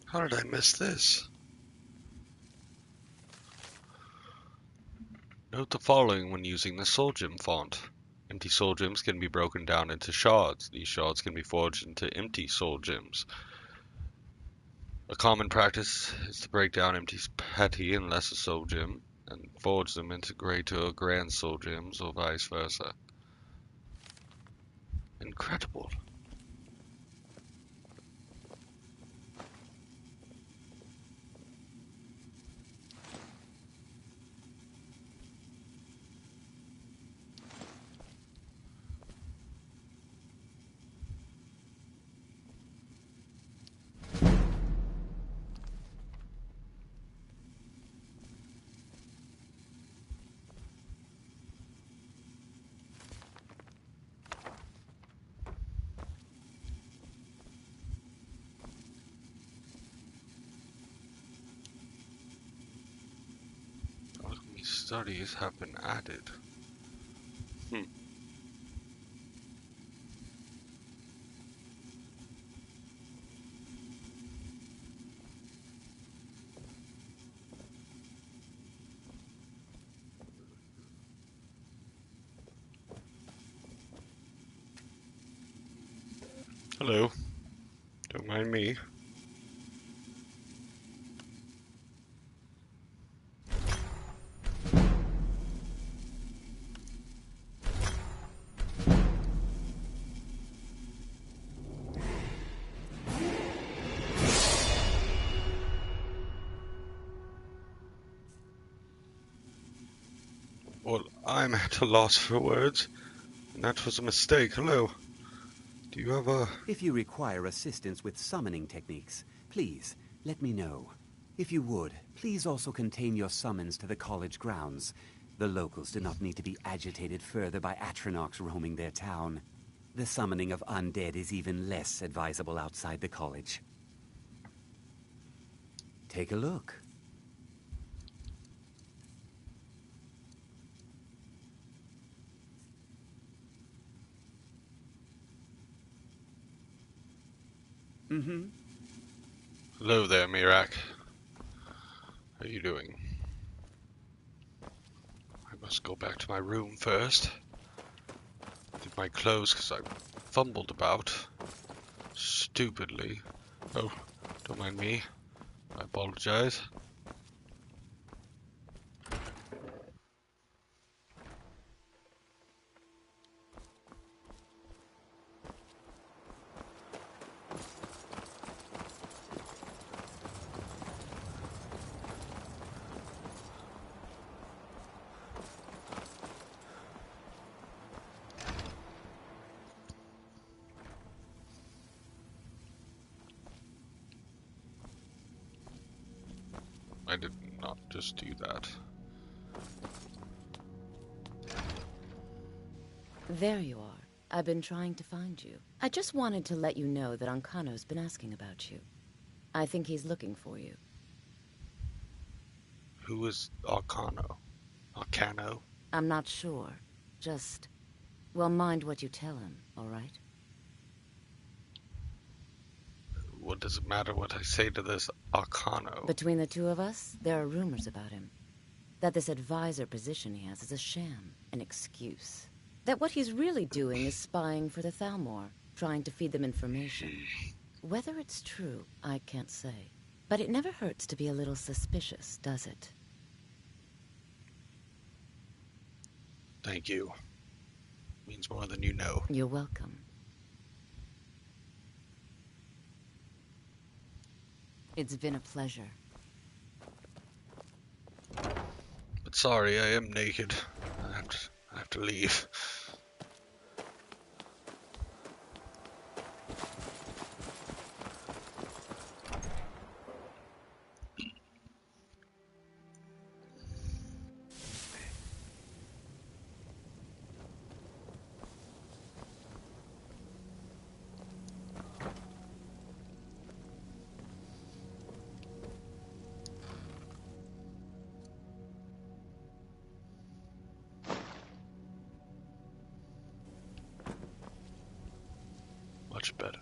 A: How did I miss this? Note the following when using the soul gem font. Empty soul gems can be broken down into shards. These shards can be forged into empty soul gems. A common practice is to break down empty petty and lesser soul gem and forge them into greater or grand soul gems or vice versa. Incredible. Studies have been added. Hello. Don't mind me. Well, I'm at a loss for words, and that was a mistake. Hello. Do you have a...
K: If you require assistance with summoning techniques, please let me know. If you would, please also contain your summons to the college grounds. The locals do not need to be agitated further by Atronachs roaming their town. The summoning of undead is even less advisable outside the college. Take a look.
A: Hello there, Mirak. How are you doing? I must go back to my room first. Get my clothes because I fumbled about. Stupidly. Oh, don't mind me. I apologize. I did not just do that.
B: There you are. I've been trying to find you. I just wanted to let you know that Ancano's been asking about you. I think he's looking for you.
A: Who is Arcano? Arcano?
B: I'm not sure. Just, well, mind what you tell him, all right?
A: What does it matter what I say to this Arcano?
B: Between the two of us, there are rumors about him. That this advisor position he has is a sham, an excuse. That what he's really doing is spying for the Thalmor, trying to feed them information. Whether it's true, I can't say. But it never hurts to be a little suspicious, does it?
A: Thank you. Means more than you know.
B: You're welcome. It's been a pleasure.
A: But sorry, I am naked. I have to leave. Much better.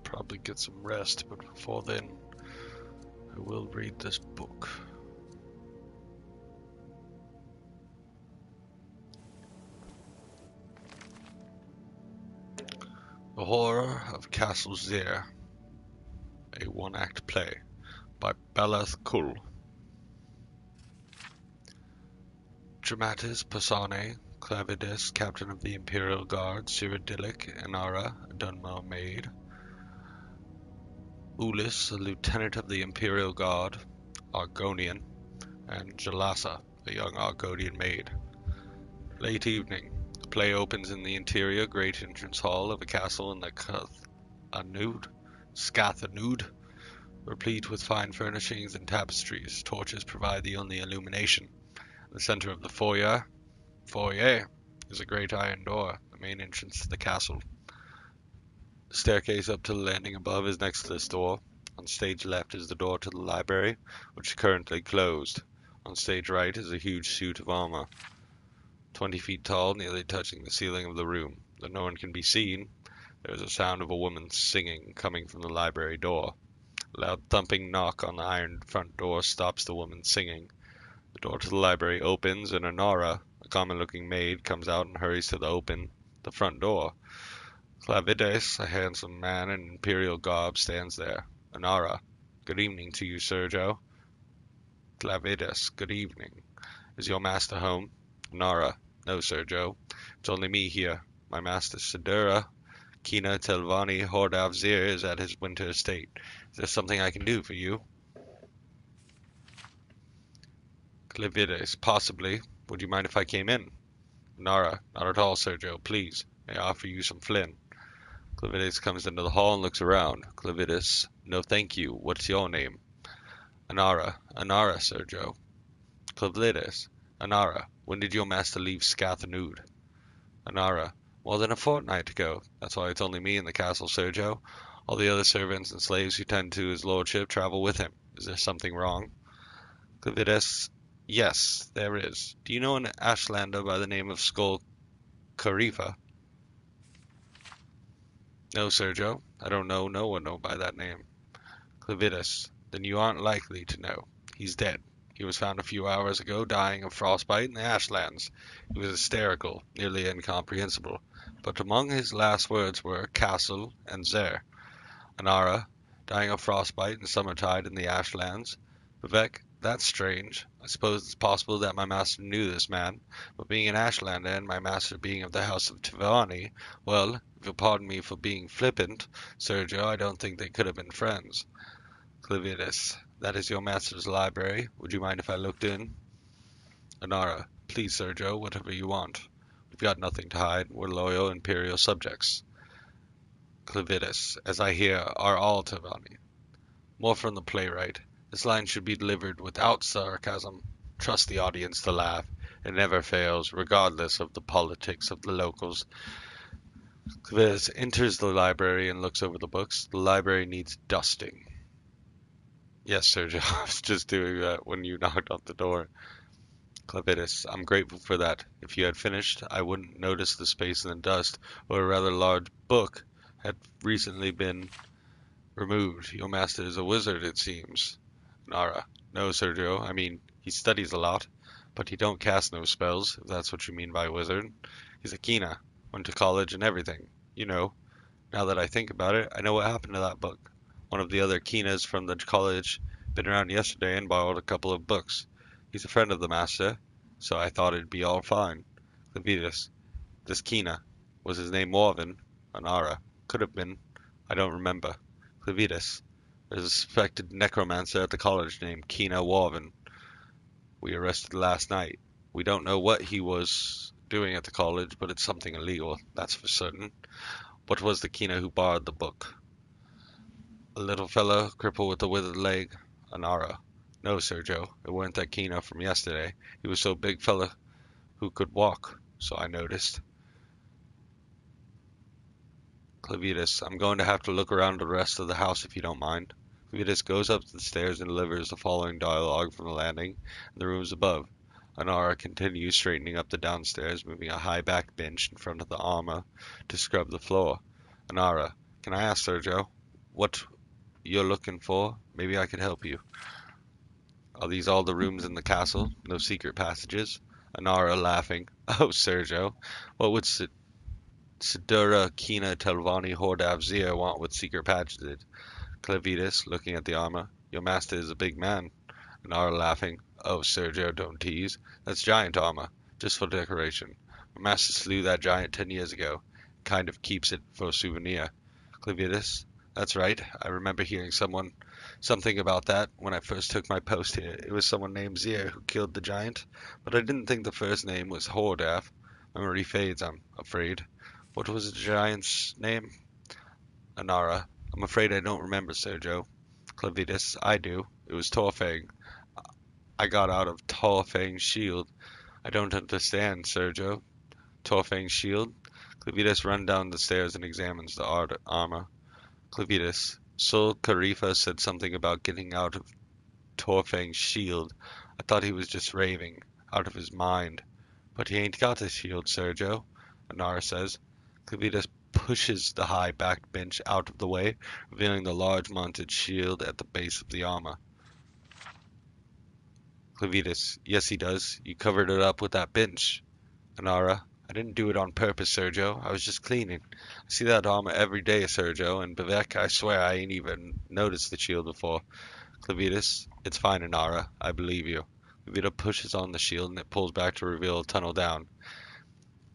A: Probably get some rest, but before then, I will read this book. The Horror of Castle Zir, a one-act play by Rediculed. Dramatis Personae, Clavides, Captain of the Imperial Guard, Cyrodiilic, Andeerae, a Dunmer maid, Ulis, a lieutenant of the Imperial Guard, Argonian, and Jalassa, a young Argonian maid. Late evening. The play opens in the interior great entrance hall of a castle in the Scathanud, replete with fine furnishings and tapestries. Torches provide the only illumination. In the center of the foyer is a great iron door, the main entrance to the castle. The staircase up to the landing above is next to this door. On stage left is the door to the library, which is currently closed. On stage right is a huge suit of armor, 20 feet tall, nearly touching the ceiling of the room. Though no one can be seen, there is a sound of a woman singing coming from the library door. A loud thumping knock on the iron front door stops the woman singing. The door to the library opens, and Andeerae, a common-looking maid, comes out and hurries to the front door. Clavides, a handsome man in imperial garb, stands there. Andeerae, good evening to you, Sergio. Clavides, good evening. Is your master home? Andeerae, no, Sergio. It's only me here. My master, Sidura, Kina Telvani Hordav Zir, is at his winter estate. Is there something I can do for you? Clavides, possibly. Would you mind if I came in? Andeerae, not at all, Sergio. Please, may I offer you some flin? Clavidius comes into the hall and looks around. Clavidius, no thank you. What's your name? Andeerae. Andeerae, Sergio. Clavidius. Andeerae, when did your master leave Skathanud? Andeerae, more than a fortnight ago. That's why it's only me in the castle, Sergio. All the other servants and slaves who tend to his lordship travel with him. Is there something wrong? Clavidius, yes, there is. Do you know an Ashlander by the name of Skull Carifa? No, Sergio. I don't know no one by that name. Clavidius, then you aren't likely to know. He's dead. He was found a few hours ago dying of frostbite in the Ashlands. He was hysterical, nearly incomprehensible. But among his last words were castle and Zer. Andeerae, dying of frostbite in summertide in the Ashlands. Vivek, that's strange. I suppose it's possible that my master knew this man, but being an Ashlander and my master being of the house of Tivani, well, if you'll pardon me for being flippant, Sergio, I don't think they could have been friends. Clavidius, that is your master's library. Would you mind if I looked in? Andeerae, please, Sergio, whatever you want. We've got nothing to hide. We're loyal imperial subjects. Clavidius, as I hear, are all Tivani. More from the playwright. This line should be delivered without sarcasm. Trust the audience to laugh. It never fails, regardless of the politics of the locals. Clavidius enters the library and looks over the books. The library needs dusting. Yes, Sergio, I was just doing that when you knocked on the door. Clavidius, I'm grateful for that. If you had finished, I wouldn't notice the space in the dust, or a rather large book had recently been removed. Your master is a wizard, it seems. Andeerae, no, Sergio. I mean, he studies a lot, but he don't cast no spells, if that's what you mean by wizard. He's a Kina, went to college and everything. You know, now that I think about it, I know what happened to that book. One of the other Kinas from the college been around yesterday and borrowed a couple of books. He's a friend of the master, so I thought it'd be all fine. Clavidius, this Kina, was his name Warvin? Andeerae, could have been. I don't remember. Clavidius, there's a suspected necromancer at the college named Kina Warvin. We arrested last night. We don't know what he was doing at the college, but it's something illegal, that's for certain. What was the Kina who borrowed the book? A little fellow, crippled with a withered leg. Andeerae, no, Sergio, it weren't that Kina from yesterday. He was so big fella who could walk, so I noticed. Clavidius, I'm going to have to look around the rest of the house if you don't mind. Clavidius goes up the stairs and delivers the following dialogue from the landing and the rooms above. Andeerae continues straightening up the downstairs, moving a high back bench in front of the armor to scrub the floor. Andeerae, can I ask, Sergio, what you're looking for? Maybe I could help you. Are these all the rooms in the castle? No secret passages? Andeerae laughing. Oh, Sergio, what would Sidura Kina Telvani Hordav Zir want with secret passages? Clavidius, looking at the armor. Your master is a big man. Andeerae laughing. Oh, Sergio, don't tease. That's giant armor, just for decoration. My master slew that giant 10 years ago. Kind of keeps it for a souvenir. Clavidius, that's right. I remember hearing something about that when I first took my post here. It was someone named Zir who killed the giant, but I didn't think the first name was Hordav. Memory fades, I'm afraid. What was the giant's name? Andeerae, I'm afraid I don't remember, Sergio. Clavidius, I do. It was Torfang. I got out of Torfang's shield. I don't understand, Sergio. Torfang's shield? Clavidius runs down the stairs and examines the armor. Clavidius, Sol Carifa said something about getting out of Torfang's shield. I thought he was just raving, out of his mind. But he ain't got a shield, Sergio, Andeerae says. Clavidius pushes the high backed bench out of the way, revealing the large mounted shield at the base of the armor. Clavidius, yes he does. You covered it up with that bench. Andeerae, I didn't do it on purpose, Sergio. I was just cleaning. I see that armor every day, Sergio, and Bevek, I swear I ain't even noticed the shield before. Clavidius, it's fine, Andeerae. I believe you. Clavidius pushes on the shield and it pulls back to reveal a tunnel down.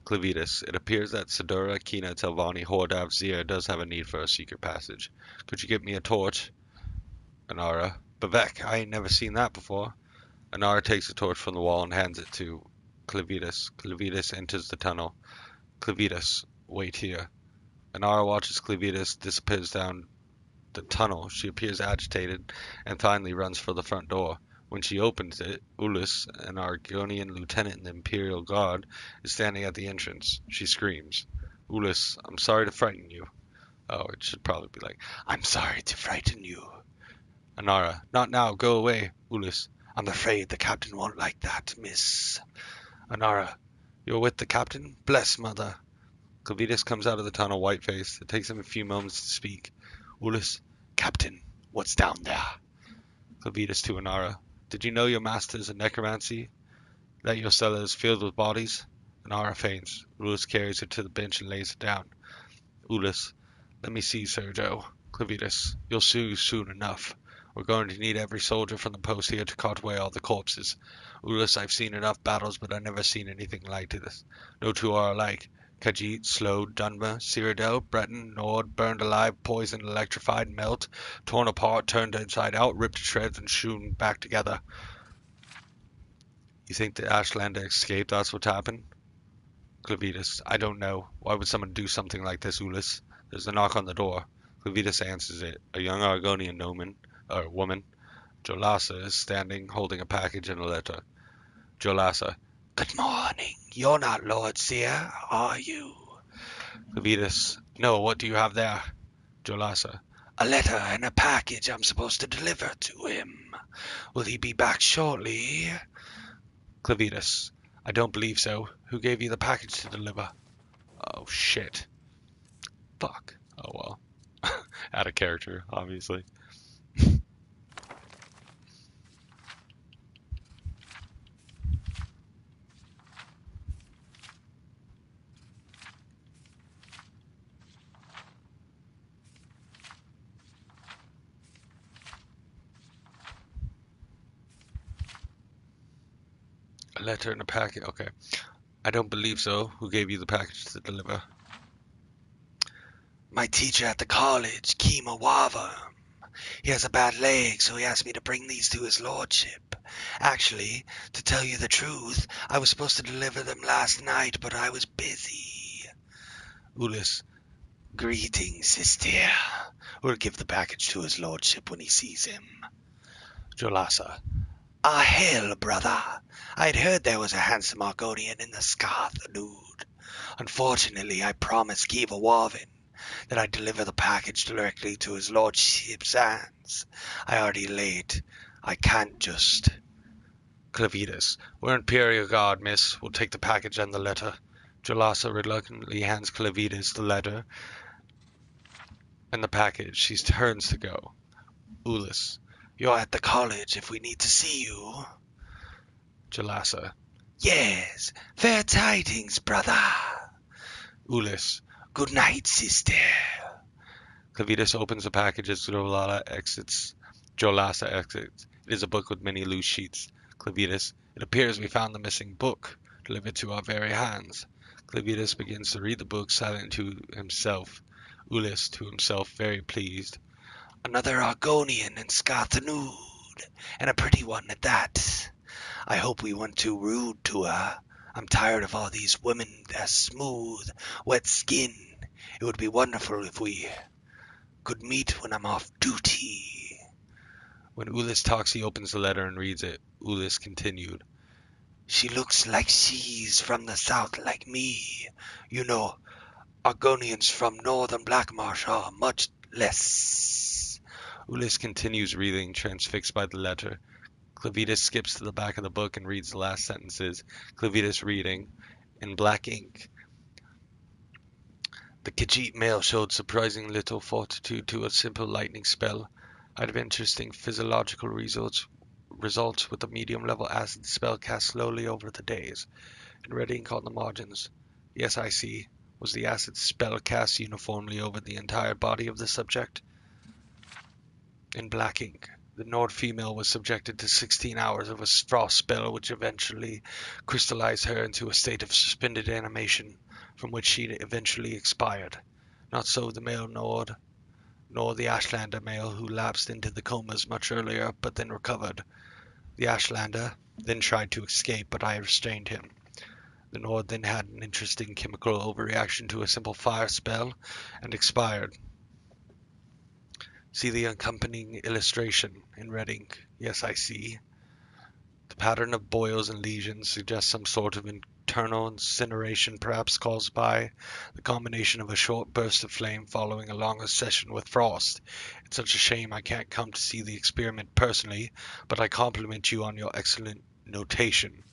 A: Clavidius, it appears that Sidura Kina Telvani Hordav Zir does have a need for a secret passage. Could you get me a torch? Andeerae, Bevek, I ain't never seen that before. Andeerae takes a torch from the wall and hands it to Clavidius. Clavidius enters the tunnel. Clavidius, wait here. Anara watches Clevitas disappears down the tunnel. She appears agitated and finally runs for the front door. When she opens it, Ulis, an Argonian lieutenant in the Imperial Guard, is standing at the entrance. She screams, Ulis, I'm sorry to frighten you. Oh, it should probably be like, I'm sorry to frighten you. Anara, not now, go away. Ulis, I'm afraid the captain won't like that, miss. Anara, you're with the captain? Bless mother. Clevitas comes out of the tunnel white-faced. It takes him a few moments to speak. Ulis, Captain, what's down there? Clevitas to Anara, did you know your master is a necromancy? That your cellar is filled with bodies? Anara faints. Ulis carries her to the bench and lays it down. Ulis, let me see, Sergio. Clevitas, you'll see soon enough. We're going to need every soldier from the post here to cart away all the corpses. Ulis, I've seen enough battles, but I've never seen anything like this. No two are alike. Khajiit, Slode, Dunmer, Cyrodiil, Breton, Nord, burned alive, poisoned, electrified, melt, torn apart, turned inside out, ripped to shreds, and strewn back together. You think the Ashlander escaped? That's what happened? Clevitas, I don't know. Why would someone do something like this, Ulis? There's a knock on the door. Clevitas answers it. A young Argonian woman. Jolasa is standing, holding a package and a letter. Jolasa, good morning. You're not Lord Seer, are you? Clevitas, no, what do you have there? Jolasa, a letter and a package I'm supposed to deliver to him. Will he be back shortly? Clevitas, I don't believe so. Who gave you the package to deliver? Oh, shit. Fuck. Oh, well. Out of character, obviously. A letter and a packet. Okay. I don't believe so. Who gave you the package to deliver? My teacher at the college, Kima Wava. He has a bad leg, so he asked me to bring these to his lordship. Actually, to tell you the truth, I was supposed to deliver them last night, but I was busy. Ulis, greetings, sister. We'll give the package to his lordship when he sees him. Jolasa, ah, hell, brother. I'd heard there was a handsome Argonian in the Scarthanud. Unfortunately, I promised Kiva Warvin that I'd deliver the package directly to his lordship's hands. I already late. I can't just... Clevitas, we're Imperial Guard, miss. We'll take the package and the letter. Jolasa reluctantly hands Clevitas the letter and the package. She turns to go. Ulis, you're at the college if we need to see you. Jolasa, yes, fair tidings, brother. Ulis, good night, sister. Clevitas opens the package as Jolasa exits. It is a book with many loose sheets. Clevitas, it appears we found the missing book, delivered to our very hands. Clevitas begins to read the book silent to himself. Ulis, to himself, very pleased. Another Argonian in Scarthanud, and a pretty one at that. I hope we weren't too rude to her. I'm tired of all these women with their smooth, wet skin. It would be wonderful if we could meet when I'm off duty. When Ulis talks, he opens the letter and reads it. Ulis continued. She looks like she's from the south like me. You know, Argonians from northern Blackmarsh are much less. Ulis continues reading, transfixed by the letter. Clevitas skips to the back of the book and reads the last sentences. Clevitas reading, in black ink. The Khajiit male showed surprising little fortitude to a simple lightning spell. I'd have interesting physiological results with a medium-level acid spell cast slowly over the days. In red ink on the margins. Yes, I see. Was the acid spell cast uniformly over the entire body of the subject? In black ink. The Nord female was subjected to 16 hours of a frost spell which eventually crystallized her into a state of suspended animation, from which she eventually expired. Not so the male Nord, nor the Ashlander male who lapsed into the comas much earlier but then recovered. The Ashlander then tried to escape, but I restrained him. The Nord then had an interesting chemical overreaction to a simple fire spell and expired. See the accompanying illustration in red ink. Yes, I see. The pattern of boils and lesions suggests some sort of internal incineration, perhaps caused by the combination of a short burst of flame following a longer session with frost. It's such a shame I can't come to see the experiment personally, but I compliment you on your excellent notation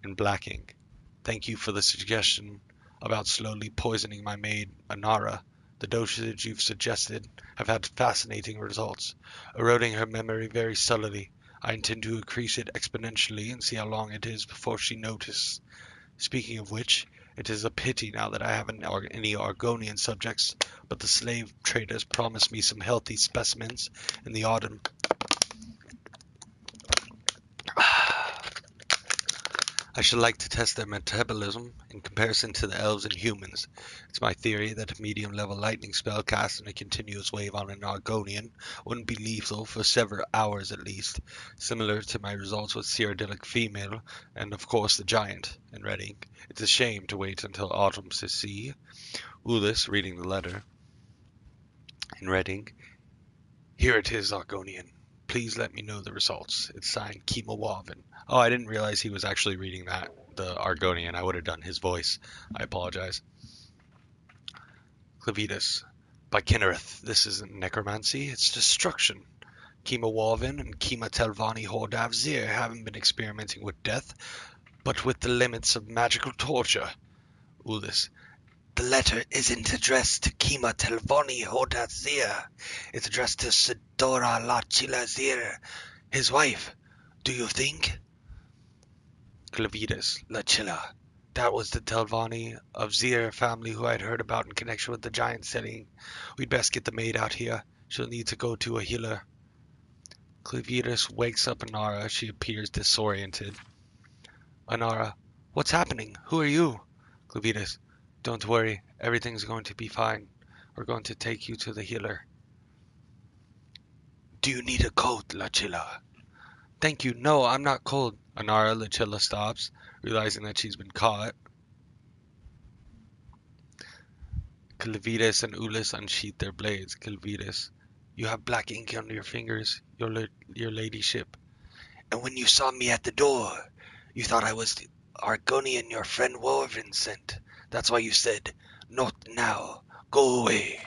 A: in black ink. Thank you for the suggestion about slowly poisoning my maid, Andeerae. The dosage you've suggested have had fascinating results, eroding her memory very subtly. I intend to increase it exponentially and see how long it is before she notices. Speaking of which, it is a pity now that I haven't any Argonian subjects, but the slave traders promised me some healthy specimens in the autumn. I should like to test their metabolism in comparison to the elves and humans. It's my theory that a medium-level lightning spell cast in a continuous wave on an Argonian wouldn't be lethal for several hours at least, similar to my results with Cyrodiilic female and of course the giant in red ink. It's a shame to wait until autumn to see. Ulis, reading the letter in red ink. Here it is, Argonian. Please let me know the results. It's signed Kemowaven. Oh, I didn't realize he was actually reading that, the Argonian. I would have done his voice. I apologize. Clavitas. By Kinnereth, this isn't necromancy, it's destruction. Kemowaven and Kema Telvanni Hordav Zir haven't been experimenting with death, but with the limits of magical torture. Ulis. The letter isn't addressed to Kema Telvanni Hordav Zir. It's addressed to Sidora Lachila Zir, his wife. Do you think? Clavitas, Lachila. That was the Telvanni of Zir family who I'd heard about in connection with the giant setting. We'd best get the maid out here. She'll need to go to a healer. Clavitas wakes up Andeerae. She appears disoriented. Andeerae, what's happening? Who are you? Clavitas, don't worry. Everything's going to be fine. We're going to take you to the healer. Do you need a coat, Lachila? Thank you. No, I'm not cold. Andeerae, Lachila stops, realizing that she's been caught. Clavitas and Ulis unsheath their blades. Clavitas, you have black ink on your fingers, your ladyship. And when you saw me at the door, you thought I was the Argonian your friend Whiterun sent. That's why you said, not now, go away.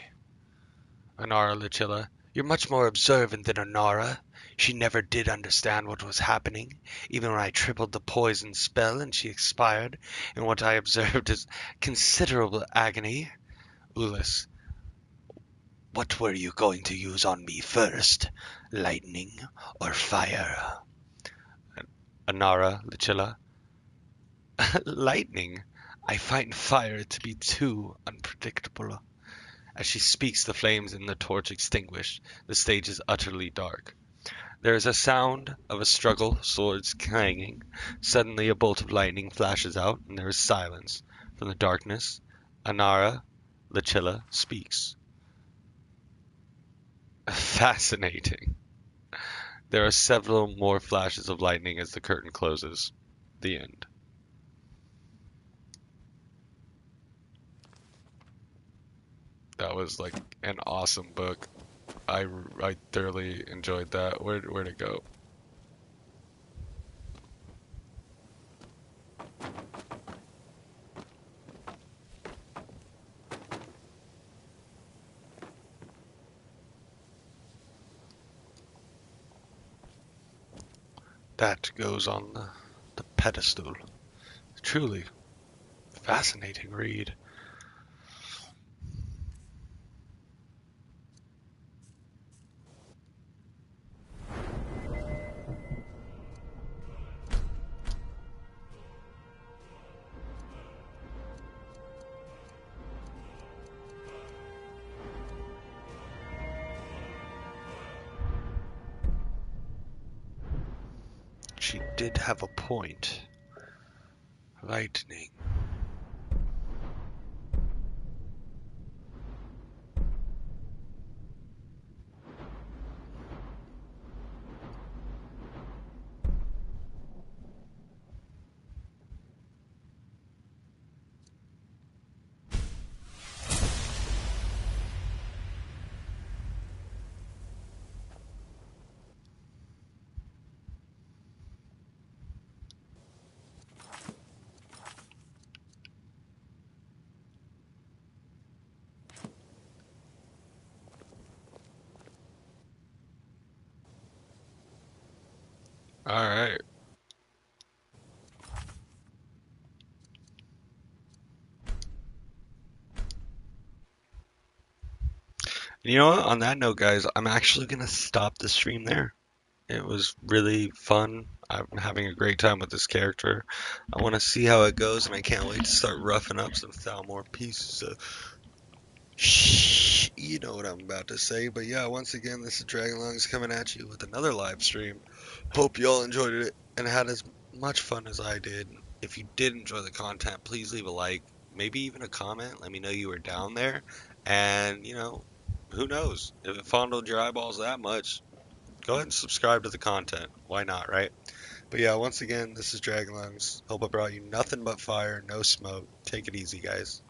A: Andeerae, Lachila, you're much more observant than Andeerae. She never did understand what was happening, even when I tripled the poison spell and she expired, and what I observed is considerable agony. Ulis, what were you going to use on me first, lightning or fire? Andeerae, Lachila, lightning. I find fire to be too unpredictable. As she speaks, the flames in the torch extinguish. The stage is utterly dark. There is a sound of a struggle, swords clanging. Suddenly a bolt of lightning flashes out, and there is silence. From the darkness, Andeerae, Lachila, speaks. Fascinating. There are several more flashes of lightning as the curtain closes. The end. That was like an awesome book. I thoroughly enjoyed that. Where'd it go? That goes on the pedestal. Truly fascinating read. She did have a point. Lightning. And you know what? On that note, guys, I'm actually going to stop the stream there. It was really fun. I'm having a great time with this character. I want to see how it goes, and I can't wait to start roughing up some Thalmor pieces of shh. You know what I'm about to say. But yeah, once again, this is Dragonlongs coming at you with another live stream. Hope you all enjoyed it and had as much fun as I did. If you did enjoy the content, please leave a like, maybe even a comment. Let me know you were down there. And, you know, who knows? If it fondled your eyeballs that much, go ahead and subscribe to the content. Why not, right? But yeah, once again, this is Dragonlongs. Hope I brought you nothing but fire, no smoke. Take it easy, guys.